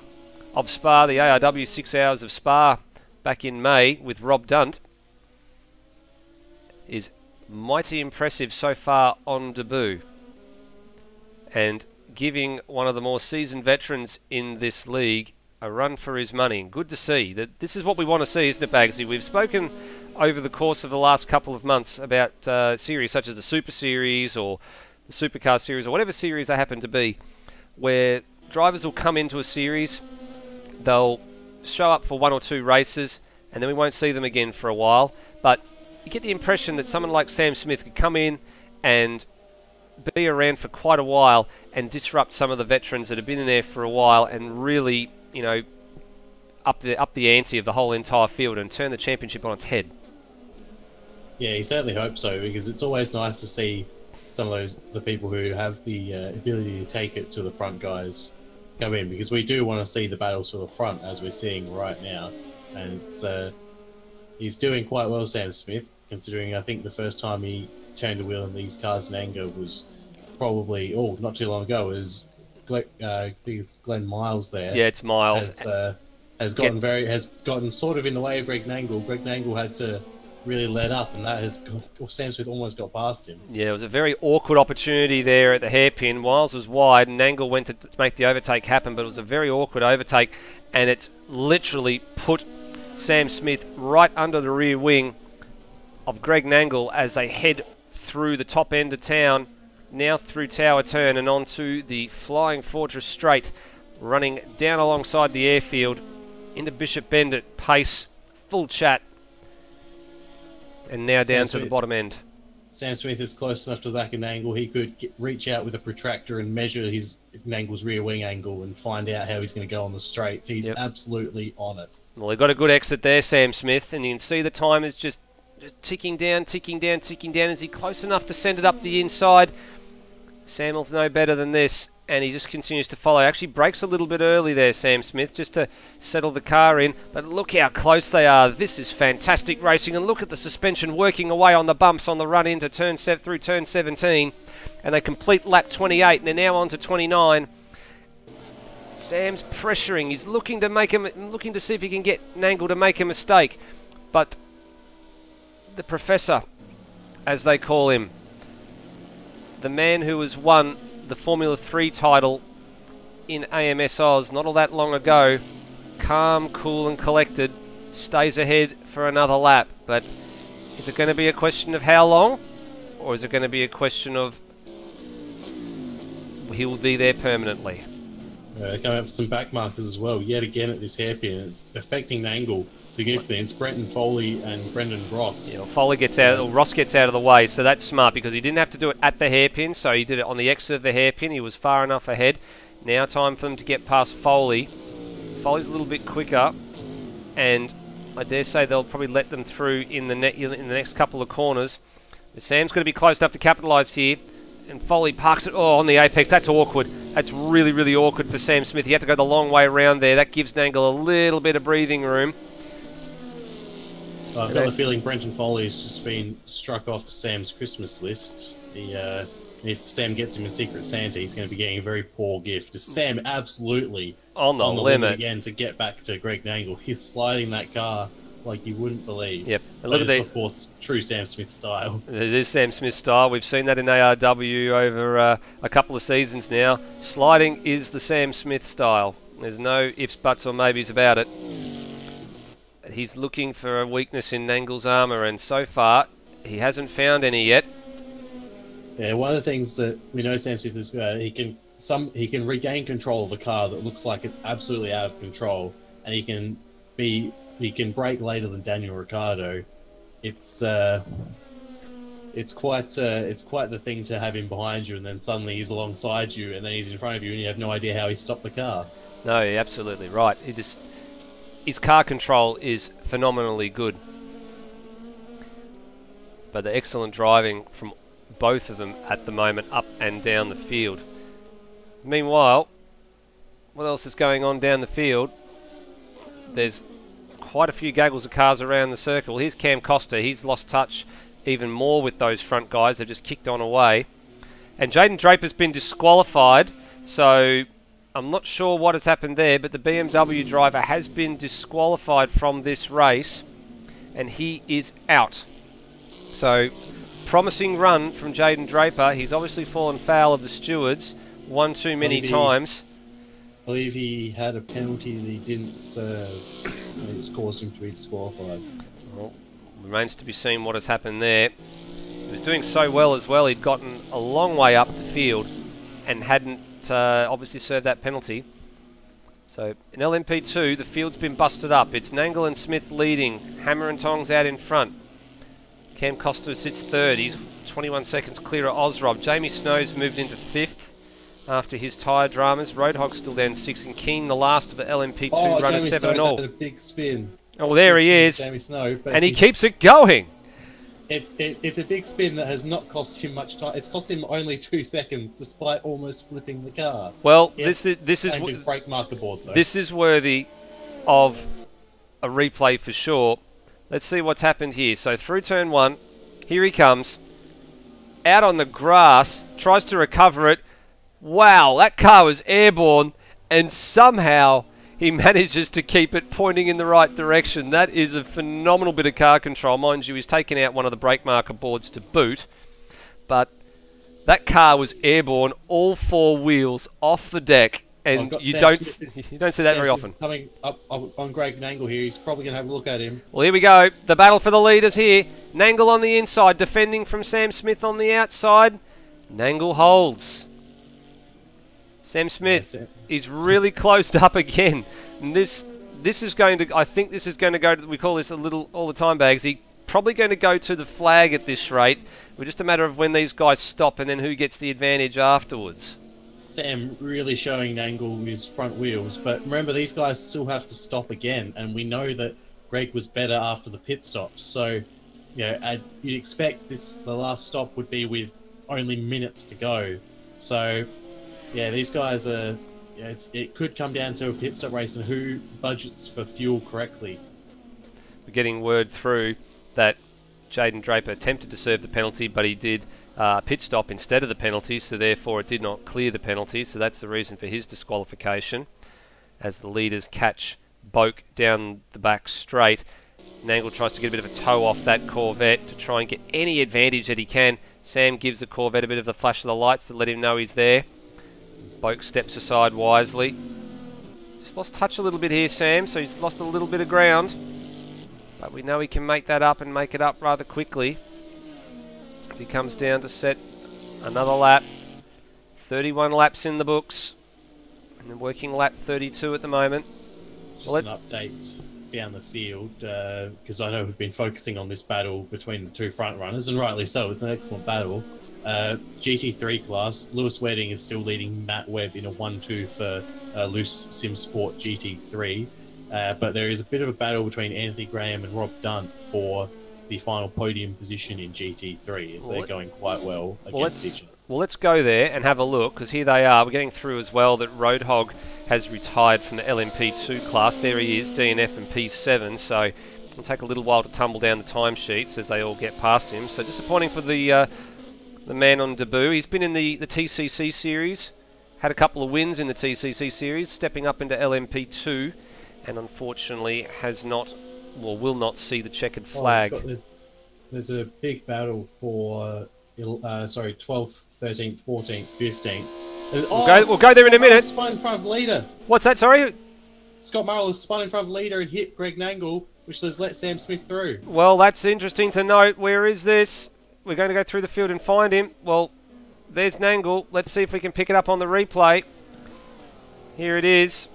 of Spa, the ARW 6 hours of Spa back in May with Rob Dunt, is mighty impressive so far on debut, and giving one of the more seasoned veterans in this league a run for his money. Good to see. That this is what we want to see, isn't it, Bagsy? We've spoken over the course of the last couple of months about series such as the Super Series or the Supercar Series or whatever series they happen to be, where drivers will come into a series, they'll show up for 1 or 2 races, and then we won't see them again for a while. But you get the impression that someone like Sam Smith could come in and be around for quite a while and disrupt some of the veterans that have been in there for a while and really, up the ante of the whole entire field and turn the championship on its head. Yeah, he certainly hopes so, because it's always nice to see some of the people who have the ability to take it to the front guys come in, because we do want to see the battles for the front as we're seeing right now. And he's doing quite well, Sam Smith, considering I think the first time he turned a wheel in these cars in anger was probably, not too long ago. It was Glenn Miles there. Yeah, it's Miles. Has gotten sort of in the way of Greg Nangle. Greg Nangle had to really let up, and that has Sam Smith almost got past him. Yeah, it was a very awkward opportunity there at the hairpin. Miles was wide, and Nangle went to make the overtake happen, but it was a very awkward overtake, and it's literally put Sam Smith right under the rear wing of Greg Nangle as they head through the top end of town, now through Tower Turn and onto the Flying Fortress Straight, running down alongside the airfield into Bishop Bend at pace, full chat, and now down to the bottom end. Sam Smith is close enough to the back of Nangle. He could reach out with a protractor and measure his Nangle's rear wing angle and find out how he's going to go on the straights. He's absolutely on it. Well, he got a good exit there, Sam Smith, and you can see the time is just ticking down, ticking down, ticking down. Is he close enough to send it up the inside? Sam will know better than this, and he just continues to follow. Actually breaks a little bit early there, Sam Smith, just to settle the car in. But look how close they are. This is fantastic racing, and look at the suspension working away on the bumps on the run into through turn 17, and they complete lap 28, and they're now on to 29. Sam's pressuring. He's looking to see if he can get Nangle to make a mistake, but the Professor, as they call him, the man who has won the Formula 3 title in AMS Oz not all that long ago, calm, cool and collected, stays ahead for another lap. But is it going to be a question of how long? Or is it going to be a question of he will be there permanently? Coming up with some back markers as well, yet again at this hairpin. It's affecting the angle significantly. It's Brenton Foley and Brendan Ross. Yeah, well, Foley gets out, or Ross gets out of the way, so that's smart because he didn't have to do it at the hairpin, so he did it on the exit of the hairpin. He was far enough ahead. Now time for them to get past Foley. Foley's a little bit quicker, and I dare say they'll probably let them through in the next couple of corners. But Sam's going to be close enough to capitalise here. And Foley parks it on the apex. That's awkward. That's really, really awkward for Sam Smith. He had to go the long way around there. That gives Nangle a little bit of breathing room. I've got the feeling Brenton Foley's just been struck off Sam's Christmas list. If Sam gets him a Secret Santa, he's going to be getting a very poor gift. Because Sam absolutely on the limit again to get back to Greg Nangle. He's sliding that car like you wouldn't believe. Yep. And look at this, of course, true Sam Smith style. It is Sam Smith style. We've seen that in ARW over a couple of seasons now. Sliding is the Sam Smith style. There's no ifs, buts or maybes about it. He's looking for a weakness in Nangle's armour, and so far he hasn't found any yet. Yeah, one of the things that we know Sam Smith is good at, he can regain control of a car that looks like it's absolutely out of control, and he can brake later than Daniel Ricciardo. It's quite the thing to have him behind you, and then suddenly he's alongside you, and then he's in front of you, and you have no idea how he stopped the car. No, you're absolutely right. His car control is phenomenally good, but the excellent driving from both of them at the moment up and down the field. Meanwhile, what else is going on down the field? There's quite a few gaggles of cars around the circle. Here's Cam Costa. He's lost touch even more with those front guys. They've just kicked on away. And Jaden Draper's been disqualified, so I'm not sure what has happened there, but the BMW driver has been disqualified from this race, and he is out. So, promising run from Jaden Draper. He's obviously fallen foul of the stewards one too many times. I believe he had a penalty that he didn't serve, and it's caused him to be disqualified. Well, remains to be seen what has happened there. He was doing so well as well. He'd gotten a long way up the field and hadn't obviously served that penalty. So in LMP2, the field's been busted up. It's Nangle and Smith leading. Hammer and Tongs out in front. Cam Costa sits third. He's 21 seconds clear of Ozrob. Jamie Snow's moved into fifth after his tyre dramas. Roadhog's still down sixth, and Keane, the last of the LMP2 runners, 7 all. Had a big spin. Oh, there he is. Jamie Snow, and he keeps it going. It's a big spin that has not cost him much time. It's cost him only 2 seconds, despite almost flipping the car. Well, yes, this is brake marker board though. This is worthy of a replay for sure. Let's see what's happened here. So through turn one, here he comes, out on the grass, tries to recover it. Wow, that car was airborne, and somehow he manages to keep it pointing in the right direction. That is a phenomenal bit of car control. Mind you, he's taken out one of the brake marker boards to boot, but that car was airborne, all four wheels off the deck, and you don't see that very often. Coming up on Greg Nangle here, he's probably going to have a look at him. Well, here we go. The battle for the leaders here. Nangle on the inside, defending from Sam Smith on the outside. Nangle holds. Sam Smith is really closed up again. And this is going to, I think this is going to go to, we call this a little all the time bags. He's probably going to go to the flag at this rate. It's just a matter of when these guys stop and then who gets the advantage afterwards. Sam really showing Nangle his front wheels, but remember these guys still have to stop again, and we know that Greg was better after the pit stops. So, you know, you'd expect the last stop would be with only minutes to go. So, yeah, these guys are. Yeah, it could come down to a pit stop race and who budgets for fuel correctly. We're getting word through that Jaden Draper attempted to serve the penalty, but he did pit stop instead of the penalty, so therefore it did not clear the penalty. So that's the reason for his disqualification. As the leaders catch Boak down the back straight, Nangle tries to get a bit of a toe off that Corvette to try and get any advantage that he can. Sam gives the Corvette a bit of the flash of the lights to let him know he's there. Boak steps aside wisely. He's lost touch a little bit here, Sam, so he's lost a little bit of ground. But we know he can make that up and make it up rather quickly. As he comes down to set another lap. 31 laps in the books. And then working lap 32 at the moment. Just an update down the field, because I know we've been focusing on this battle between the two front runners, and rightly so, it's an excellent battle. GT3 class, Lewis Wedding is still leading Matt Webb in a 1-2 for Loose Sim Sport GT3, but there is a bit of a battle between Anthony Graham and Rob Dunt for the final podium position in GT3, as they're going quite well against each other. Well, let's go there and have a look, because here they are. We're getting through as well that Roadhog has retired from the LMP2 class. There he is, DNF and P7, so it'll take a little while to tumble down the timesheets as they all get past him. So disappointing for the man on debut. He's been in the TCC series, had a couple of wins in the TCC series, stepping up into LMP2, and unfortunately has not, well, will not see the checkered flag. There's a big battle for 12th, 13th, 14th, 15th. We'll go there in a minute. Spun in front of the leader. What's that, sorry? Scott Murrell has spun in front of the leader and hit Greg Nangle, which has let Sam Smith through. Well, that's interesting to note. Where is this? We're going to go through the field and find him. Well, there's Nangle. Let's see if we can pick it up on the replay. Here it is.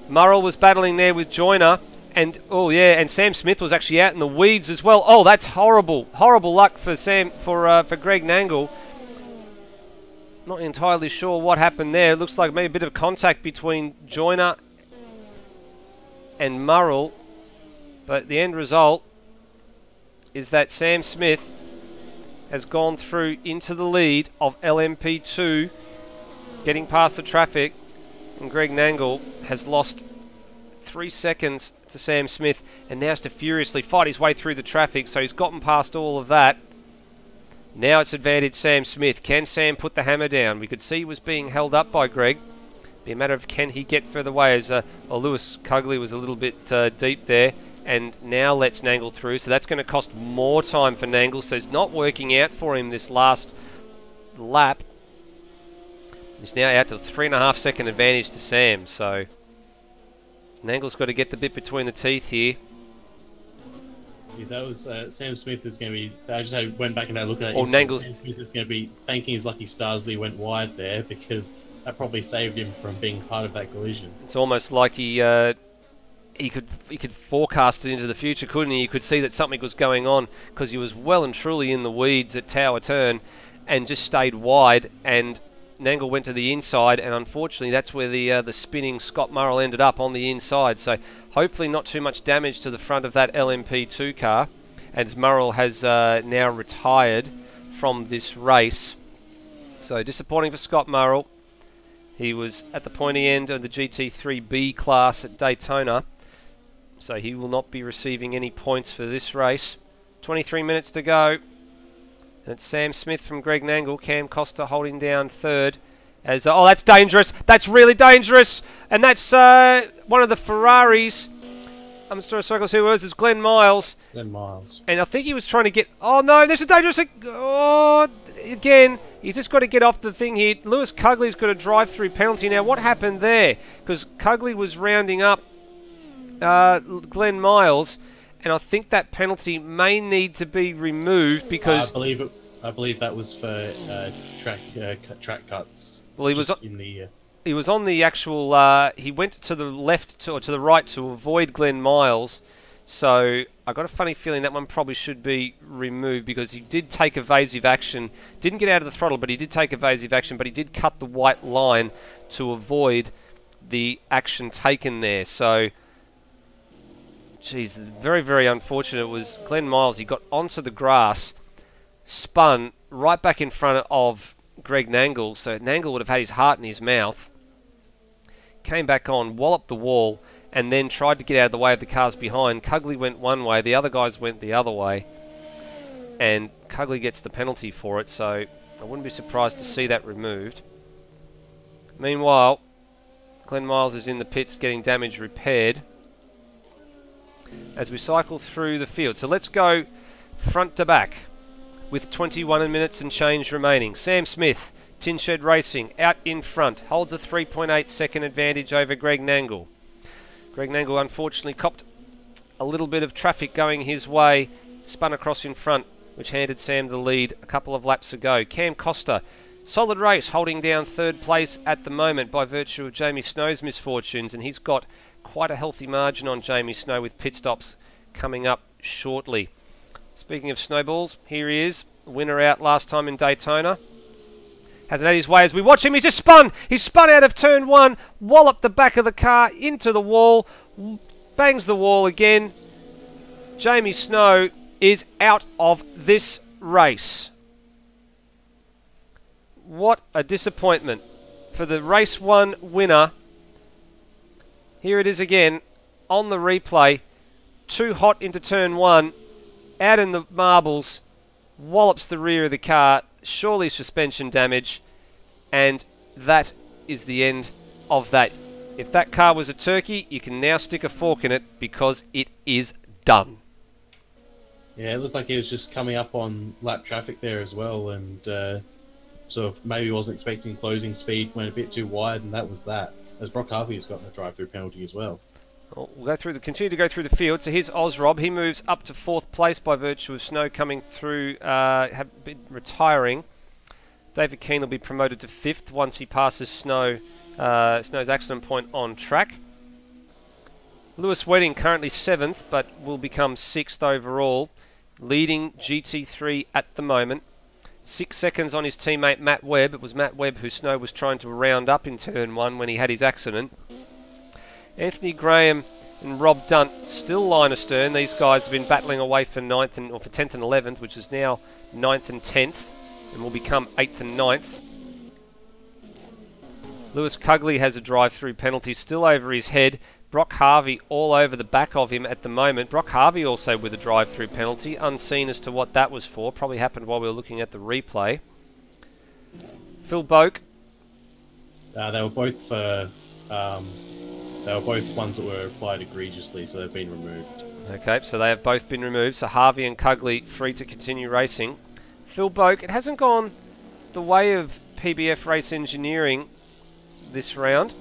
Murrell was battling there with Joyner. And, oh yeah, and Sam Smith was actually out in the weeds as well. Oh, that's horrible. Horrible luck for Greg Nangle. Not entirely sure what happened there. It looks like maybe a bit of contact between Joyner and Murrell. But the end result is that Sam Smith has gone through into the lead of LMP2, getting past the traffic, and Greg Nangle has lost 3 seconds to Sam Smith and now has to furiously fight his way through the traffic, so he's gotten past all of that. Now it's advantage Sam Smith. Can Sam put the hammer down? We could see he was being held up by Greg. Be a matter of can he get further away, as Lewis Cugley was a little bit deep there, and now lets Nangle through, so that's going to cost more time for Nangle, so it's not working out for him this last lap. He's now out to a 3.5 second advantage to Sam, so Nangle's got to get the bit between the teeth here. Because that was Sam Smith is going to be. I just went back and had a look at it. Sam Smith is going to be thanking his lucky stars that he went wide there, because that probably saved him from being part of that collision. It's almost like he could forecast it into the future, couldn't he? He could see that something was going on, because he was well and truly in the weeds at Tower Turn and just stayed wide, and Nangle went to the inside, and unfortunately that's where the spinning Scott Murrell ended up, on the inside. So hopefully not too much damage to the front of that LMP2 car, as Murrell has now retired from this race. So disappointing for Scott Murrell. He was at the pointy end of the GT3B class at Daytona, so he will not be receiving any points for this race. 23 minutes to go. And it's Sam Smith from Greg Nangle. Cam Costa holding down third. As oh, that's dangerous. That's really dangerous. And that's one of the Ferraris. I'm still circles who was. It's Glenn Miles. Glenn Miles. And I think he was trying to get. Oh no, this is dangerous. Oh, again, he's just got to get off the thing here. Lewis Cugley's got a drive-through penalty now. What happened there? Because Cugley was rounding up Glenn Miles. And I think that penalty may need to be removed, because I believe that was for track cuts. Well, he was on the actual. He went to the left to the right to avoid Glenn Miles. So I got a funny feeling that one probably should be removed, because he did take evasive action. Didn't get out of the throttle, but he did take evasive action. But he did cut the white line to avoid the action taken there. So. Jeez, very, very unfortunate. It was Glenn Miles. He got onto the grass, spun right back in front of Greg Nangle, so Nangle would have had his heart in his mouth. Came back on, walloped the wall, and then tried to get out of the way of the cars behind. Cugley went one way, the other guys went the other way, and Cugley gets the penalty for it, so I wouldn't be surprised to see that removed. Meanwhile, Glenn Miles is in the pits getting damage repaired as we cycle through the field. So let's go front to back with 21 minutes and change remaining. Sam Smith Tinshed Racing out in front, holds a 3.8 second advantage over Greg Nangle. Greg Nangle unfortunately copped a little bit of traffic going his way, spun across in front, which handed Sam the lead a couple of laps ago. Cam Costa, solid race, holding down third place at the moment by virtue of Jamie Snow's misfortunes, and he's got quite a healthy margin on Jamie Snow with pit stops coming up shortly. Speaking of snowballs, here he is, winner out last time in Daytona. Hasn't had his way as we watch him. He just spun. He spun out of turn one, walloped the back of the car into the wall, bangs the wall again. Jamie Snow is out of this race. What a disappointment for the race one winner. Here it is again on the replay. Too hot into turn one, out in the marbles, wallops the rear of the car, surely suspension damage, and that is the end of that. If that car was a turkey, you can now stick a fork in it because it is done. Yeah, it looked like he was just coming up on lap traffic there as well, and sort of maybe wasn't expecting closing speed, went a bit too wide, and that was that. As Brock Harvey has gotten a drive-through penalty as well. Well, we'll continue to go through the field. So here's Ozrob. He moves up to fourth place by virtue of Snow coming through, have been retiring. David Keane will be promoted to fifth once he passes Snow's accident point on track. Lewis Wedding currently seventh, but will become sixth overall, leading GT3 at the moment. 6 seconds on his teammate Matt Webb. It was Matt Webb who Snow was trying to round up in turn one when he had his accident. Anthony Graham and Rob Dunt still line astern. These guys have been battling away for 10th and 11th, which is now 9th and 10th, and will become 8th and 9th. Lewis Cugley has a drive-through penalty still over his head. Brock Harvey all over the back of him at the moment. Brock Harvey also with a drive-through penalty, unseen as to what that was for. Probably happened while we were looking at the replay. Phil Boak. They were both ones that were applied egregiously, so they've been removed. Okay, so they have both been removed. So Harvey and Cugley free to continue racing. Phil Boak, it hasn't gone the way of PBF Race Engineering this round.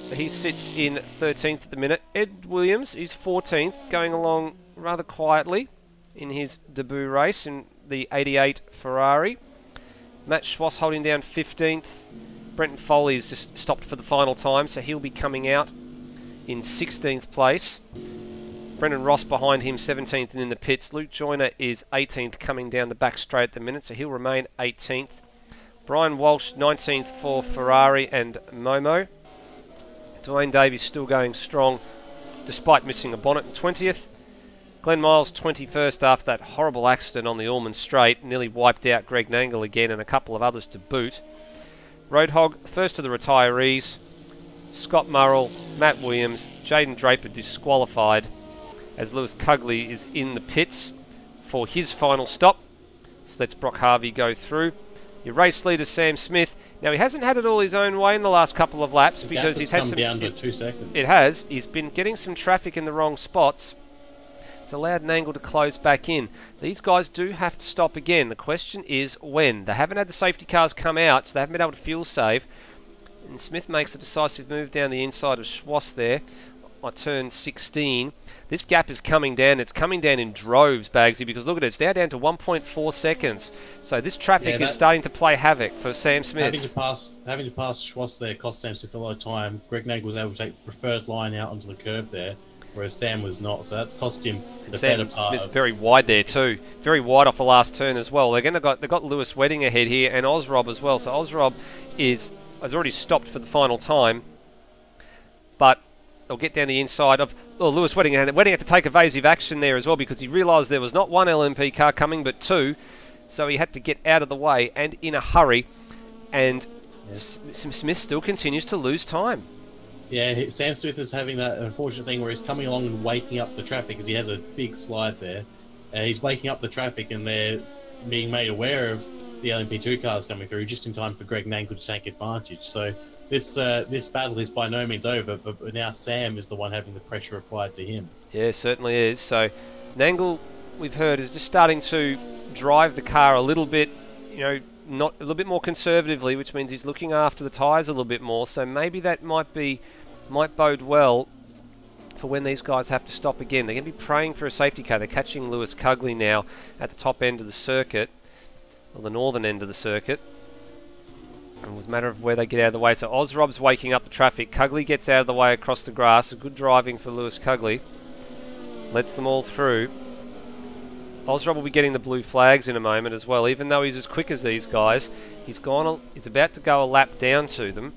So he sits in 13th at the minute. Ed Williams is 14th, going along rather quietly in his debut race in the 88 Ferrari. Matt Schwass holding down 15th. Brenton Foley has just stopped for the final time, so he'll be coming out in 16th place. Brendan Ross behind him, 17th and in the pits. Luke Joyner is 18th, coming down the back straight at the minute, so he'll remain 18th. Brian Walsh, 19th for Ferrari and Momo. Dwayne Davies still going strong, despite missing a bonnet in 20th. Glenn Miles, 21st after that horrible accident on the Allman Straight. Nearly wiped out Greg Nangle again and a couple of others to boot. Roadhog, first of the retirees. Scott Murrell, Matt Williams, Jaden Draper disqualified as Lewis Cugley is in the pits for his final stop. So let's Brock Harvey go through. Your race leader, Sam Smith. Now, he hasn't had it all his own way in the last couple of laps because he's had some... down to 2 seconds. It has. He's been getting some traffic in the wrong spots. It's allowed Nangle to close back in. These guys do have to stop again. The question is when. They haven't had the safety cars come out, so they haven't been able to fuel save. And Smith makes a decisive move down the inside of Schwass there on turn 16. This gap is coming down. It's coming down in droves, Bagsy, because look at it. It's now down to 1.4 seconds. So this traffic is starting to play havoc for Sam Smith. Having to pass Schwass there cost Sam Smith a lot of time. Greg Nangle was able to take the preferred line out onto the curb there, whereas Sam was not. So that's cost him the better part. Smith's very wide there too. Very wide off the last turn as well. They've got Lewis Wedding ahead here and Ozrob as well. So Ozrob has already stopped for the final time, but they'll get down the inside of Lewis Wedding. And Wedding had to take evasive action there as well because he realised there was not one LMP car coming but two. So he had to get out of the way and in a hurry. And Smith still continues to lose time. Yeah, Sam Smith is having that unfortunate thing where he's coming along and waking up the traffic because he has a big slide there. He's waking up the traffic and they're being made aware of the LMP2 cars coming through just in time for Greg Nangle to take advantage. So this battle is by no means over, but now Sam is the one having the pressure applied to him. Yeah, certainly is. So Nangle, we've heard, is just starting to drive the car a little bit, not a little bit more conservatively, which means he's looking after the tyres a little bit more. So maybe that might bode well for when these guys have to stop again. They're going to be praying for a safety car. They're catching Lewis Cugley now at the top end of the circuit, or the northern end of the circuit. And it was a matter of where they get out of the way. So Ozrob's waking up the traffic. Cugley gets out of the way across the grass. A good driving for Lewis Cugley. Lets them all through. Ozrob will be getting the blue flags in a moment as well. Even though he's as quick as these guys, he's about to go a lap down to them.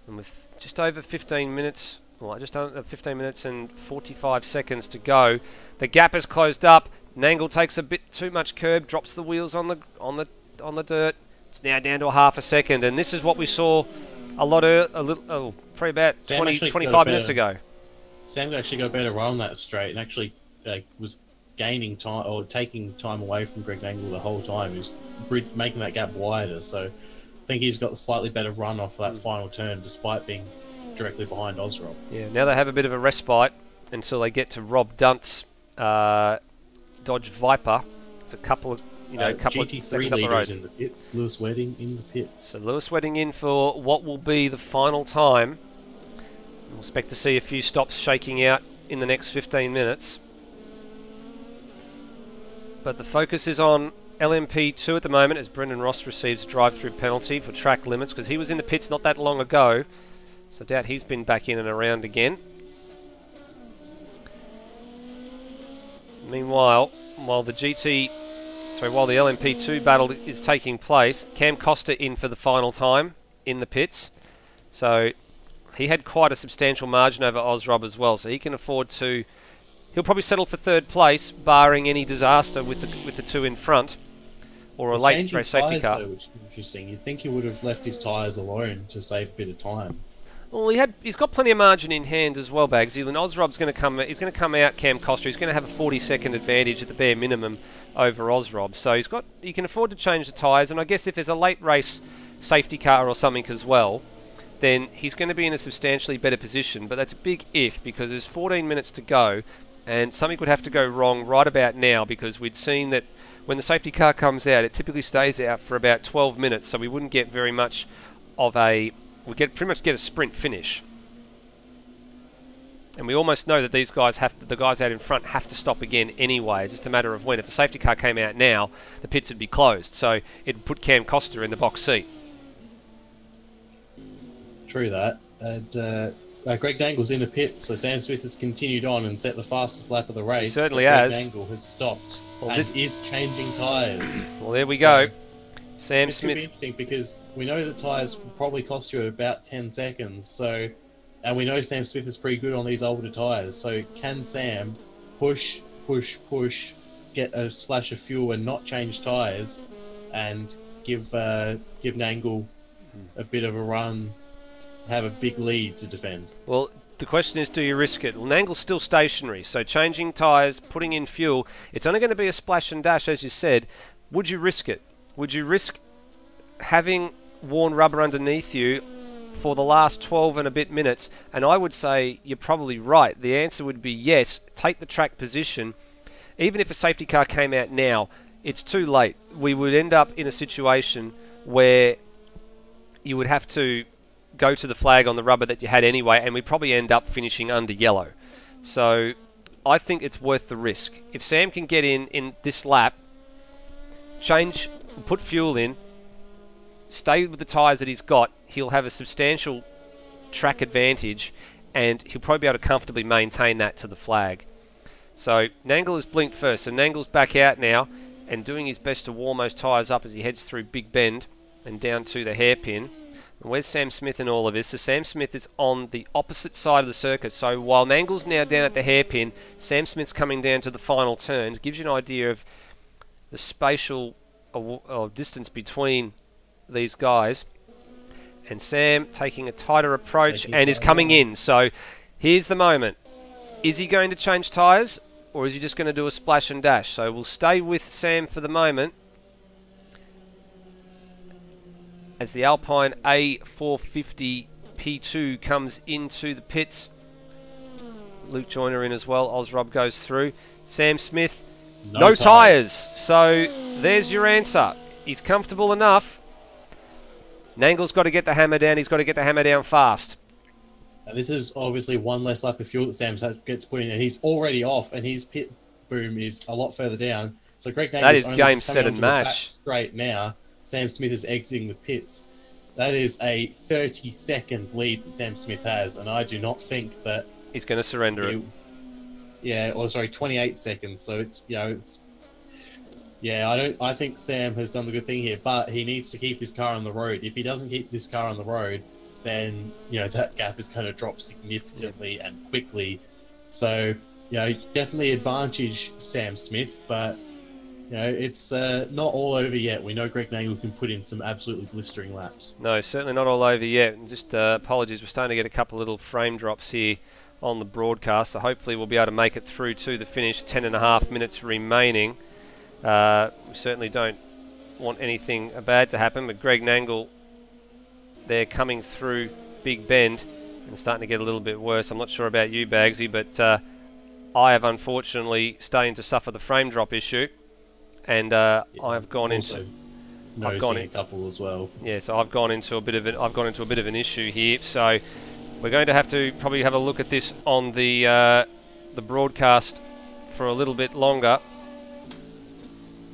And with just over 15 minutes, well, just under 15 minutes and 45 seconds to go, the gap has closed up. Nangle takes a bit too much curb, drops the wheels on the dirt. It's now down to a half a second, and this is what we saw probably about 25 minutes ago. Sam actually got a better run on that straight, and actually was gaining time or taking time away from Greg Nangle the whole time. He was making that gap wider, so I think he's got a slightly better run off that final turn, despite being directly behind Ozrob. Yeah, now they have a bit of a respite until they get to Rob Dunt's Dodge Viper. It's a couple of GT3 leaders in the pits. Lewis Wedding in the pits. So Lewis Wedding in for what will be the final time. We'll expect to see a few stops shaking out in the next 15 minutes. But the focus is on LMP2 at the moment as Brendan Ross receives a drive-through penalty for track limits because he was in the pits not that long ago. So I doubt he's been back in and around again. Meanwhile, while the LMP2 battle is taking place, Cam Costa in for the final time in the pits. So he had quite a substantial margin over Ozrob as well, so he can afford to... He'll probably settle for third place, barring any disaster with the two in front, or a late race safety car. Though, which is interesting. You'd think he would have left his tyres alone to save a bit of time. Well, he's got plenty of margin in hand as well, Bagsy. And Ozrob's going to come out Cam Costa. He's going to have a 40-second advantage at the bare minimum over Ozrob. So he can afford to change the tyres, and I guess if there's a late race safety car or something as well, then he's going to be in a substantially better position. But that's a big if, because there's 14 minutes to go, and something would have to go wrong right about now, because we'd seen that when the safety car comes out, it typically stays out for about 12 minutes, so we wouldn't get very much of a... We pretty much get a sprint finish. And we almost know that the guys out in front have to stop again anyway. Just a matter of when. If the safety car came out now, the pits would be closed. So it'd put Cam Costa in the box seat. True that. And Greg Nangle's in the pits, so Sam Smith has continued on and set the fastest lap of the race. He certainly Greg has. Nangle has stopped and is changing tyres. Well, there we go. Sam This Smith. could be interesting because we know that tyres will probably cost you about 10 seconds. And we know Sam Smith is pretty good on these older tyres. So can Sam push, get a splash of fuel and not change tyres, and give Nangle a bit of a run, have a big lead to defend? Well, the question is, do you risk it? Well, Nangle's still stationary, so changing tyres, putting in fuel, it's only going to be a splash and dash, as you said. Would you risk it? Would you risk having worn rubber underneath you for the last 12 and a bit minutes? And I would say you're probably right. The answer would be yes. Take the track position. Even if a safety car came out now, it's too late. We would end up in a situation where you would have to go to the flag on the rubber that you had anyway, and we'd probably end up finishing under yellow. So I think it's worth the risk. If Sam can get in this lap, put fuel in, stay with the tyres that he's got, he'll have a substantial track advantage, and he'll probably be able to comfortably maintain that to the flag. So Nangle has blinked first, so Nangle's back out now and doing his best to warm those tyres up as he heads through Big Bend and down to the hairpin. And where's Sam Smith in all of this? So Sam Smith is on the opposite side of the circuit. So while Nangle's now down at the hairpin, Sam Smith's coming down to the final turn. It gives you an idea of the spatial distance between these guys. And Sam taking a tighter approach and is coming in. So here's the moment. Is he going to change tyres, or is he just going to do a splash and dash? So we'll stay with Sam for the moment as the Alpine A450 P2 comes into the pits. Luke Joyner in as well. Ozrob goes through. Sam Smith, no tyres. So there's your answer. He's comfortable enough. Nangle's got to get the hammer down. He's got to get the hammer down fast. And this is obviously one less lap of fuel that Sam gets put in, and he's already off, and his pit boom is a lot further down. So Greg Nangle's That is only game, just set, coming and onto the back match. straight now. Sam Smith is exiting the pits. That is a 30-second lead that Sam Smith has, and I do not think that He's going to surrender it. Yeah, or sorry, 28 seconds. So it's I think Sam has done the good thing here, but he needs to keep his car on the road. If he doesn't keep this car on the road, then that gap is going to drop significantly and quickly. So definitely advantage Sam Smith, but it's not all over yet. We know Greg Nangle can put in some absolutely blistering laps. No, certainly not all over yet. And just apologies, we're starting to get a couple of little frame drops here on the broadcast, so hopefully we'll be able to make it through to the finish. 10.5 minutes remaining. We certainly don't want anything bad to happen, but Greg Nangle, they're coming through Big Bend and starting to get a little bit worse. I'm not sure about you, Bagsy, but I have unfortunately starting to suffer the frame drop issue, and I've gone into a couple as well. Yeah, so I've gone into a bit of an issue here. So we're going to have to probably have a look at this on the broadcast for a little bit longer.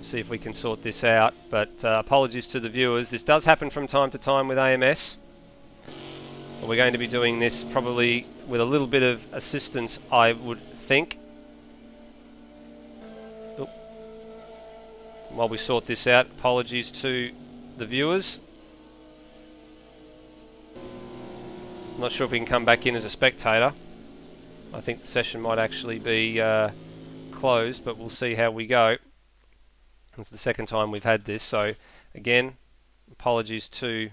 See if we can sort this out, but apologies to the viewers. This does happen from time to time with AMS. We're going to be doing this probably with a little bit of assistance, I would think. Oop. While we sort this out, apologies to the viewers. I'm not sure if we can come back in as a spectator. I think the session might actually be closed, but we'll see how we go. It's the second time we've had this, so again, apologies to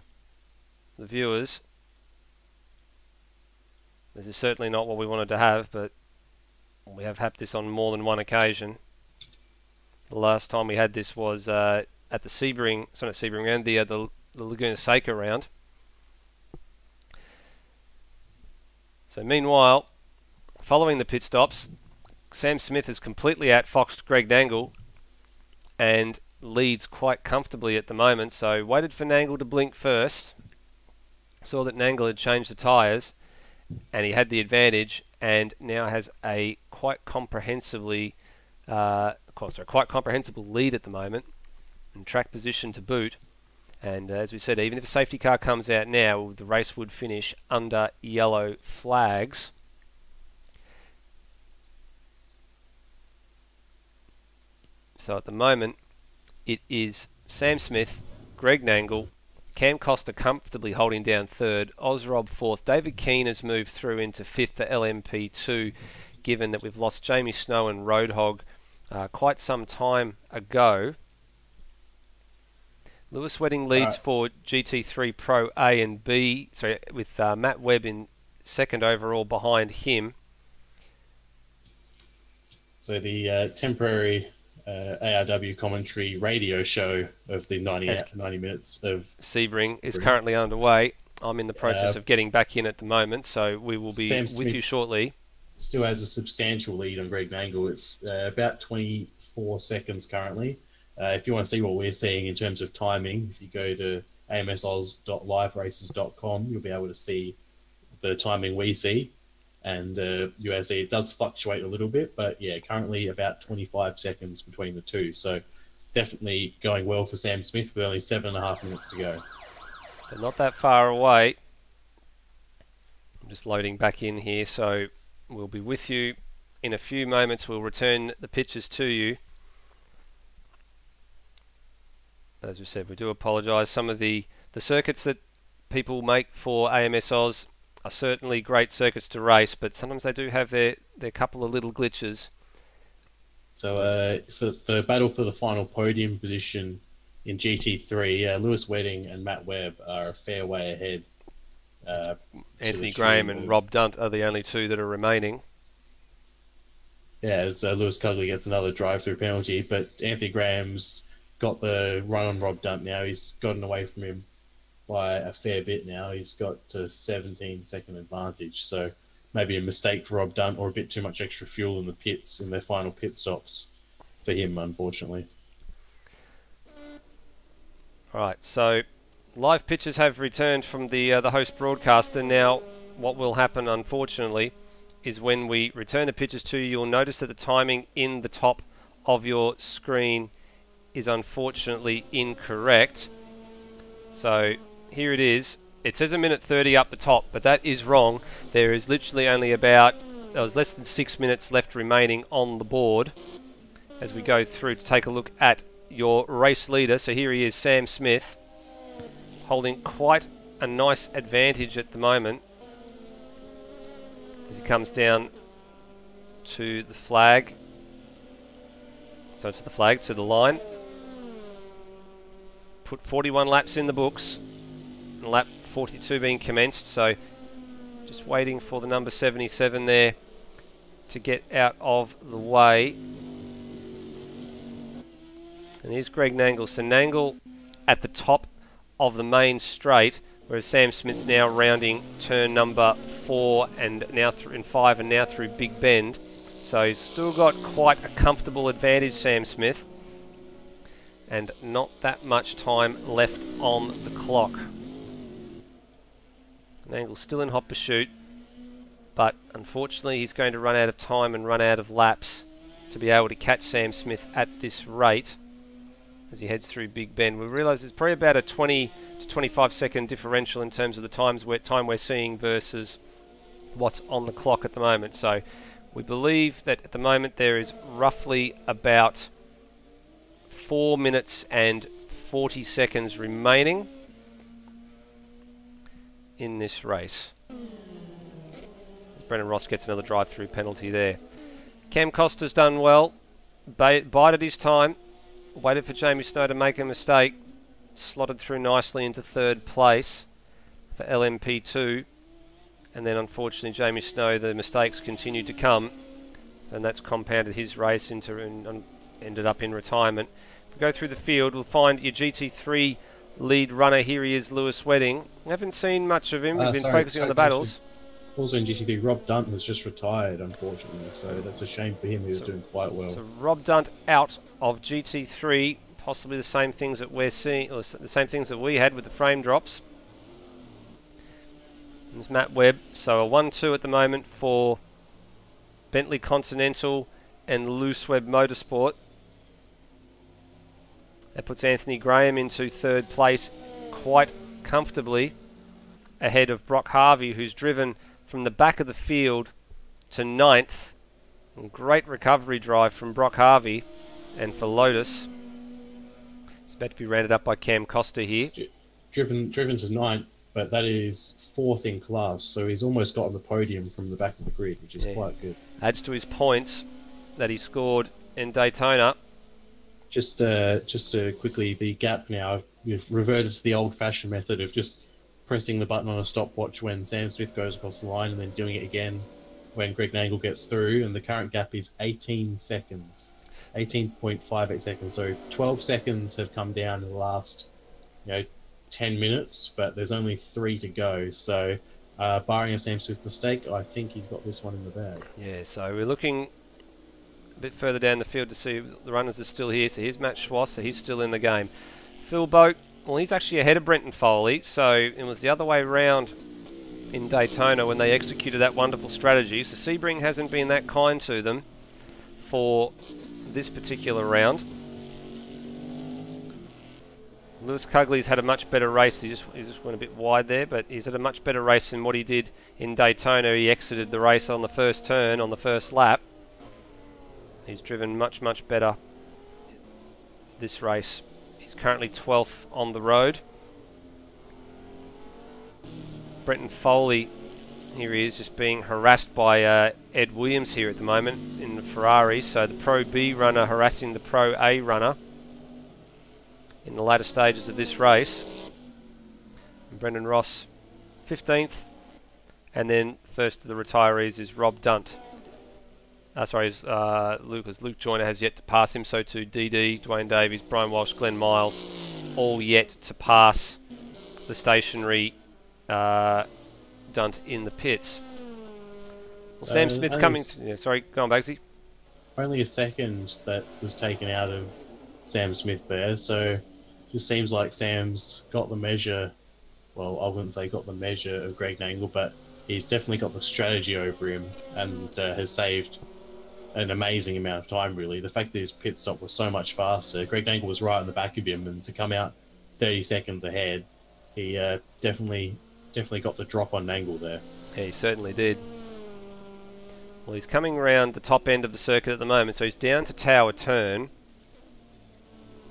the viewers. This is certainly not what we wanted to have, but we have had this on more than one occasion. The last time we had this was at the Sebring, sorry, not Sebring round, the Laguna Seca round. So meanwhile, following the pit stops, Sam Smith has completely outfoxed Greg Nangle and leads quite comfortably at the moment. So waited for Nangle to blink first, saw that Nangle had changed the tyres, and he had the advantage, and now has a quite comprehensible lead at the moment, and track position to boot. And as we said, even if a safety car comes out now, the race would finish under yellow flags. So at the moment, it is Sam Smith, Greg Nangle, Cam Costa comfortably holding down third, Ozrob fourth. David Keane has moved through into fifth to LMP2, given that we've lost Jamie Snow and Roadhog quite some time ago. Lewis Wedding leads for GT3 Pro A and B, sorry, with Matt Webb in second overall behind him. So the temporary ARW commentary radio show of the 90 minutes of Sebring is currently underway. I'm in the process of getting back in at the moment, so we will be with you shortly. Still has a substantial lead on Greg Nangle. It's about 24 seconds currently. If you want to see what we're seeing in terms of timing, if you go to amsoz.liveraces.com, you'll be able to see the timing we see. And USC, it does fluctuate a little bit, but yeah, currently about 25 seconds between the two. So definitely going well for Sam Smith with only 7.5 minutes to go. So not that far away. I'm just loading back in here, so we'll be with you in a few moments. We'll return the pictures to you. As we said, we do apologise. Some of the circuits that people make for AMS Oz are certainly great circuits to race, but sometimes they do have their couple of little glitches. So for the battle for the final podium position in GT3, Lewis Wedding and Matt Webb are a fair way ahead. Anthony Graham and Rob Dunt are the only two that are remaining. Yeah, as Lewis Cugley gets another drive-through penalty, but Anthony Graham's got the run on Rob Dunt now. He's gotten away from him by a fair bit now. He's got a 17-second advantage, so maybe a mistake for Rob Dunt or a bit too much extra fuel in the pits in their final pit stops for him, unfortunately. All right, so live pitches have returned from the host broadcaster. Now, what will happen, unfortunately, is when we return the pitches to you, you'll notice that the timing in the top of your screen is unfortunately incorrect. So here it is. It says 1:30 up the top, but that is wrong. There is literally only there was less than 6 minutes left remaining on the board as we go through to take a look at your race leader. So here he is, Sam Smith, holding quite a nice advantage at the moment as he comes down to the flag. So to the flag, to the line. Put 41 laps in the books. Lap 42 being commenced, so just waiting for the number 77 there to get out of the way. And here's Greg Nangle. So Nangle at the top of the main straight, whereas Sam Smith's now rounding turn number 4 and now in 5 and now through Big Bend. So he's still got quite a comfortable advantage, Sam Smith, and not that much time left on the clock. Nangle's still in hot pursuit, but unfortunately he's going to run out of time and run out of laps to be able to catch Sam Smith at this rate as he heads through Big Bend. We realise there's probably about a 20 to 25 second differential in terms of the time we're seeing versus what's on the clock at the moment. So we believe that at the moment there is roughly about 4 minutes and 40 seconds remaining in this race. Brendan Ross gets another drive-through penalty there. Cam Costa's done well, bided his time, waited for Jamie Snow to make a mistake, slotted through nicely into third place for LMP2, and then unfortunately Jamie Snow, the mistakes continued to come, and that's compounded his race into and ended up in retirement. If we go through the field, we'll find your GT3 lead runner. Here he is, Lewis Wedding. I haven't seen much of him. We've been focusing on the battles. Also in GT3, Rob Dunt has just retired, unfortunately, so that's a shame for him. He was doing quite well. So Rob Dunt out of GT3, possibly the same things that we're seeing, or the same things that we had with the frame drops. There's Matt Webb. So a 1-2 at the moment for Bentley Continental and Loose Web Motorsport. That puts Anthony Graham into third place quite comfortably ahead of Brock Harvey, who's driven from the back of the field to 9th. And great recovery drive from Brock Harvey. And for Lotus, it's about to be rounded up by Cam Costa here. Driven to 9th, but that is 4th in class, so he's almost got on the podium from the back of the grid, which is quite good. Adds to his points that he scored in Daytona. Just quickly, the gap now, we've reverted to the old-fashioned method of just pressing the button on a stopwatch when Sam Smith goes across the line and then doing it again when Greg Nangle gets through, and the current gap is 18 seconds. 18.58 seconds, so 12 seconds have come down in the last 10 minutes, but there's only 3 to go, so barring a Sam Smith mistake, I think he's got this one in the bag. Yeah, so we're looking a bit further down the field to see the runners are still here. So here's Matt Schwass, so he's still in the game. Phil Boak, well, he's actually ahead of Brenton Foley, so it was the other way round in Daytona when they executed that wonderful strategy. So Sebring hasn't been that kind to them for this particular round. Lewis Cugley's had a much better race. He just went a bit wide there, but he's had a much better race than what he did in Daytona. He exited the race on the first turn, on the first lap. He's driven much, much better this race. He's currently 12th on the road. Brenton Foley, here he is, just being harassed by Ed Williams here at the moment in the Ferrari. So the Pro B runner harassing the Pro A runner in the latter stages of this race. And Brendan Ross, 15th. And then first of the retirees is Rob Dunt. Luke Joyner has yet to pass him, so too DD, Dwayne Davies, Brian Walsh, Glenn Miles, all yet to pass the stationary Dunt in the pits. Well, Sam Smith's coming... sorry, go on, Bagsy. Only a second that was taken out of Sam Smith there, so just seems like Sam's got the measure. Well, I wouldn't say got the measure of Greg Nangle, but he's definitely got the strategy over him and has saved an amazing amount of time, really. The fact that his pit stop was so much faster, Greg Nangle was right in the back of him, and to come out 30 seconds ahead, he definitely got the drop on Nangle there. Yeah, he certainly did. Well, he's coming around the top end of the circuit at the moment, so he's down to Tower Turn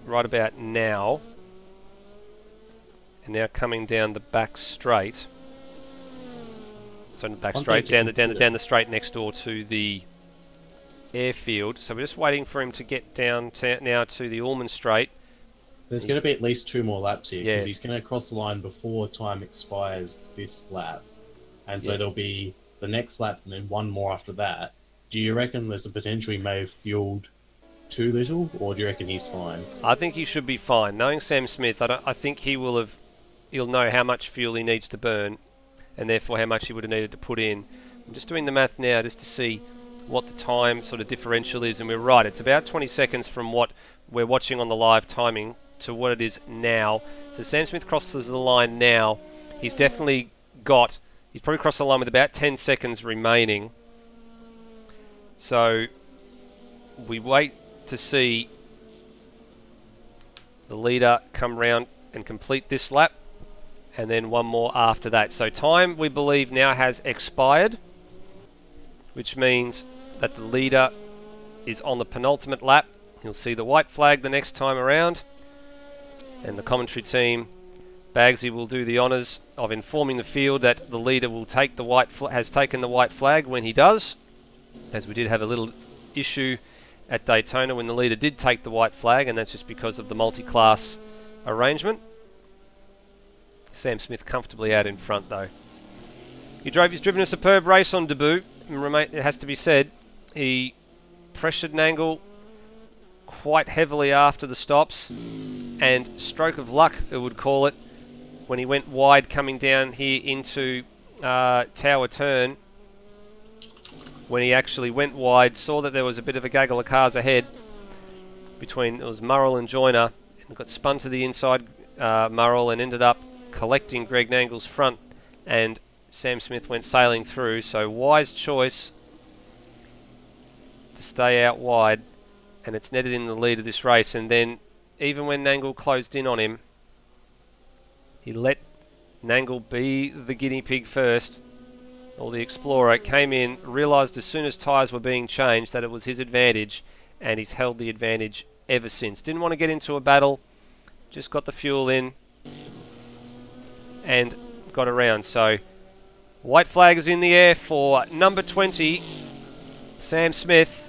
right about now. And now coming down the back straight. So the back straight, down the straight next door to the airfield. So we're just waiting for him to get down now to the Allman Straight. There's going to be at least 2 more laps here, because he's going to cross the line before time expires this lap. And so there'll be the next lap and then 1 more after that. Do you reckon there's a potential he may have fueled too little, or do you reckon he's fine? I think he should be fine. Knowing Sam Smith, I think he'll know how much fuel he needs to burn, and therefore how much he would have needed to put in. I'm just doing the math now just to see what the time sort of differential is, and we're right, it's about 20 seconds from what we're watching on the live timing to what it is now. So Sam Smith crosses the line now. He's probably crossed the line with about 10 seconds remaining. So we wait to see the leader come round and complete this lap, and then 1 more after that. So time, we believe, now has expired, which means that the leader is on the penultimate lap. You'll see the white flag the next time around, and the commentary team, Bagsy, will do the honours of informing the field that the leader will take has taken the white flag when he does, as we did have a little issue at Daytona when the leader did take the white flag, and that's just because of the multi-class arrangement. Sam Smith comfortably out in front, though. He's driven a superb race on debut. It has to be said, he pressured Nangle quite heavily after the stops, and stroke of luck, I would call it, when he went wide coming down here into Tower Turn. When he actually went wide, saw that there was a bit of a gaggle of cars ahead between, it was Murrell and Joyner, and got spun to the inside, Murrell, and ended up collecting Greg Nangle's front, and Sam Smith went sailing through. So wise choice to stay out wide, and it's netted in the lead of this race. And then even when Nangle closed in on him, he let Nangle be the guinea pig first, or the explorer. Came in, realised as soon as tyres were being changed that it was his advantage, and he's held the advantage ever since. Didn't want to get into a battle, just got the fuel in and got around. So white flag is in the air for number 20, Sam Smith.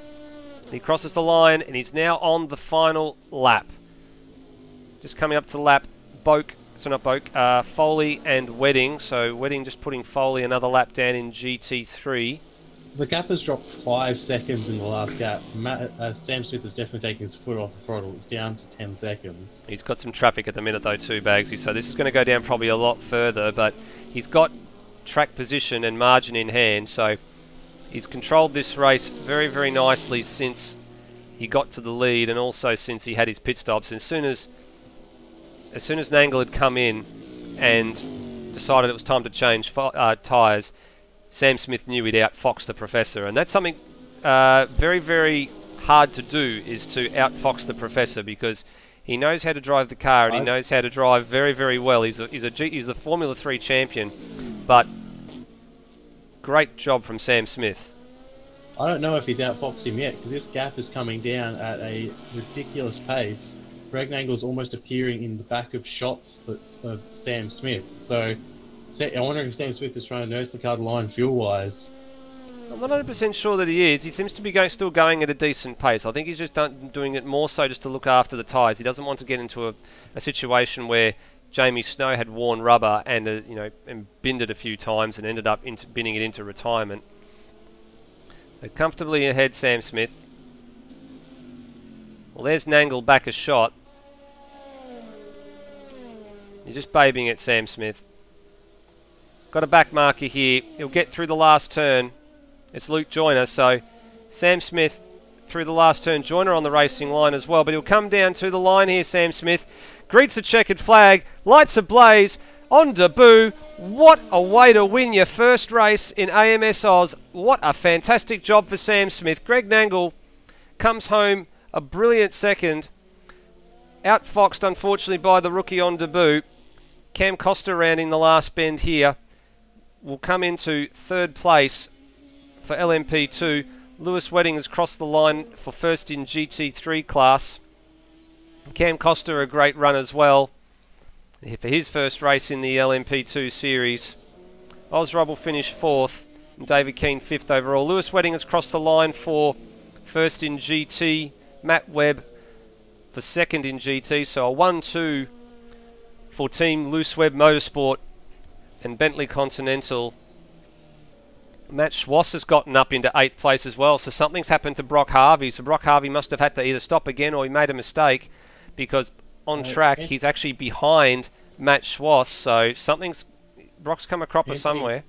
He crosses the line, and he's now on the final lap. Just coming up to lap Foley and Wedding. So Wedding just putting Foley another lap down in GT3. The gap has dropped 5 seconds in the last gap. Sam Smith has definitely taken his foot off the throttle. It's down to 10 seconds. He's got some traffic at the minute though too, Bagsy, so this is going to go down probably a lot further, but he's got track position and margin in hand, so he's controlled this race very, very nicely since he got to the lead, and also since he had his pit stops. As soon as Nangle had come in and decided it was time to change tyres, Sam Smith knew he'd outfox the Professor, and that's something very, very hard to do, is to outfox the Professor, because he knows how to drive the car, and he knows how to drive very, very well. He's the Formula 3 champion, but great job from Sam Smith. I don't know if he's outfoxed him yet, because this gap is coming down at a ridiculous pace. Greg Nangle's almost appearing in the back of shots of Sam Smith, so I wonder if Sam Smith is trying to nurse the car to line fuel-wise. I'm not 100% sure that he is. He seems to be still going at a decent pace. I think he's just doing it more so just to look after the tyres. He doesn't want to get into a situation where Jamie Snow had worn rubber and and binned it a few times and ended up binning it into retirement. They're comfortably ahead, Sam Smith. Well, there's Nangle back a shot. He's just babying it, Sam Smith. Got a back marker here. He'll get through the last turn. It's Luke Joyner, so Sam Smith through the last turn joiner on the racing line as well. But he'll come down to the line here, Sam Smith. Greets the checkered flag, lights ablaze, on debut. What a way to win your first race in AMS Oz. What a fantastic job for Sam Smith. Greg Nangle comes home a brilliant second. Outfoxed, unfortunately, by the rookie on debut. Cam Costa rounding the last bend here. Will come into third place for LMP2. Lewis Wedding has crossed the line for first in GT3 class. Cam Costa, a great run as well for his first race in the LMP2 series. Ozrob will finish fourth, and David Keane fifth overall. Lewis Wedding has crossed the line for first in GT. Matt Webb for second in GT, so a 1-2 for Team Loose Webb Motorsport and Bentley Continental. Matt Schwass has gotten up into 8th place as well, so something's happened to Brock Harvey. So Brock Harvey must have had to either stop again or he made a mistake, because on track he's actually behind Matt Schwass, so Brock's come a cropper somewhere.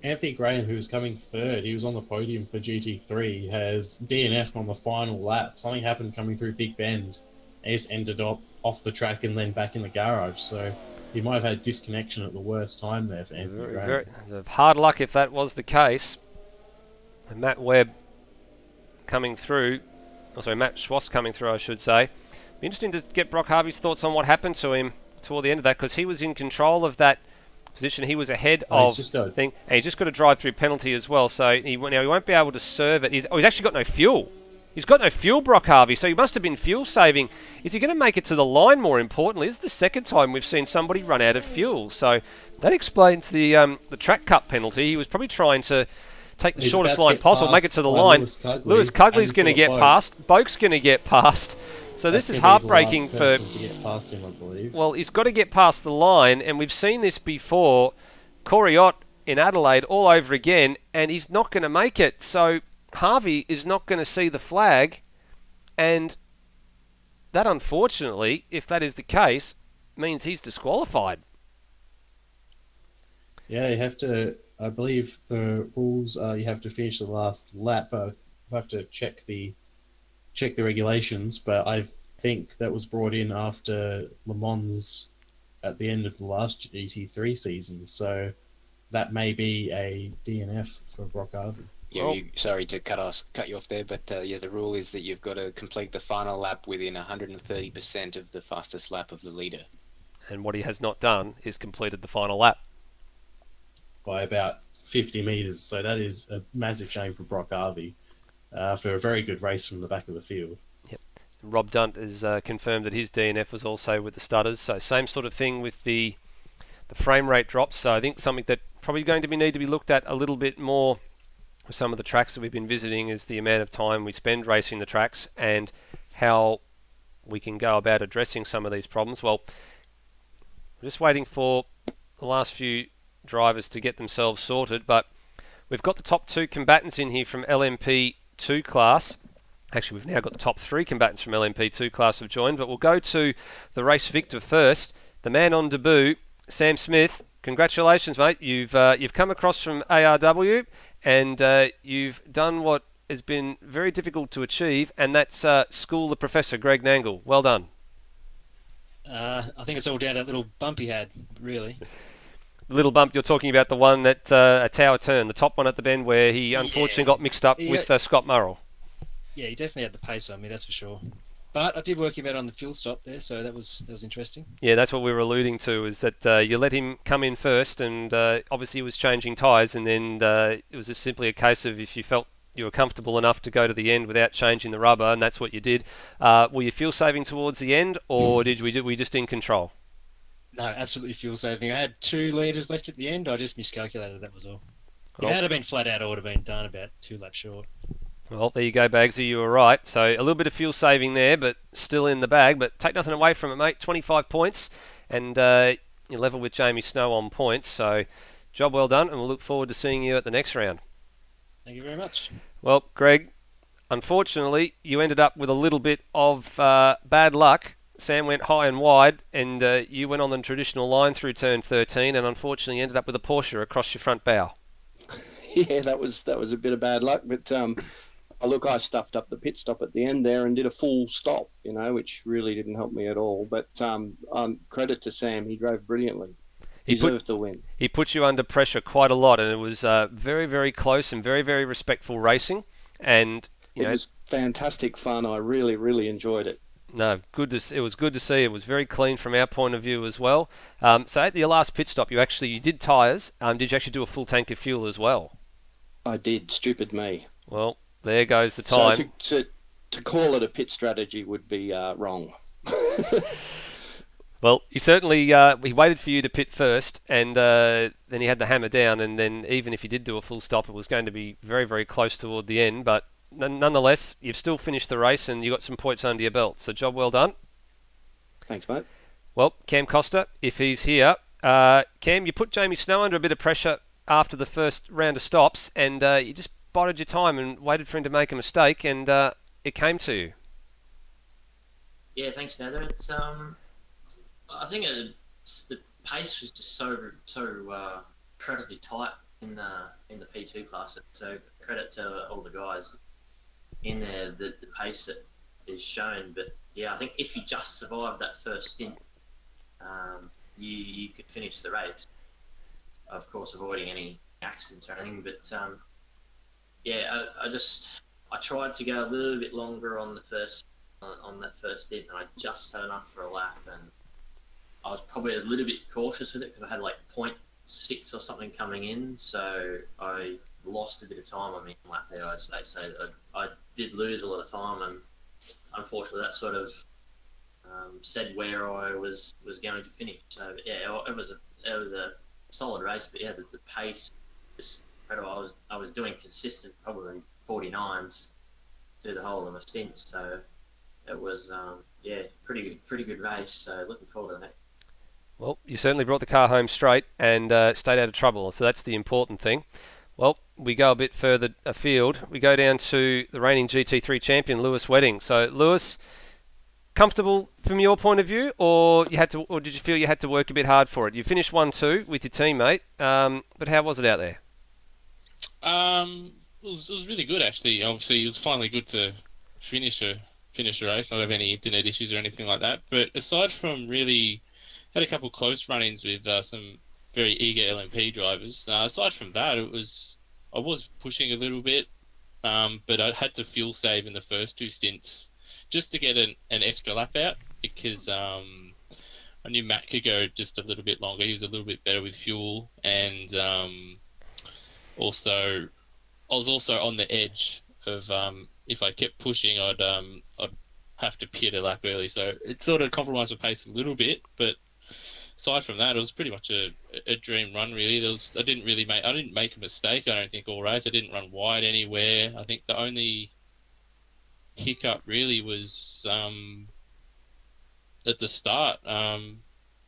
Anthony Graham, who was coming third, he was on the podium for GT3, has DNF on the final lap. Something happened coming through Big Bend. He just ended up off the track and then back in the garage, so he might have had disconnection at the worst time there for Anthony Graham. Hard luck if that was the case. And Matt Webb coming through, Matt Schwass coming through, I should say. Be interesting to get Brock Harvey's thoughts on what happened to him toward the end of that, because he was in control of that position. He was ahead of thing, and he's just got a drive-through penalty as well, so he won't be able to serve it. He's actually got no fuel. He's got no fuel, Brock Harvey, so he must have been fuel saving. Is he going to make it to the line, more importantly? This is the second time we've seen somebody run out of fuel, so that explains the track cut penalty. He was probably trying to take the shortest line possible, make it to the line. Lewis Cugley's going to get past. Boak's going to get past. So this is heartbreaking for... to get past him, I believe. Well, he's got to get past the line, and we've seen this before. Corey Ott in Adelaide all over again, and he's not going to make it. So Harvey is not going to see the flag, and that, unfortunately, if that is the case, means he's disqualified. Yeah, you have to... I believe the rules are you have to finish the last lap. I have to check the regulations, but I think that was brought in after Le Mans at the end of the last GT3 season, so that may be a DNF for Brock Harvey. Yeah, sorry to cut you off there, but yeah, the rule is that you've got to complete the final lap within 130% of the fastest lap of the leader. And what he has not done is completed the final lap. By about 50 metres, so that is a massive shame for Brock Harvey after a very good race from the back of the field. Yep. Rob Dunt has confirmed that his DNF was also with the stutters, so same sort of thing with the frame rate drops. So I think something that probably going to need to be looked at a little bit more with some of the tracks that we've been visiting is the amount of time we spend racing the tracks and how we can go about addressing some of these problems. Well, we're just waiting for the last few drivers to get themselves sorted, but we've got the top 2 combatants in here from LMP2 class. Actually, we've now got the top 3 combatants from LMP2 class have joined, but we'll go to the race victor first. The man on debut, Sam Smith. Congratulations, mate. You've come across from ARW, and you've done what has been very difficult to achieve, and that's school the Professor, Greg Nangle. Well done. I think it's all down to that little bump he had, really. Little bump, you're talking about the one at a tower turn, the top one at the bend where he unfortunately got mixed up with Scott Murrell. Yeah, he definitely had the pace on me, that's for sure. But I did work him out on the fuel stop there, so that was interesting. Yeah, that's what we were alluding to, is that you let him come in first, and obviously he was changing tyres, and then it was just simply a case of if you felt you were comfortable enough to go to the end without changing the rubber, and that's what you did. Were you fuel saving towards the end, or were we just in control? No, absolutely fuel saving. I had 2 litres left at the end. I just miscalculated, that was all. If it had been flat out, I would have been done about 2 laps short. Well, there you go, Bagsy. You were right. So a little bit of fuel saving there, but still in the bag. But take nothing away from it, mate. 25 points, and you're level with Jamie Snow on points. So job well done, and we'll look forward to seeing you at the next round. Thank you very much. Well, Greg, unfortunately, you ended up with a little bit of bad luck. Sam went high and wide, and you went on the traditional line through turn 13, and unfortunately ended up with a Porsche across your front bow. Yeah, that was a bit of bad luck, but Oh, look, I stuffed up the pit stop at the end there and did a full stop, which really didn't help me at all. But credit to Sam, he drove brilliantly. He deserved the win. He put you under pressure quite a lot, and it was very, very close and very, very respectful racing. And it was fantastic fun. I really, really enjoyed it. No, it was good to see. It was very clean from our point of view as well. So at your last pit stop, you did tyres. Did you actually do a full tank of fuel as well? I did. Stupid me. Well, there goes the time. So to call it a pit strategy would be wrong. Well, he certainly he waited for you to pit first, and then he had the hammer down, and then even if he did do a full stop, it was going to be very, very close toward the end. But nonetheless, you've still finished the race, and you got some points under your belt. So job well done. Thanks, mate. Well, Cam Costa, if he's here, Cam, you put Jamie Snow under a bit of pressure after the first round of stops, and you just bided your time and waited for him to make a mistake, and it came to you. Yeah, thanks, Nether. It's I think the pace was just so incredibly tight in the P2 class. So credit to all the guys in there, the pace that is shown. But yeah, I think if you just survived that first stint, you could finish the race. Of course, avoiding any accidents or anything. But yeah, I tried to go a little bit longer on that first stint, and I just had enough for a lap, and I was probably a little bit cautious with it because I had like 0.6 or something coming in, so I lost a bit of time on me lap there, I'd say. So I did lose a lot of time, and unfortunately that sort of said where I was going to finish. So yeah, it was a solid race, but yeah, the pace just incredible. I was doing consistent, probably 49s through the whole of my stint, so it was pretty good race. So looking forward to that. Well, you certainly brought the car home straight and stayed out of trouble, so that's the important thing. Well, we go a bit further afield. We go down to the reigning GT3 champion, Lewis Wedding. So, Lewis, comfortable from your point of view, or did you feel you had to work a bit hard for it? You finished 1-2 with your teammate, but how was it out there? It was really good, actually. Obviously, it was finally good to finish a race, not have any internet issues or anything like that. But aside from really, had a couple close run-ins with some very eager LMP drivers. Aside from that, I was pushing a little bit, but I had to fuel save in the first two stints just to get an extra lap out, because I knew Matt could go just a little bit longer. He was a little bit better with fuel, and also I was also on the edge of if I kept pushing, I'd have to pit a lap early. So it sort of compromised my pace a little bit, but aside from that, it was pretty much a dream run, really. I didn't make a mistake, I don't think, all race. I didn't run wide anywhere. I think the only hiccup really was at the start,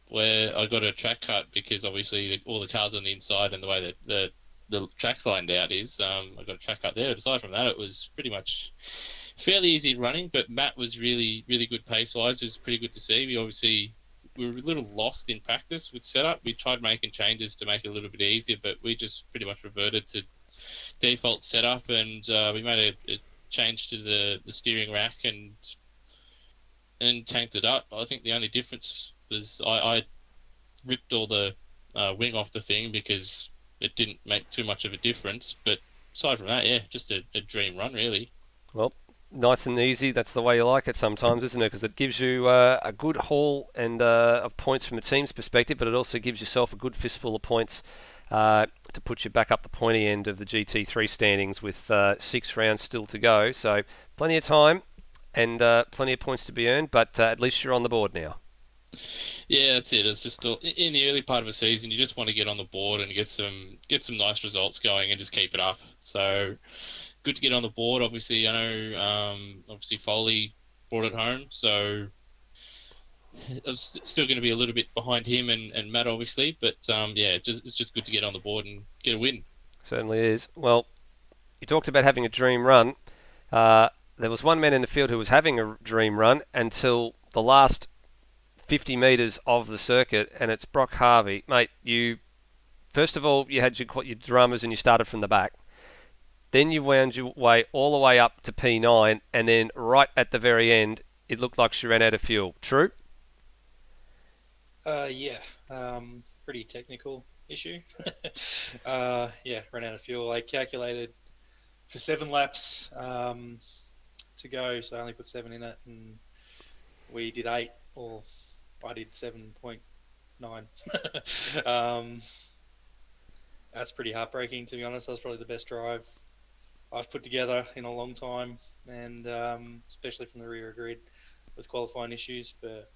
where I got a track cut because obviously all the cars on the inside and the way that the track's lined out is, I got a track cut there. But aside from that, it was pretty much fairly easy running, but Matt was really, really good pace-wise. It was pretty good to see. We were a little lost in practice with setup. We tried making changes to make it a little bit easier, but we just pretty much reverted to default setup, and we made a change to the steering rack and tanked it up. I think the only difference was I ripped all the wing off the thing because it didn't make too much of a difference. But aside from that, yeah, just a dream run, really. Well, nice and easy. That's the way you like it sometimes, isn't it? Because it gives you a good haul and of points from a team's perspective, but it also gives yourself a good fistful of points to put you back up the pointy end of the GT3 standings with 6 rounds still to go. So plenty of time and plenty of points to be earned, but at least you're on the board now. Yeah, that's it. It's just in the early part of a season, you just want to get on the board and get some nice results going and just keep it up. So good to get on the board. Obviously, I know obviously Foley brought it home, so I'm still going to be a little bit behind him and Matt, obviously. But yeah, it's just good to get on the board and get a win. Certainly is. Well, you talked about having a dream run. There was one man in the field who was having a dream run until the last 50 metres of the circuit, and it's Brock Harvey. Mate, first of all, you had your drummers and you started from the back. then you wound your way all the way up to P9, and then right at the very end, it looked like she ran out of fuel. True? Yeah. Pretty technical issue. Yeah, ran out of fuel. I calculated for 7 laps to go, so I only put 7 in it, and we did 8, or I did 7.9. That's pretty heartbreaking, to be honest. That was probably the best drive I've put together in a long time, and especially from the rear grid with qualifying issues. But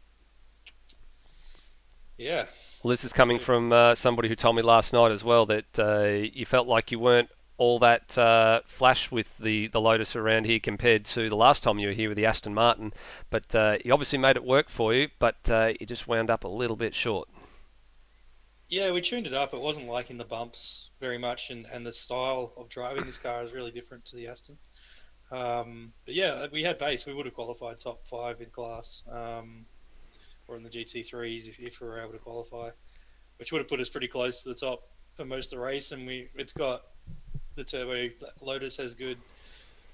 yeah. Well, this is coming from somebody who told me last night as well that you felt like you weren't all that flash with the Lotus around here compared to the last time you were here with the Aston Martin. But you obviously made it work for you, but you just wound up a little bit short. Yeah, we tuned it up. It wasn't liking the bumps very much, and the style of driving this car is really different to the Aston. But yeah, we had pace. We would have qualified top 5 in class, or in the GT3s if we were able to qualify, which would have put us pretty close to the top for most of the race. And it's got the turbo. Lotus has good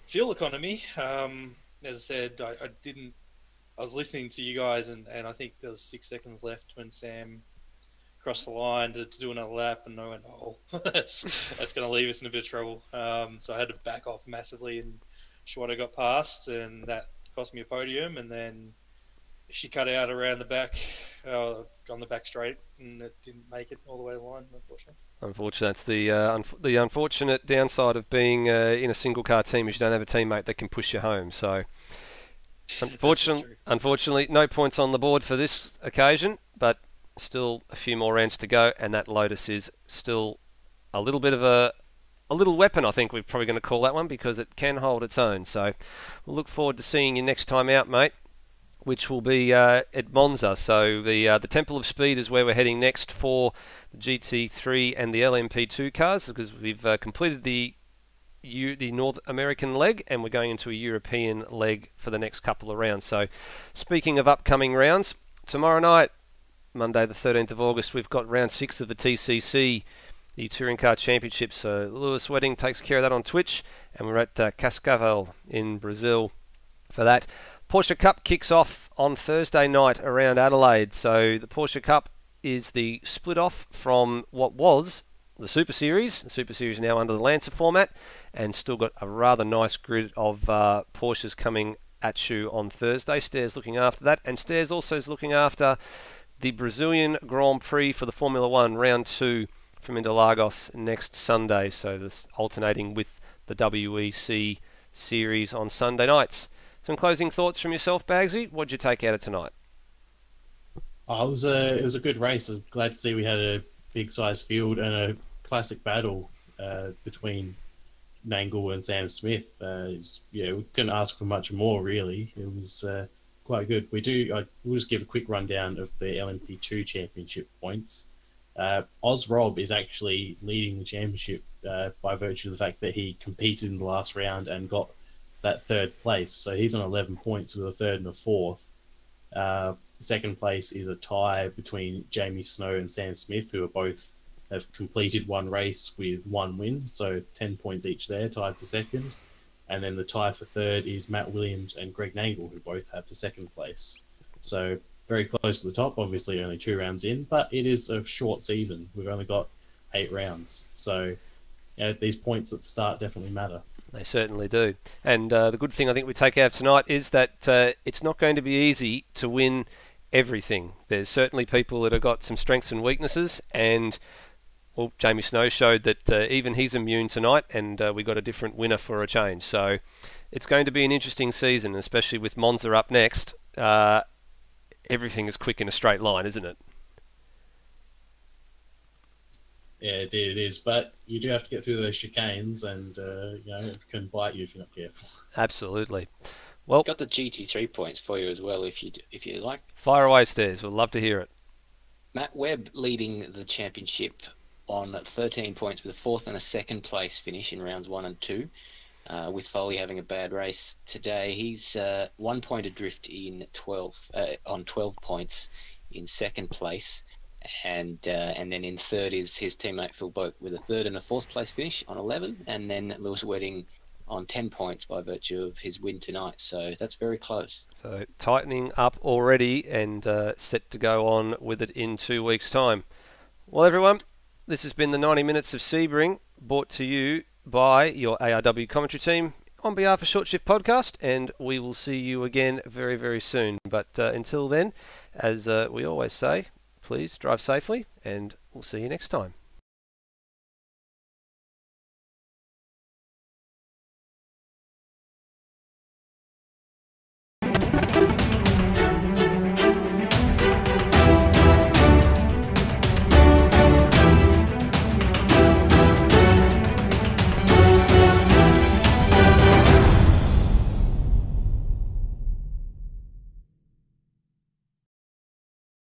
fuel economy. As I said, I was listening to you guys, and I think there was 6 seconds left when Sam crossed the line to do another lap, and I went, oh, that's going to leave us in a bit of trouble. So I had to back off massively, and Schwatter got past, and that cost me a podium. And then she cut out around the back, on the back straight, and it didn't make it all the way to the line, unfortunately. Unfortunately, that's the unfortunate downside of being in a single car team, is you don't have a teammate that can push you home. So, unfortunately, no points on the board for this occasion, but still a few more rounds to go, and that Lotus is still a little bit of a little weapon, I think we're probably going to call that one, because it can hold its own. So we'll look forward to seeing you next time out, mate, which will be at Monza. So the Temple of Speed is where we're heading next for the GT3 and the LMP2 cars, because we've completed the North American leg, and we're going into a European leg for the next couple of rounds. So speaking of upcoming rounds, tomorrow night, Monday the 13th of August, we've got round 6 of the TCC, the Touring Car Championship. So Lewis Wedding takes care of that on Twitch, and we're at Cascavel in Brazil for that. Porsche Cup kicks off on Thursday night around Adelaide. So the Porsche Cup is the split off from what was the Super Series. The Super Series now under the Lancer format, and still got a rather nice grid of Porsches coming at you on Thursday. Stairs looking after that, and Stairs also is looking after the Brazilian Grand Prix for the Formula 1 Round 2 from Interlagos next Sunday. So this alternating with the WEC Series on Sunday nights. Some closing thoughts from yourself, Bagsy? What did you take out of tonight? It was a good race. I'm glad to see we had a big size field and a classic battle between Nangle and Sam Smith. We couldn't ask for much more, really. It was quite good. We'll just give a quick rundown of the LMP2 championship points. Oz Rob is actually leading the championship by virtue of the fact that he competed in the last round and got that 3rd place. So he's on 11 points with a 3rd and a 4th. Second place is a tie between Jamie Snow and Sam Smith, who have completed one race with 1 win, so 10 points each there, tied for 2nd. And then the tie for 3rd is Matt Williams and Greg Nangle, who both have the 2nd place. So very close to the top, obviously only 2 rounds in, but it is a short season. We've only got 8 rounds. So these points at the start definitely matter. They certainly do. And the good thing I think we take out of tonight is that it's not going to be easy to win everything. There's certainly people that have got some strengths and weaknesses, and well, Jamie Snow showed that even he's immune tonight, and we got a different winner for a change. So it's going to be an interesting season, especially with Monza up next. Everything is quick in a straight line, isn't it? Yeah, it is. But you do have to get through those chicanes, and it can bite you if you're not careful. Absolutely. Well, got the GT3 points for you as well, if you like. Fire away, Stairs. We'd love to hear it. Matt Webb leading the championship on 13 points with a 4th and a 2nd place finish in rounds 1 and 2. With Foley having a bad race today, he's 1 point adrift in 12 points in 2nd place. and then in third is his teammate Phil Boak with a third and a fourth place finish on 11, and then Lewis Wedding on 10 points by virtue of his win tonight. So that's very close. So tightening up already and set to go on with it in 2 weeks' time. Well, everyone, this has been the 90 Minutes of Sebring, brought to you by your ARW commentary team on behalf of Short Shift Podcast, and we will see you again very, very soon. But until then, as we always say, please drive safely, and we'll see you next time.